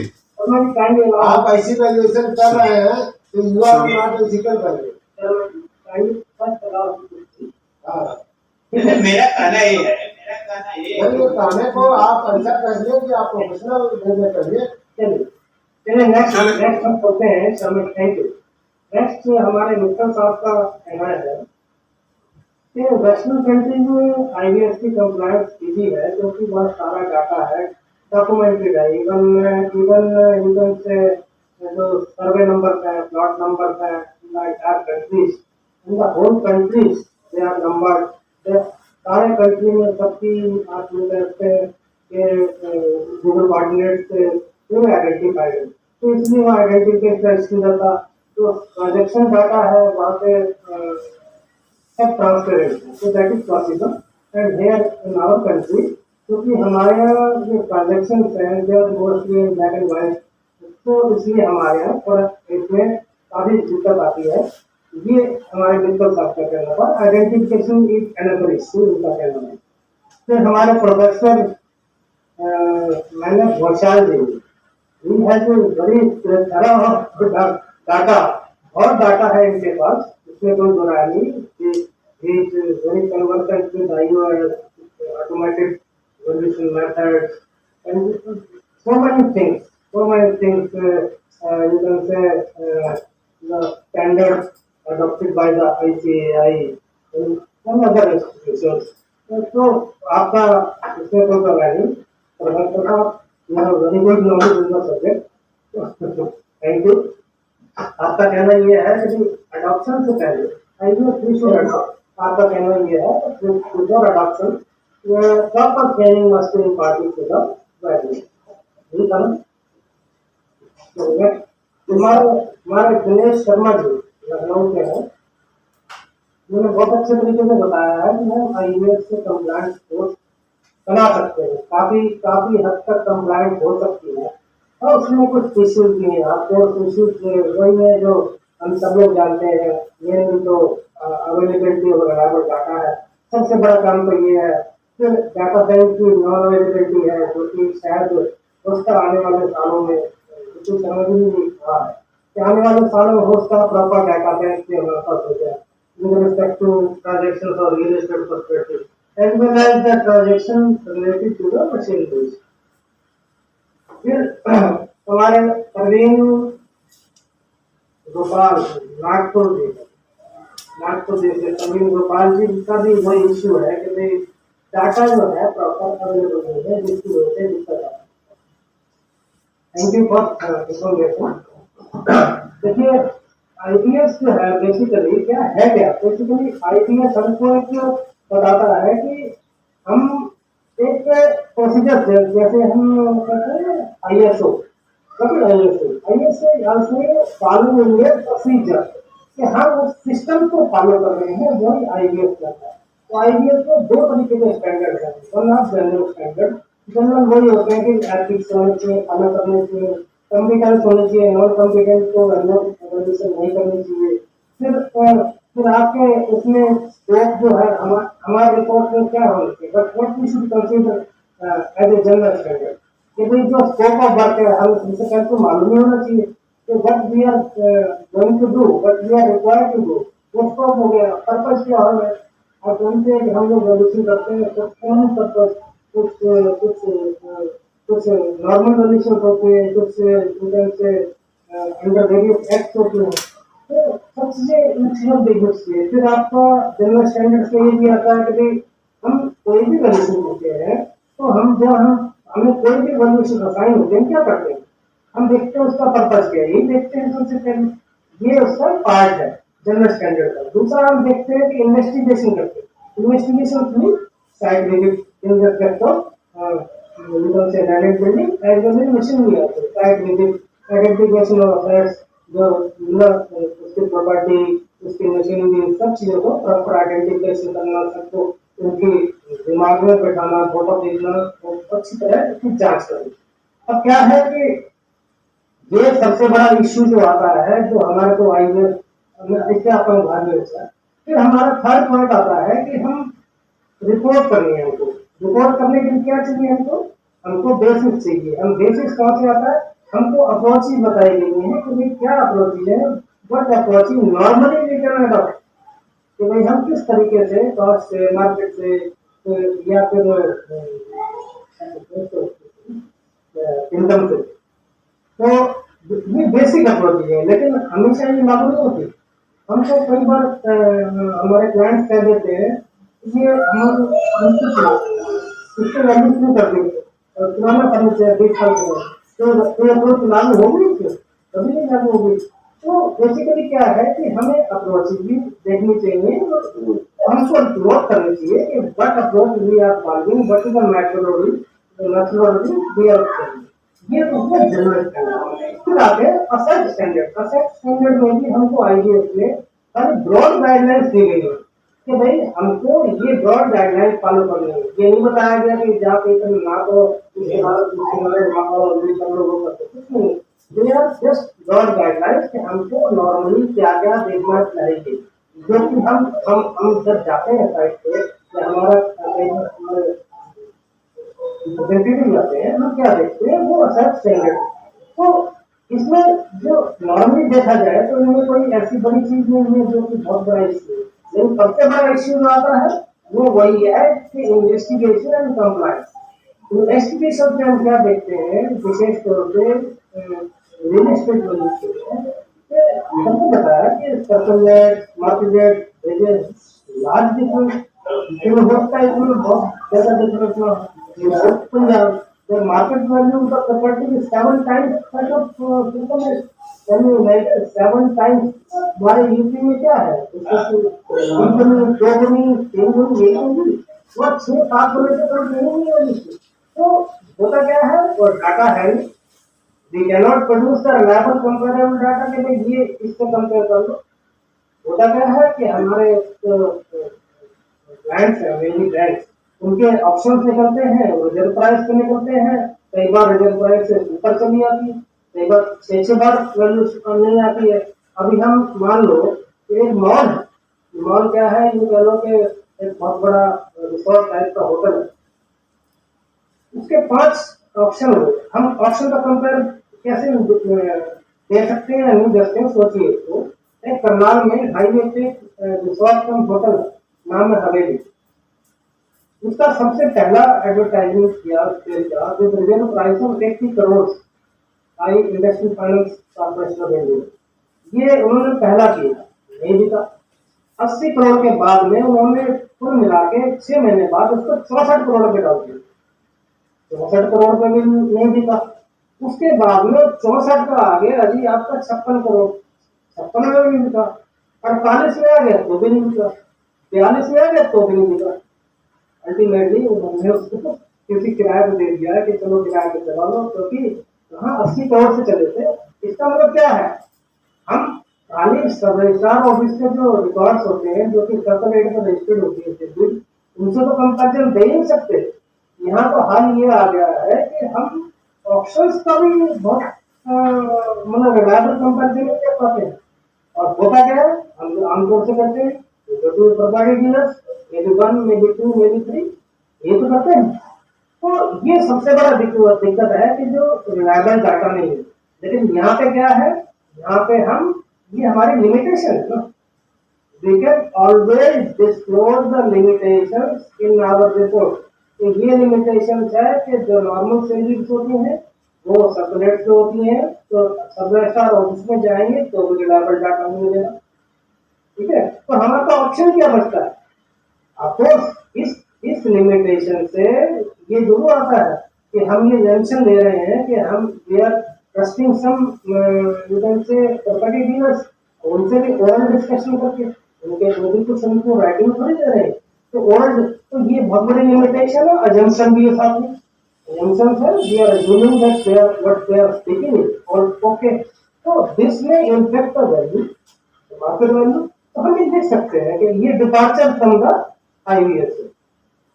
आप ऐसी वैल्यूएशन कर रहे हैं तो you are not ethical value. मेरा कहना ये है, कहने को आप ऐसा कहिए कि आप प्रोफेशनल वे में करिए। चलिए नेक्स्ट हम बोलते हैं शर्मा, थैंक यू। नेक्स्ट हमारे मित्तल साहब का कहना है कि वेस्टर्न कंट्री में आईबीएस की कंप्लायंस इजी है क्योंकि बहुत सारा डाटा है, डॉक्यूमेंटेड है, इवन से जो सर्वे नंबर है, प्लॉट नंबर है, like our countries in the whole countries they are numbered, सारे कंट्री में सबकी आप कहते हैं कि गूगल कोऑर्डिनेट से पूरे आइडेंटिफाइड है, तो इसलिए वो आइडेंटिफिकेशन इसकी जाता जो ट्रांजेक्शन डाटा है वहाँ पे सब ट्रांसपेरेंट है, so that is possible and here in our country क्योंकि हमारे यहाँ जो ट्रांजेक्शन हैं they are mostly in black and white तो इसलिए हमारे यहाँ थोड़ा इसमें काफी दिक्कत आती है। ये हमारे बिल्कुल आपका कहना था, आइडेंटिफिकेशन इज अनदर इशू, उनका कहना है। फिर हमारे प्रोफेसर मैंने घोषाल जी, he has a very thorough of data, और डाटा है इनके पास, इसमें कोई दो राय नहीं कि he is very conversant with Aiva automated evolution methods and so many things you can say the standards adopted by the ICAI and some other institutions. तो आपका इसमें कोई दो राय नहीं। प्रोफेसर साहब, you have very good knowledge in the subject. Thank you. आपका कहना ये है कि अडॉप्शन से पहले आपका कहना ये है before adoption proper training must be important to the value. हमारे दिनेश शर्मा जी लखनऊ के हैं, उन्होंने बहुत अच्छे तरीके से बताया है कि हम आईवीएफ से कंप्लायंट कोर्स बना सकते हैं, काफी हद तक कंप्लायंट हो सकती है। और उसमें कुछ इश्यूज भी हैं, आपको इश्यूज वही है जो हम सब लोग जानते हैं। मेन तो अवेलेबिलिटी और रिलायबल डाटा है, सबसे बड़ा काम तो ये है। फिर डाटा बैंक की नॉन अवेलेबिलिटी है, जो कि शायद उसका आने वाले सालों में कुछ समझ ही नहीं रहा है कि आने वाले सालों में उसका प्रॉपर डाटा बैंक से हमारे पास हो जाए with respect to transactions or real estate perspective, as well as the transaction related to the machine use. फिर हमारे प्रवीण गोपाल नागपुर से प्रवीण गोपाल जी का भी वही इश्यू है कि भाई डाटा जो है प्रॉपर अवेलेबल नहीं है, जिसकी वजह से दिक्कत आती है। Thank you for information. देखिए आईपीएस जो है बेसिकली क्या है, बेसिकली आईपीएस हमको एक बताता है कि हम एक प्रोसीजर से, जैसे हम कहते हैं आईएसओ फॉलोइंग ए प्रोसीजर, कि हम उस सिस्टम को फॉलो कर रहे हैं, वही आईबीएस करता है। तो आईबीएस में दो तरीके के स्टैंडर्ड है, one of general standard. General वही होते हैं कि एथिक्स होने चाहिए, फॉलो करने चाहिए, कॉम्पिटेंस होने चाहिए, नॉन कॉम्पिटेंस को एवोल्यूशन नहीं करनी चाहिए। फिर आपके उसमें स्कोप जो है हमारे रिपोर्ट में क्या होना चाहिए, but what we should consider as a general standard, कि भाई जो स्कोप ऑफ वर्क है हमें सबसे पहले तो मालूम ही होना चाहिए कि what we are going to do, what we are required to do, वो स्कोप हो गया। पर्पस क्या है, आप जानते हैं कि हम लोग वैल्यूशन करते हैं तो कौन पर्पस, कुछ नॉर्मल वैल्यूशन होते हैं, कुछ से अंडर वेरियस एक्ट होते हैं। तो सबसे इन चीजों देखना चाहिए। फिर आपका जनरल स्टैंडर्ड से ये भी आता है कि भाई हम कोई भी वैल्यूशन करते हैं तो हमें कोई भी वैल्यूशन असाइन होते हैं, क्या करते हैं हम देखते हैं उसका पर्पस क्या है, यही देखते हैं सबसे पहले, ये उसका पार्ट है जनरल स्टैंडर्ड का। दूसरा हम देखते हैं कि इन्वेस्टिगेशन करते हैं, investigation mean site visit in respect of से land building as well as machinery आते हैं, site visit, identification of assets, जो उसकी प्रॉपर्टी, उसकी मशीनरी, सब चीजों को प्रॉपर आइडेंटिफिकेशन करना, सबको उनकी दिमाग में बैठाना, फोटो देखना और अच्छी तरह उसकी जांच करना। अब क्या है कि ये सबसे बड़ा इश्यू जो आता है, जो हमारे को आईवीएस इससे आपका उदाहरण होता है। फिर हमारा थर्ड पॉइंट आता है कि हम रिपोर्ट करनी है, हमको रिपोर्ट करने के लिए क्या चाहिए, हमको बेसिक्स चाहिए। हम बेसिक्स कहाँ से आता है, हमको अप्रोचेज बताई गई है कि भाई क्या अप्रोचेज है, what approaches normally we can adopt, कि भाई हम किस तरीके से कॉस्ट से, मार्केट से या फिर इनकम से। तो ये बेसिक अप्रोच है, लेकिन हमेशा ये लागू नहीं होती। हमको कई बार हमारे क्लाइंट्स कह देते हैं ये हम इससे वैल्यू शुरू कर देंगे और पुराना फर्नीचर 20 साल तो ये अप्रोच लागू होगी, कभी नहीं लागू होगी। तो बेसिकली क्या है कि हमें अप्रोच भी देखनी चाहिए, हमको नोट करनी चाहिए कि what approach we are following, what is the methodology we are following. ये तो है जनरल स्टैंडर्ड। फिर आगे असेट स्टैंडर्ड। असेट स्टैंडर्ड में भी हमको आईडीएस में सारी ब्रॉड गाइडलाइंस दी गई है कि भाई हमको ये ब्रॉड गाइडलाइंस फॉलो करनी है। ये नहीं बताया गया कि जाके ना तो उसके बाद कुछ नहीं, they are just broad guidelines कि हमको नॉर्मली क्या क्या देखना चाहिए, जो कि हम जब जाते हैं साइट पे या हमारा हमारे रिप्रेजेंटेटिव जाते हैं, हम क्या देखते हैं वो सब स्टैंडर्ड। तो इसमें जो नॉर्मली देखा जाए तो इनमें कोई ऐसी बड़ी चीज नहीं है जो कि बहुत बड़ा इश्यू है, लेकिन सबसे बड़ा इश्यू जो आता है वो वही है कि इन्वेस्टिगेशन एंड कंप्लायंस। इन्वेस्टिगेशन में हम क्या देखते हैं विशेष तौर पे रियल एस्टेट हमको बताया कि सर्कलनेट मार्केट लार्ज डिफरेंस होता है, इसमें बहुत ज्यादा difference Punjab the market value of the property is 7 times that of Supernet. Can you imagine 7 times? हमारे यूपी में क्या है? कंपनी, दो गुनी, तीन गुनी, एक गुनी, वो 6-7 गुनी से कम नहीं है इसमें। तो होता क्या है? और डाटा है नहीं। We cannot produce the reliable comparable data कि भाई ये इससे कंपेयर कर लो। होता क्या है कि हमारे ब्रांड्स है, मेनली ब्रांड्स, उनके ऑप्शंस निकलते हैं, रिजर्व प्राइस पे निकलते हैं, कई बार रिजर्व प्राइस से ऊपर चली आती है, कई बार 6 बार वैल्यू नहीं आती है। अभी हम मान लो कि एक मॉल है, मॉल क्या है, ये कह लो कि एक बहुत बड़ा रिसोर्ट टाइप का होटल है, उसके 5 ऑप्शन हो, हम ऑप्शन का कंपेयर कैसे दे सकते हैं या नहीं दे सकते हैं, सोचिए। तो एक करनाल में हाईवे पे रिसोर्ट कम होटल नाम है हवेली, उसका सबसे पहला एडवर्टाइजमेंट किया with real price of 80 crore I industrial finance corporation of India. ये उन्होंने पहला किया, नहीं बिका। 80 करोड़ के बाद में उन्होंने कुल मिला के 6 महीने बाद उसको 64 करोड़ पे डाल दिया, 64 करोड़ पे भी नहीं बिका। उसके बाद में 64 का आ गया अभी आपका 56 करोड़, 56 में भी बिका। 48 में आ गया तो भी नहीं बिका, 42 में आ गया तो भी नहीं बिका। अल्टीमेटली उन्होंने उसको किसी किराए पे दे दिया कि चलो किराए पे चला लो, क्योंकि वहाँ 80 करोड़ से चले थे। इसका मतलब क्या है, हम खाली सब रजिस्ट्रार ऑफिस के जो रिकॉर्ड्स होते हैं जो कि सर्कल रेट पर रजिस्टर्ड होती है उनसे तो कंपैरिजन दे ही नहीं सकते। यहाँ तो हाल ये आ गया है कि हम ऑप्शंस का भी बहुत मतलब रिलायबल कंपैरिजन नहीं कर पाते हैं। और होता क्या है, हम आमतौर से करते हैं property dealers, maybe 1, maybe 2, maybe 3, ये तो करते हैं। तो ये सबसे बड़ा दिक्कत है कि जो रिलायबल डाटा नहीं है। लेकिन यहाँ पे क्या है, यहाँ पे हम ये हमारी लिमिटेशन है ना, we can always disclose the limitations in our report। तो ये लिमिटेशंस है कि जो नॉर्मल सैलरीज होती हैं वो सर्कुलेट से होती हैं, तो सब रजिस्ट्रार ऑफिस में जाएंगे तो रिलायबल डाटा मिलेगा। ठीक है, तो हमारा तो ऑप्शन क्या बचता है? अफकोर्स इस लिमिटेशन से ये जरूर आता है कि हम ये जंक्शन ले रहे हैं कि हम वी आर ट्रस्टिंग सम से प्रॉपर्टी डीलर्स, उनसे भी ओरल डिस्कशन करके उनके जो भी कुछ उनको राइटिंग थोड़ी दे रहे हैं, तो ओरल, तो ये बहुत बड़ी लिमिटेशन है। अजम्पशन भी है साथ में, अजम्पशन है, we are assuming that they are what they are speaking और ओके, तो दिस में impact the value, market value. तो हम ये देख सकते हैं कि ये डिपार्चर फ्रॉम द आईवीएस से,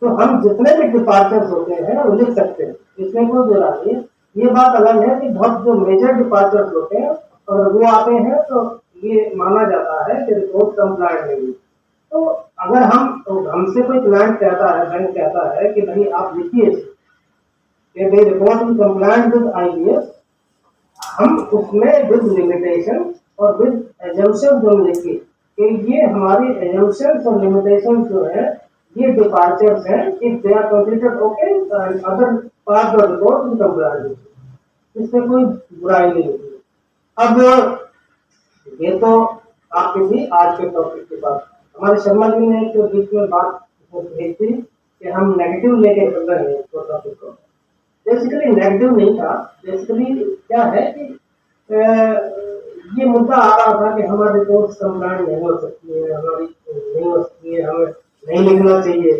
तो हम जितने भी डिपार्चर्स होते हैं वो लिख सकते हैं, इसमें कोई दो नहीं है। ये बात अलग है कि बहुत जो मेजर डिपार्चर्स होते हैं और वो आते हैं तो ये माना जाता है कि रिपोर्ट कंप्लायंट नहीं है। तो अगर हमसे कोई क्लाइंट कहता है, बैंक कहता है कि भाई आप लिखिए कि भाई report in compliant with IVS, हम उसमें विद लिमिटेशन और विद एजम्पशन जो लिखिए कि ये हमारी एजम्पशंस और लिमिटेशंस जो है ये डिपार्चर्स हैं, if they are completed okay and other part of report in compliant, इसमें कोई बुराई नहीं होती। अब ये तो आपके भी आज के टॉपिक के बाद हमारे शर्मा जी ने एक बीच में बात कही थी कि हम नेगेटिव लेके चल रहे हैं तो टॉपिक को। बेसिकली नेगेटिव नहीं था, बेसिकली क्या है कि ये मुद्दा आ रहा था कि हमारी रिपोर्ट कंप्लायंट नहीं हो सकती है, हमारी नहीं हो सकती है, हमें नहीं लिखना चाहिए।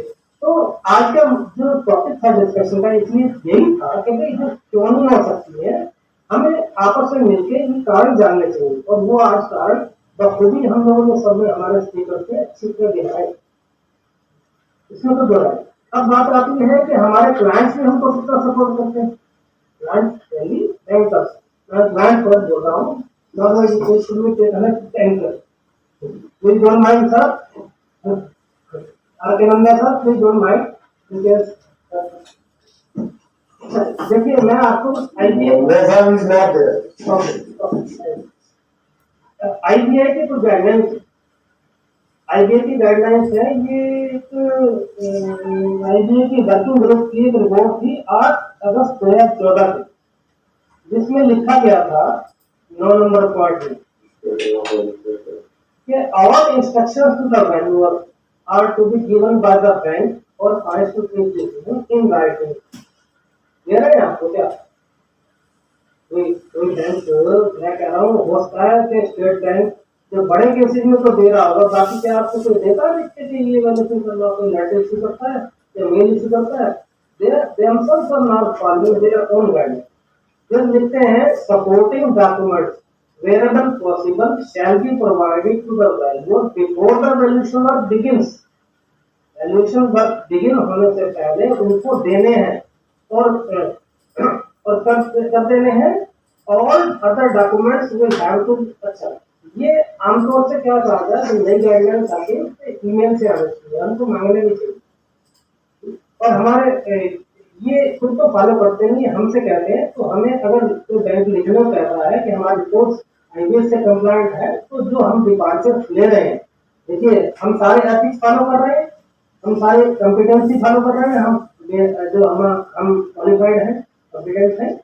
तो आज का जो टॉपिक था डिस्कशन का इसलिए यही था कि भाई जो क्यों नहीं हो सकती है, हमें आपस में मिलकर ये कारण जानने चाहिए। और वो आज कारण बखूबी हम लोगों ने सब में हमारे स्पीकर से अच्छी तरह दिखाए, इसमें तो दो है। अब बात आती है कि हमारे क्लाइंट्स भी हमको कितना सपोर्ट करते हैं, क्लाइंट्स बैंकर्स। मैं प्लांट पर बोल रहा हूँ, normal should be taken as tanker. Please don't mind sir, R K Nanda sir, please don't mind, because देखिए मैं आपको आईबीआई के कुछ गाइडलाइंस, आईबीआई की गाइडलाइंस है, ये एक आईबीआई की वर्किंग ग्रुप की एक रिपोर्ट थी 8 अगस्त 2014 की, जिसमें लिखा गया था 9 नंबर पॉइंट में कि all instructions to the vendor are to be given by the bank or financial institution in writing। ये रहे आपको क्या कोई बैंक, मैं कह रहा हूँ होता है कि स्टेट बैंक जो बड़े केसेस में तो दे रहा होगा, बाकी क्या आपको कोई देता है लिखते कि ये वैल्यूशन करना, कोई लेटर इशू करता है या मेल इशू करता है? दे themselves are not following their own guidelines। फिर लिखते हैं supporting documents wherever possible shall be provided to the valuer before the valuation work begins। Valuation work begin होने से पहले उनको देने हैं और कर देने हैं। All other documents will have to, अच्छा ये आमतौर से क्या कहा जाए, नई गाइडलाइंस आती है ईमेल से आने चाहिए, हमको मांगने नहीं चाहिए, और हमारे ये खुद तो फॉलो करते नहीं, हमसे कहते हैं। तो हमें अगर कोई बैंक लिखने को कह रहा है कि हमारी रिपोर्ट आईबीएस से कंप्लायंट है, तो जो हम डिपार्चर ले रहे हैं, देखिए हम सारे एथिक्स फॉलो कर रहे हैं, हम सारे कॉम्पिटेंसी फॉलो कर रहे हैं, हम जो हम क्वालिफाइड हैं, कॉम्पिटेंट हैं,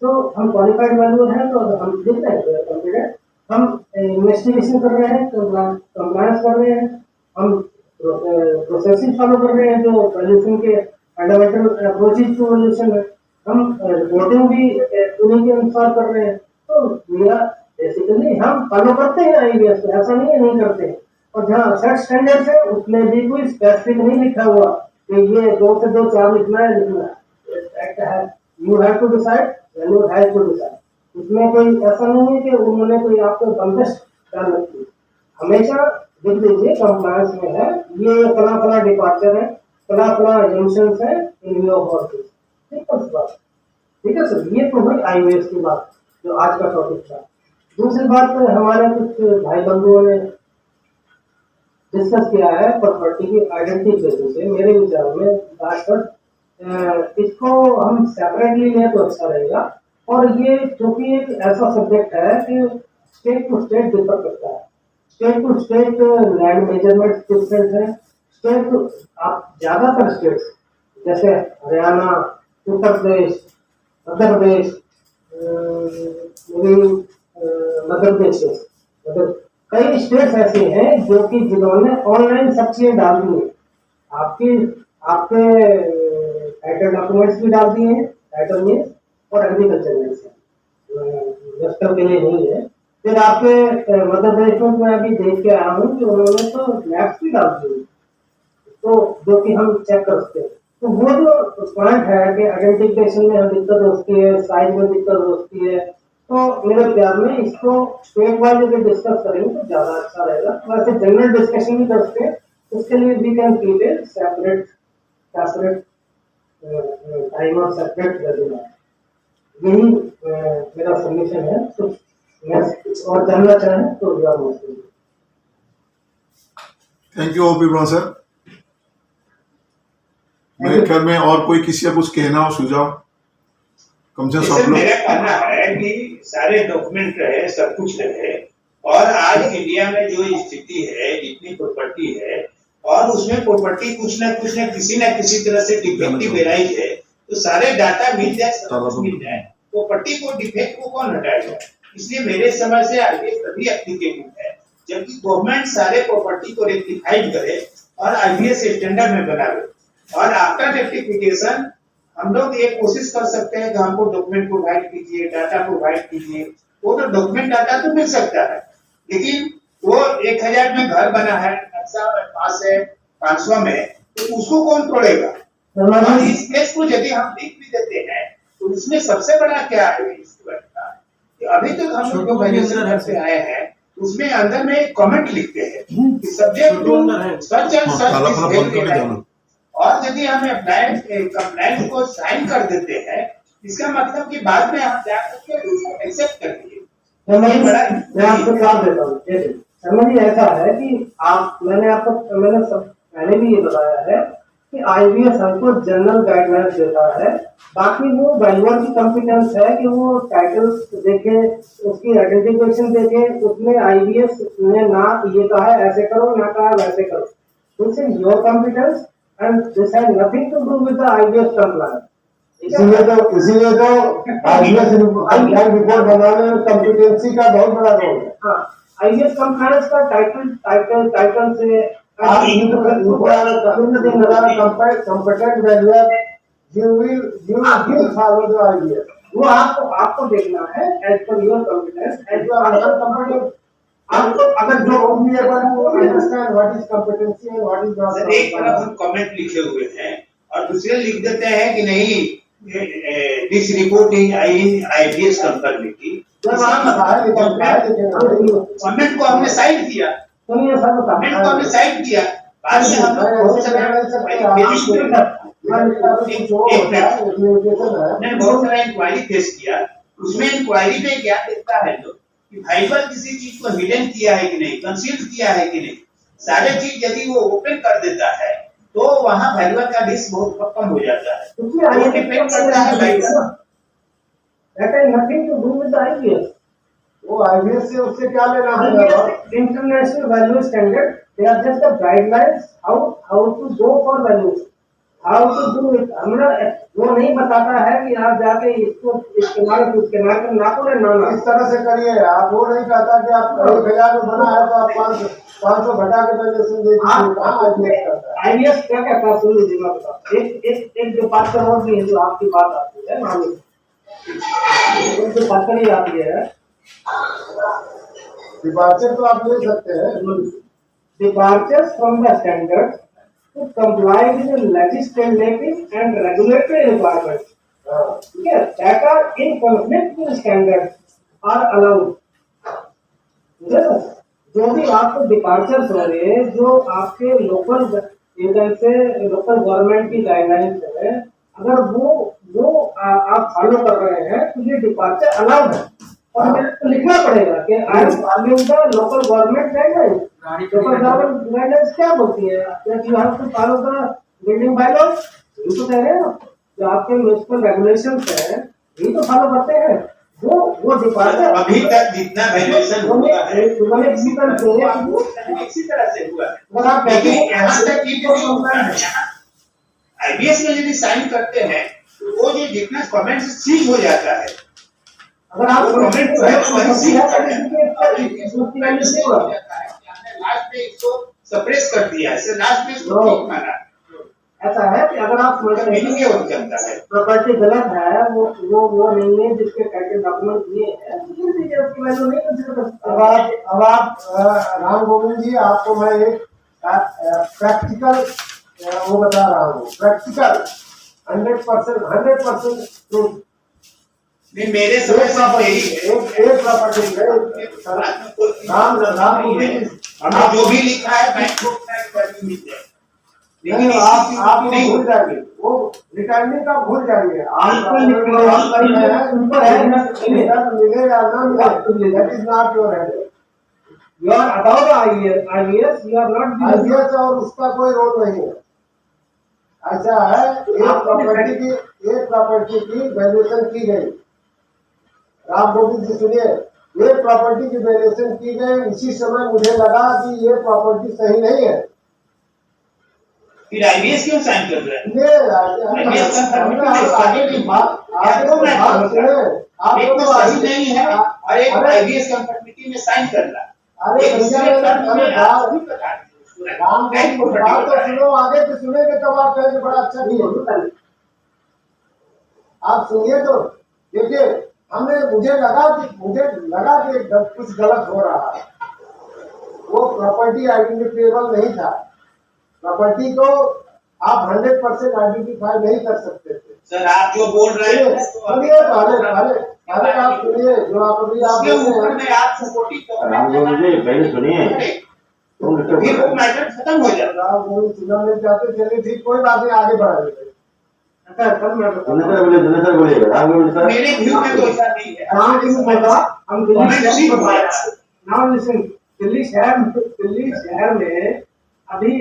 तो हम क्वालिफाइड वैल्यूअर हैं, तो हम लिख रहे हैं कॉम्पिटेंट, हम इन्वेस्टिगेशन कर रहे हैं, कंप्लायंस कर रहे हैं, हम प्रोसेसिंग फॉलो कर रहे हैं जो वैल्यूएशन के फंडामेंटल अप्रोचेज टू वैल्यूएशन है, हम रिपोर्टिंग भी उन्हीं के अनुसार कर रहे हैं। तो बेसिकली हम फॉलो करते हैं आईबीएस को, ऐसा नहीं है नहीं करते हैं। और जहाँ सेट स्टैंडर्ड्स है उसमें भी कोई स्पेसिफिक नहीं लिखा हुआ कि ये 2 से 2 4 लिखना है, you have to decide, value has to decide. उसमें कोई ऐसा नहीं है कि उन्होंने कोई आपको बंदिश कर रखी, हमेशा लिख दीजिए कंप्लायंस में है, ये फला डिपार्चर है, फला एजम्पशंस है इन व्यू ऑफ ऑल दिस। ठीक है सर, ये तो हुई आईबीएस की बात जो आज का टॉपिक था। दूसरी बात हमारे कुछ भाई बंधुओं ने डिस्कस किया है प्रॉपर्टी की आइडेंटिटी बेसिस से। मेरे विचार में खासकर इसको हम सेपरेटली लें तो अच्छा रहेगा, और ये क्योंकि एक ऐसा सब्जेक्ट है कि स्टेट टू स्टेट डिफर करता है, state to state land measurement different है, स्टेट टू आप ज्यादातर स्टेट्स जैसे हरियाणा, उत्तर प्रदेश, मध्य प्रदेश, मध्य प्रदेश, कई स्टेट्स ऐसे हैं जो कि जिन्होंने ऑनलाइन सब चीजें डाल दी है, आपके टाइटल डॉक्यूमेंट्स भी डाल दिए हैं, टाइटल में और एग्रीकल्चर में इन्वेस्टर के लिए नहीं है। फिर आपके मध्य प्रदेश में मैं अभी देख के आया हूँ कि उन्होंने तो मैप्स भी डाल दिए, तो जो कि हम चेक कर सकते हैं। तो वो जो पॉइंट है कि आइडेंटिफिकेशन में दिक्कत होती है, साइज में दिक्कत होती है, तो मेरे ख्याल में इसको स्टेट वाइज अगर डिस्कस करेंगे तो ज्यादा अच्छा रहेगा। वैसे जनरल डिस्कशन भी करते हैं, उसके लिए we can keep a separate time और सेपरेट वेबिनार। यही मेरा सबमिशन है। तो मैं और जानना चाहें तो थैंक यू ओपी ब्रॉन सर। मेरे ख्याल में और कोई किसी का कुछ कहना हो, सुझाव, कम से कम मेरा कहना है कि सारे डॉक्यूमेंट रहे, सब कुछ रहे, और आज इंडिया में जो स्थिति है, जितनी प्रॉपर्टी है, और उसमें प्रॉपर्टी कुछ न किसी न किसी तरह से डिफेक्टिव वेराइज है, तो सारे डाटा मिल जाए, सब कुछ मिल जाए, प्रॉपर्टी को डिफेक्ट को कौन हटाएगा? इसलिए मेरे समझ से आगे सभी एप्लीकेटिव है, जबकि गवर्नमेंट सारे प्रॉपर्टी को रेक्टिफाइड करे और आईबीएस स्टैंडर्ड में बनावे, और आफ्टर रेक्टिफिकेशन हम लोग ये कोशिश कर सकते हैं कि हमको डॉक्यूमेंट प्रोवाइड कीजिए, डाटा प्रोवाइड कीजिए। वो तो डॉक्यूमेंट डाटा तो मिल सकता है, लेकिन वो 1000 में घर बना है, नक्शा पास है 500 में, तो उसको कौन तोड़ेगा? और इस केस को यदि हम लिख भी देते हैं तो उसमें सबसे बड़ा क्या है कि अभी तक हम लोग जो वैल्यूएशन करते आए हैं उसमें अंदर में कमेंट लिखते हैं कि subject to such and such, और यदि हम कंप्लायंस को साइन कर देते हैं, इसका मतलब कि बाद में हम जाकर के एक्सेप्ट कर दिए। शर्मा जी, ये बड़ा मैं आपको जवाब देता हूँ। देखिए शर्मा जी, ऐसा है कि मैंने सब पहले भी ये बताया है कि आईवीएस हमको जनरल गाइडलाइंस देता है, बाकी वो वैल्यूअर की कॉम्पिटेंस है कि वो टाइटल्स देखे, उसकी आइडेंटिफिकेशन देखे, उसमें आईवीएस ने ना ये कहा है ऐसे करो, ना कहा है वैसे करो। This is your competence and this has nothing to do with the IVS compliance. इसीलिए तो आईवीएस रिपोर्ट बनाने में कॉम्पिटेंसी का बहुत बड़ा रोल है। हाँ, आईवीएस कंप्लायंस का टाइटल से आप competent valuer, you will follow the idea. वो आपको देखना है as per your competence, as You are uncompetent. आपको अगर जो Don't be able to understand what is competency and what is not. Sir एक तरफ हम कमेंट लिखे हुए हैं और दूसरे लिख देते हैं कि नहीं this report in IVS conformity. Comment को हमने साइड किया, सुनिए सर, कमेंट को हमने साइड किया, बाद में हम लोग बहुत सारा इंक्वायरी फेस किया। उसमें इंक्वायरी में क्या देखता है लोग कि भाईबल किसी चीज को हिडन किया है कि नहीं, कंसील किया है कि नहीं। सारे चीज यदि वो ओपन कर देता है तो वहां भाईबल का रिस्क बहुत कम हो जाता है। वो डिपेंड करता है भाईबल। That has nothing to do with the IBS. वो आईवीएस से उससे क्या लेना है? International value standard, they are just the guidelines how to go for values, how to do it. हमरा वो नहीं बताता है कि आप जाके इसको इस्तेमाल कर नाखून है ना इस तरह से करिए। आप वो नहीं कहता कि आप 1000 में बना है तो आप 500 घटा के वैल्यूएशन दे दीजिए। आईबीएस क्या कहता है सुन लीजिए, मैं बताता हूँ। एक जो बात कर और भी है जो आपकी बात आती है, मान लीजिए जो बात करी आती है, डिपार्चर तो आप ले सकते हैं। Departures from the standard to comply with the legislative and regulatory requirements, ठीक है, that are in conflict with standards are allowed. जो भी आपको डिपार्चर्स हो रहे हैं, जो आपके लोकल लोकल गवर्नमेंट की गाइडलाइंस है, अगर वो आप फॉलो कर रहे हैं तो ये डिपार्चर अलाउड है। और हमें लिखना पड़ेगा कि I am following the local government guidelines. Local government guidelines क्या बोलती है? You have to follow the building bylaws. ये तो कह रहे हैं जो आपके म्युनिसिपल रेगुलेशंस है, ये तो फॉलो करते हैं। वो डिपार्चर अभी तक जितना वैल्यूएशन हुआ है उन्होंने इसी तरह से हुआ है। अगर आप लेकिन यहाँ तक कि आईबीएस में यदि साइन करते हैं तो वो जो जितना कमेंट सीज हो जाता है, अगर आप कमेंट जो है वही सीज लास्ट में इसको सप्रेस कर दिया है, लास्ट में इसको ठीक माना। ऐसा है कि अगर आप मीनिंग ये हो जाता है प्रॉपर्टी गलत है, वो नहीं है जिसके टाइटल डॉक्यूमेंट दिए हैं, उसकी वैल्यू नहीं कंसीडर कर सकते। अब आप राम गोविंद जी, आपको मैं एक प्रैक्टिकल वो बता रहा हूँ। Practical 100% truth. नहीं, मेरे समझ से यही है। एक प्रॉपर्टी राम गोविंद जी, हमने जो भी लिखा है बैंक को टैक्स वैल्यू मिल जाए, लेकिन आप नहीं भूल जाइए, वो रिटर्निंग का भूल जाइए। आप मिलेगा ना मिले, that is not your head. You are above IBS, you are not IVS और उसका कोई रोल नहीं है। ऐसा है, एक प्रॉपर्टी की वैल्यूएशन की गई। राम गोविंद जी सुनिए, एक प्रॉपर्टी की वैल्यूएशन की गई, उसी समय मुझे लगा कि ये प्रॉपर्टी सही नहीं है, फिर आईबीएस क्यों साइन कर रहे हैं? एक तो सही नहीं है और एक आईबीएस कंफर्मिटी में साइन कर रहा है। अरे बात तो सुनो, आगे तो सुनेंगे तब आप कहेंगे बड़ा अच्छा नहीं है। आप सुनिए तो देखिए, मुझे लगा कि कुछ गलत हो रहा है। वो प्रॉपर्टी आइडेंटिफिकेबल नहीं था। प्रॉपर्टी को आप 100% आइडेंटिफाई नहीं कर सकते थे। सर आप जो बोल रहे हैं सुनिए, पहले आप सुनिए जो आप अभी आप पहले सुनिए, फिर वो मैटर खत्म हो जाएगा। आप सुनना नहीं चाहते, चलिए ठीक, कोई बात नहीं, आगे बढ़ाइए। अच्छा सर मैं सर बोलिएगा। मेरे व्यू में तो ऐसा नहीं है। हम दिल्ली शहर में अभी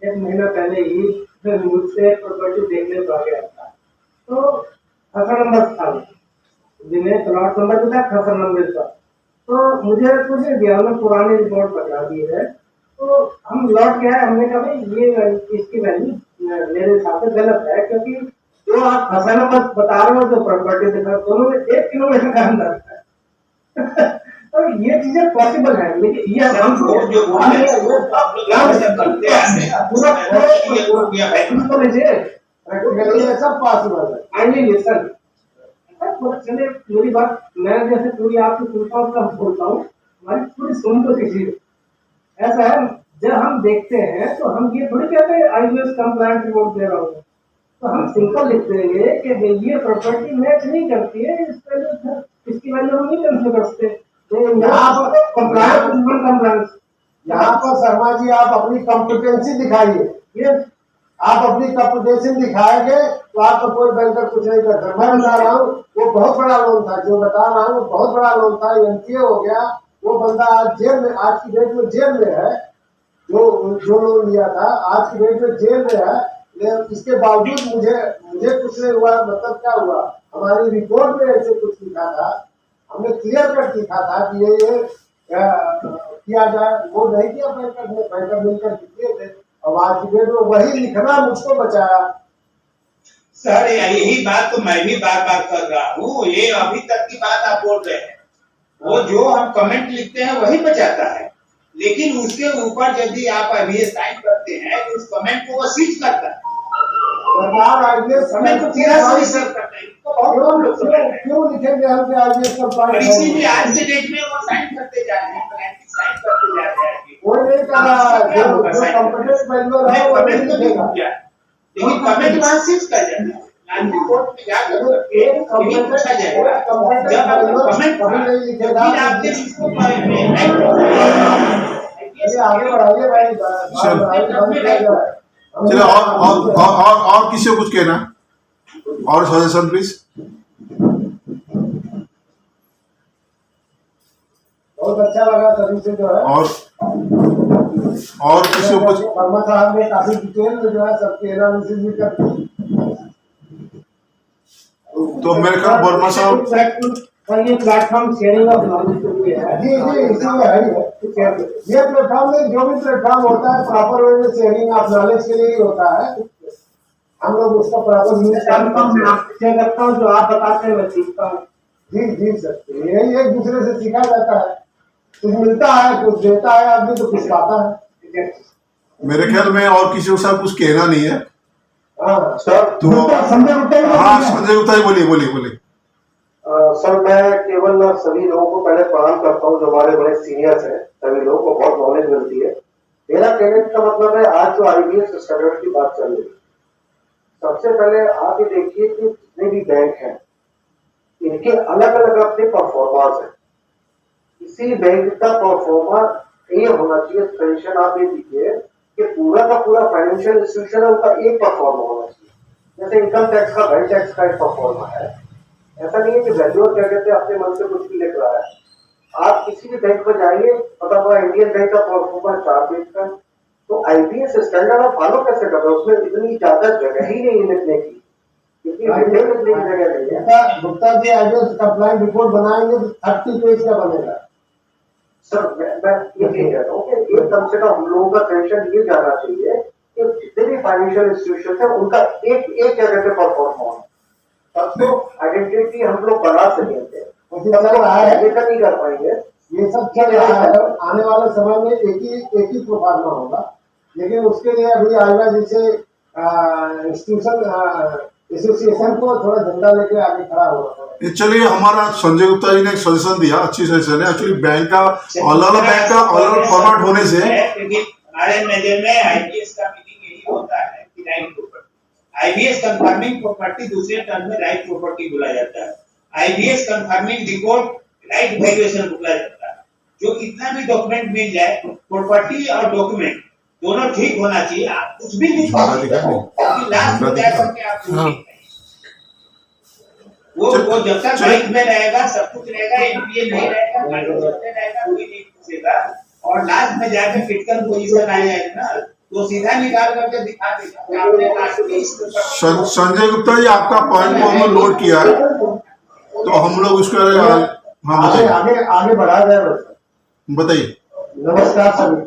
एक महीना पहले ही मुझसे प्रॉपर्टी देखने को आ गया था, तो खसर नंबर था, जिन्हें प्लॉट नंबर भी था खसर नंबर का, तो मुझे कुछ दिया, हमने पुरानी रिपोर्ट बता दी है, तो हम लौट के आए, हमने कहा भाई ये इसकी वैल्यू मेरे हिसाब से गलत है, क्योंकि जो आप खसर नंबर बता रहे हो जो प्रॉपर्टी दिखा दोनों में 1 किलोमीटर का अंदर है। तो ये चीजें पॉसिबल है, लेकिन ये हम जो ये सब पॉसिबल है। फाइनली लिसन, चले मेरी बात, मैं जैसे पूरी आपको सुनता हूँ तब बोलता हूँ, हमारी पूरी सुन तो कीजिए। ऐसा है, जब हम देखते हैं तो हम ये थोड़ी कहते हैं आईवीएस कंप्लायंट रिपोर्ट दे रहा हूँ, तो हम सिंपल लिख देंगे कि ये प्रॉपर्टी मैच नहीं करती है, इसकी वैल्यू हम नहीं कंसिडर करते। यहाँ पर शर्मा जी आप अपनी कॉम्पिटेंसी दिखाइए, ये आप अपनी कॉम्पिटेंसी दिखाएंगे तो आपको कोई बैंकर कुछ नहीं कर सकता। मैं बता रहा हूँ वो बहुत बड़ा लोन था, जो बता रहा हूँ वो बहुत बड़ा लोन था, एनपीए हो गया, वो बंदा आज जेल में, आज की डेट में जेल में है, जो लोन लिया था आज की डेट में जेल में है। इसके बावजूद मुझे कुछ नहीं हुआ, मतलब क्या हुआ, हमारी रिपोर्ट में ऐसे कुछ लिखा था, हमने क्लियर कट लिखा था कि ये किया जाए, वो नहीं किया बैंकर मिलकर किए थे, और आज की डेट में वही लिखना मुझको बचाया। सर यही बात तो मैं भी बार बार कर रहा हूँ, ये अभी तक की बात आप बोल रहे हैं, वो जो हम कमेंट लिखते हैं वही बचाता है, लेकिन उसके ऊपर यदि आप अभी साइन करते हैं तो उस कमेंट को वो सीज करता है, सरकार आईपीएस कमेंट को सीधा सीज करता है। क्यों लिखेंगे हम कि आईपीएस और इसीलिए आज के डेट में वो साइन करते जा रहे हैं, साइन करते जा रहे हैं। कोई नहीं कर रहा है, जो कंप्यूटर मैनुअल है वो नहीं लिखेगा, लेकिन कमेंट वहां सीज कर जाता है। कोर्ट में जाकर एक कमेंट पूछा जाएगा, जब आप कमेंट नहीं लिखेगा, आपके इसको आगे बढ़ाइए भाई, चलो और किसी को कुछ कहना है और सजेशन प्लीज। बहुत अच्छा लगा सभी से जो है, और किसी को कुछ, वर्मा साहब ने काफी डिटेल में जो है सबके एनालिसिस भी करती, तो मेरे ख्याल वर्मा साहब ये प्लेटफॉर्म शेयरिंग ऑफ नॉलेज के लिए है। जी इसी में है ये प्लेटफॉर्म में जो भी प्लेटफॉर्म होता है प्रॉपर वे में शेयरिंग ऑफ नॉलेज के लिए ही होता है, हम लोग उसका प्रॉपर यूज करता हूँ, जो आप बताते हैं मैं सीखता हूँ। जी सर, यही एक दूसरे से सीखा जाता है, कुछ मिलता है, कुछ देता है आदमी तो कुछ पाता है। मेरे ख्याल में और किसी को साथ कुछ कहना नहीं है। सर तो हाँ संजय गुप्ता जी बोलिए। सर मैं केवल सभी लोगों को पहले प्रणाम करता हूँ, जो हमारे बड़े सीनियर्स हैं, सभी लोगों को बहुत नॉलेज मिलती है। मेरा कहने का मतलब है, आज जो आईबीएस स्टैंडर्ड की बात चल रही है, सबसे पहले आप ये देखिए कि जितने भी बैंक हैं इनके अलग अलग अपने परफॉर्मेंस है। किसी बैंक का परफॉर्मर ये होना चाहिए, सजेशन आप ये दीजिए कि पूरा का पूरा फाइनेंशियल इंस्टीट्यूशन है उनका एक परफॉर्मर होना चाहिए। जैसे इनकम टैक्स का वेल्थ टैक्स का एक परफॉर्मर है, ऐसा नहीं है कि वैल्यूअर क्या कहते हैं अपने मन से कुछ भी लिख रहा है। आप किसी भी बैंक पर जाइए, पता हुआ इंडियन बैंक का परफॉर्मर 4 पेज का, तो आईबीएस स्टैंडर्ड आप फॉलो कैसे कर रहे हो? उसमें इतनी ज्यादा जगह ही नहीं लिखने की, इतनी लिखने की जगह नहीं है। Gupta ji IBS complaint report बनाएंगे तो 30 पेज का बनेगा। सर मैं ये कह रहा हूँ कि एक कम से कम हम लोगों का सजेशन ये जाना चाहिए कि जितने भी फाइनेंशियल इंस्टीट्यूशन है उनका एक जगह पे परफॉर्म हो, तब तो आइडेंटिटी हम लोग बना सकेंगे, नहीं कर पाएंगे। ये सब चल रहा है, आने वाले समय में एक ही प्रोफार्मा होगा, लेकिन उसके लिए अभी आएगा जैसे इंस्टीट्यूशन एसोसिएशन को थोड़ा झंडा लेके आगे खड़ा होगा। चलिए हमारा संजय गुप्ता जी ने एक सजेशन दिया, अच्छी सजेशन है। एक्चुअली बैंक का अलग फॉर्मेट होने से हमारे नजर में आईबीएस का मीनिंग यही होता है कि right property, IBS conforming property, दूसरे टर्म में राइट प्रॉपर्टी बोला जाता है। IBS conforming record right valuation बोला जाता है। जो इतना भी डॉक्यूमेंट मिल जाए, प्रॉपर्टी और डॉक्यूमेंट दोनों ठीक होना चाहिए। आप कुछ भी लिख झंडा दिखा नहीं? क्योंकि लास्ट में झंडा जा दिखा? करके आप कुछ नहीं करेंगे। वो जब तक बैंक में रहेगा सब कुछ रहेगा, एनपीए नहीं रहेगा, गाड़ी चलते रहेगा, कोई नहीं पूछेगा, और लास्ट में जाकर क्रिटिकल पोजीशन आ जाएगा ना, तो सीधा निकाल करके दिखा देगा कि आपने लास्ट में इसको संजय गुप्ता जी, आपका पॉइंट को हमने नोट किया है, तो हम लोग उसके हाँ आगे बताइए आगे आगे बढ़ा जाए बस। बताइए। नमस्कार सभी।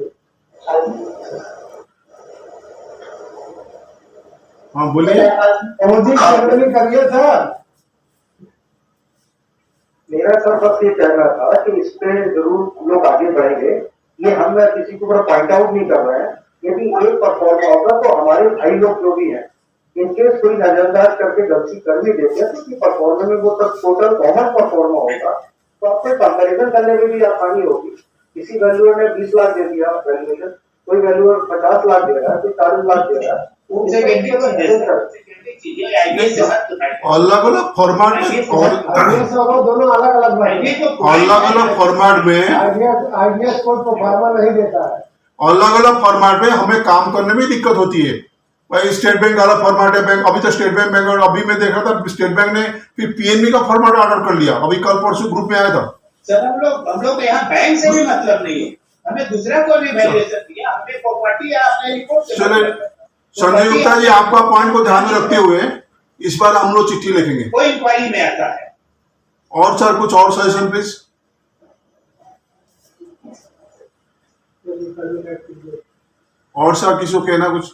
हाँ बोलिए। करिए सर। मेरा सर बस ये कहना था कि इस पे जरूर लोग आगे बढ़ेंगे। ये हम किसी को पूरा पॉइंट आउट नहीं कर रहे हैं। यदि एक परफॉर्म होगा तो हमारे भाई लोग जो भी हैं, इनकेस कोई नजरअंदाज करके गलती कर भी देते हैं, तो परफॉर्मेंस में वो तब टोटल कॉमन परफॉर्मा होगा, तो आपको कंपेरिजन करने में भी आसानी होगी। किसी वैल्यूअर ने 20 लाख दे दिया वैल्यूएशन, कोई वैल्यूअर 50 लाख दे रहा है, कोई 40 लाख दे रहा है, अलग अलग फॉर्मेट में दोनों अलग अलग फॉर्मेट में आइडिया कोड परफॉर्मा नहीं देता है। अलग अलग फॉर्मेट में हमें काम करने में दिक्कत होती है। भाई स्टेट बैंक वाला फॉर्मेट है, बैंक अभी तो स्टेट बैंक और अभी मैं देख रहा था स्टेट बैंक ने फिर पीएनबी का फॉर्मेट ऑर्डर कर लिया, अभी कल परसों ग्रुप में आया था। सर हम लोग यहाँ बैंक से भी मतलब नहीं है, हमें दूसरा को भी वैल्यूएशन दिया, हमें प्रॉपर्टी या अपने रिपोर्ट से चले संजय गुप्ता जी, आपका पॉइंट को ध्यान में रखते हुए इस बार हम लोग चिट्ठी लिखेंगे। कोई इंक्वायरी में आता है। और सर कुछ और सजेशन प्लीज। और सर किसी को कहना कुछ?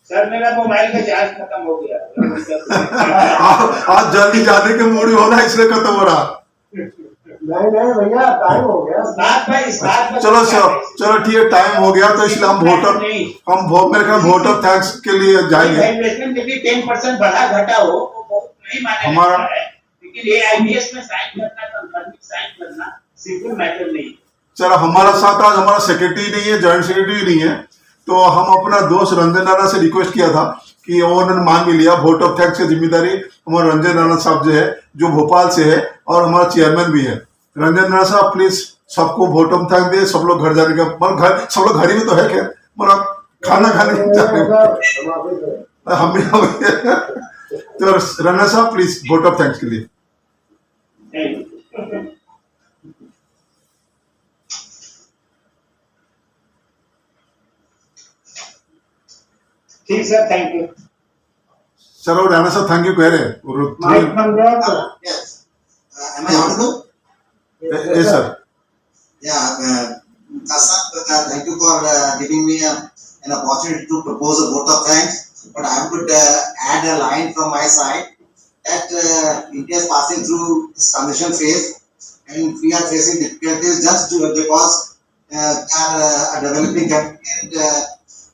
सर मेरा मोबाइल का चार्ज खत्म हो गया। आज जल्दी जाने के मूड में होना इसलिए खत्म हो रहा। नहीं भैया टाइम हो गया। चलो सर, चलो ठीक है, टाइम हो गया, तो इसलिए हम मेरे ख्याल वोट ऑफ थैंक्स के लिए जाएंगे। 10% बढ़ा घटा हो तो बहुत नहीं माने हमारा है, लेकिन ये आईबीएस में साइन करना सिंपल मैटर नहीं। चलो हमारा साथ आज हमारा सेक्रेटरी नहीं है, जॉइंट सेक्रेटरी नहीं है, तो हम अपना दोस्त रंजन राणा से रिक्वेस्ट किया था कि वो उन्होंने मान भी लिया। वोट ऑफ थैंक्स की जिम्मेदारी हमारे रंजन राणा साहब जो है, जो भोपाल से है और हमारा चेयरमैन भी है। रंजन राणा साहब प्लीज सबको वोट ऑफ थैंक दे, सब लोग घर जाने का, मतलब सब लोग घर ही में तो है, क्या मतलब खाना खाने जाने हम भी तो राणा साहब प्लीज वोट ऑफ थैंक्स के लिए। ठीक सर, थैंक यू। चलो राणा साहब थैंक यू कह रहे हैं। Am I audible? Yes, sir. Yeah, Kasab, thank you for giving me an opportunity to propose a vote of thanks. But I would add a line from my side that India is passing through this transition phase, and we are facing difficulties just because we are a developing country and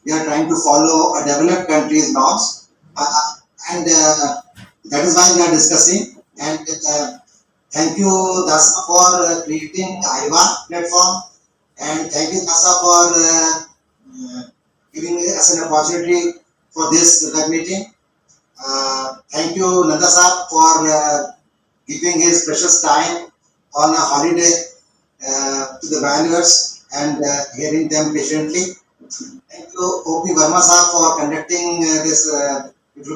we are trying to follow a developed country's norms, and that is why we are discussing. And thank you, Dasa, for creating the Aiva platform, and thank you, Dasa, for giving us an opportunity for this web meeting. Thank you, Nanda Saab, for giving his precious time on a holiday to the valuers and hearing them patiently. Thank you, O.P. Verma Saab, for conducting this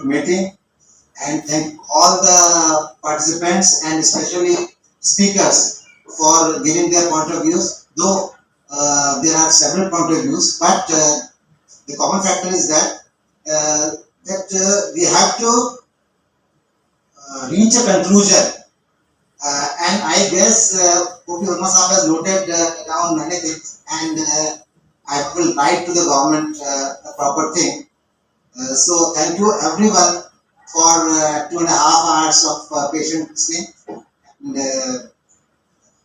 meeting. And thank all the participants and especially speakers for giving their point of views. Though there are several point of views, but the common factor is that we have to reach a conclusion. And I guess O.P. Verma Saab has noted down many things, and I will write to the government a proper thing. So thank you everyone for 2.5 hours of patient listening and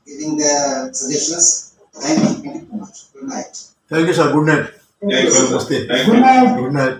giving the suggestions. Thank you very much. Good night. Thank you, sir. Good night. Thank you. Namaste. Thank you. Good night.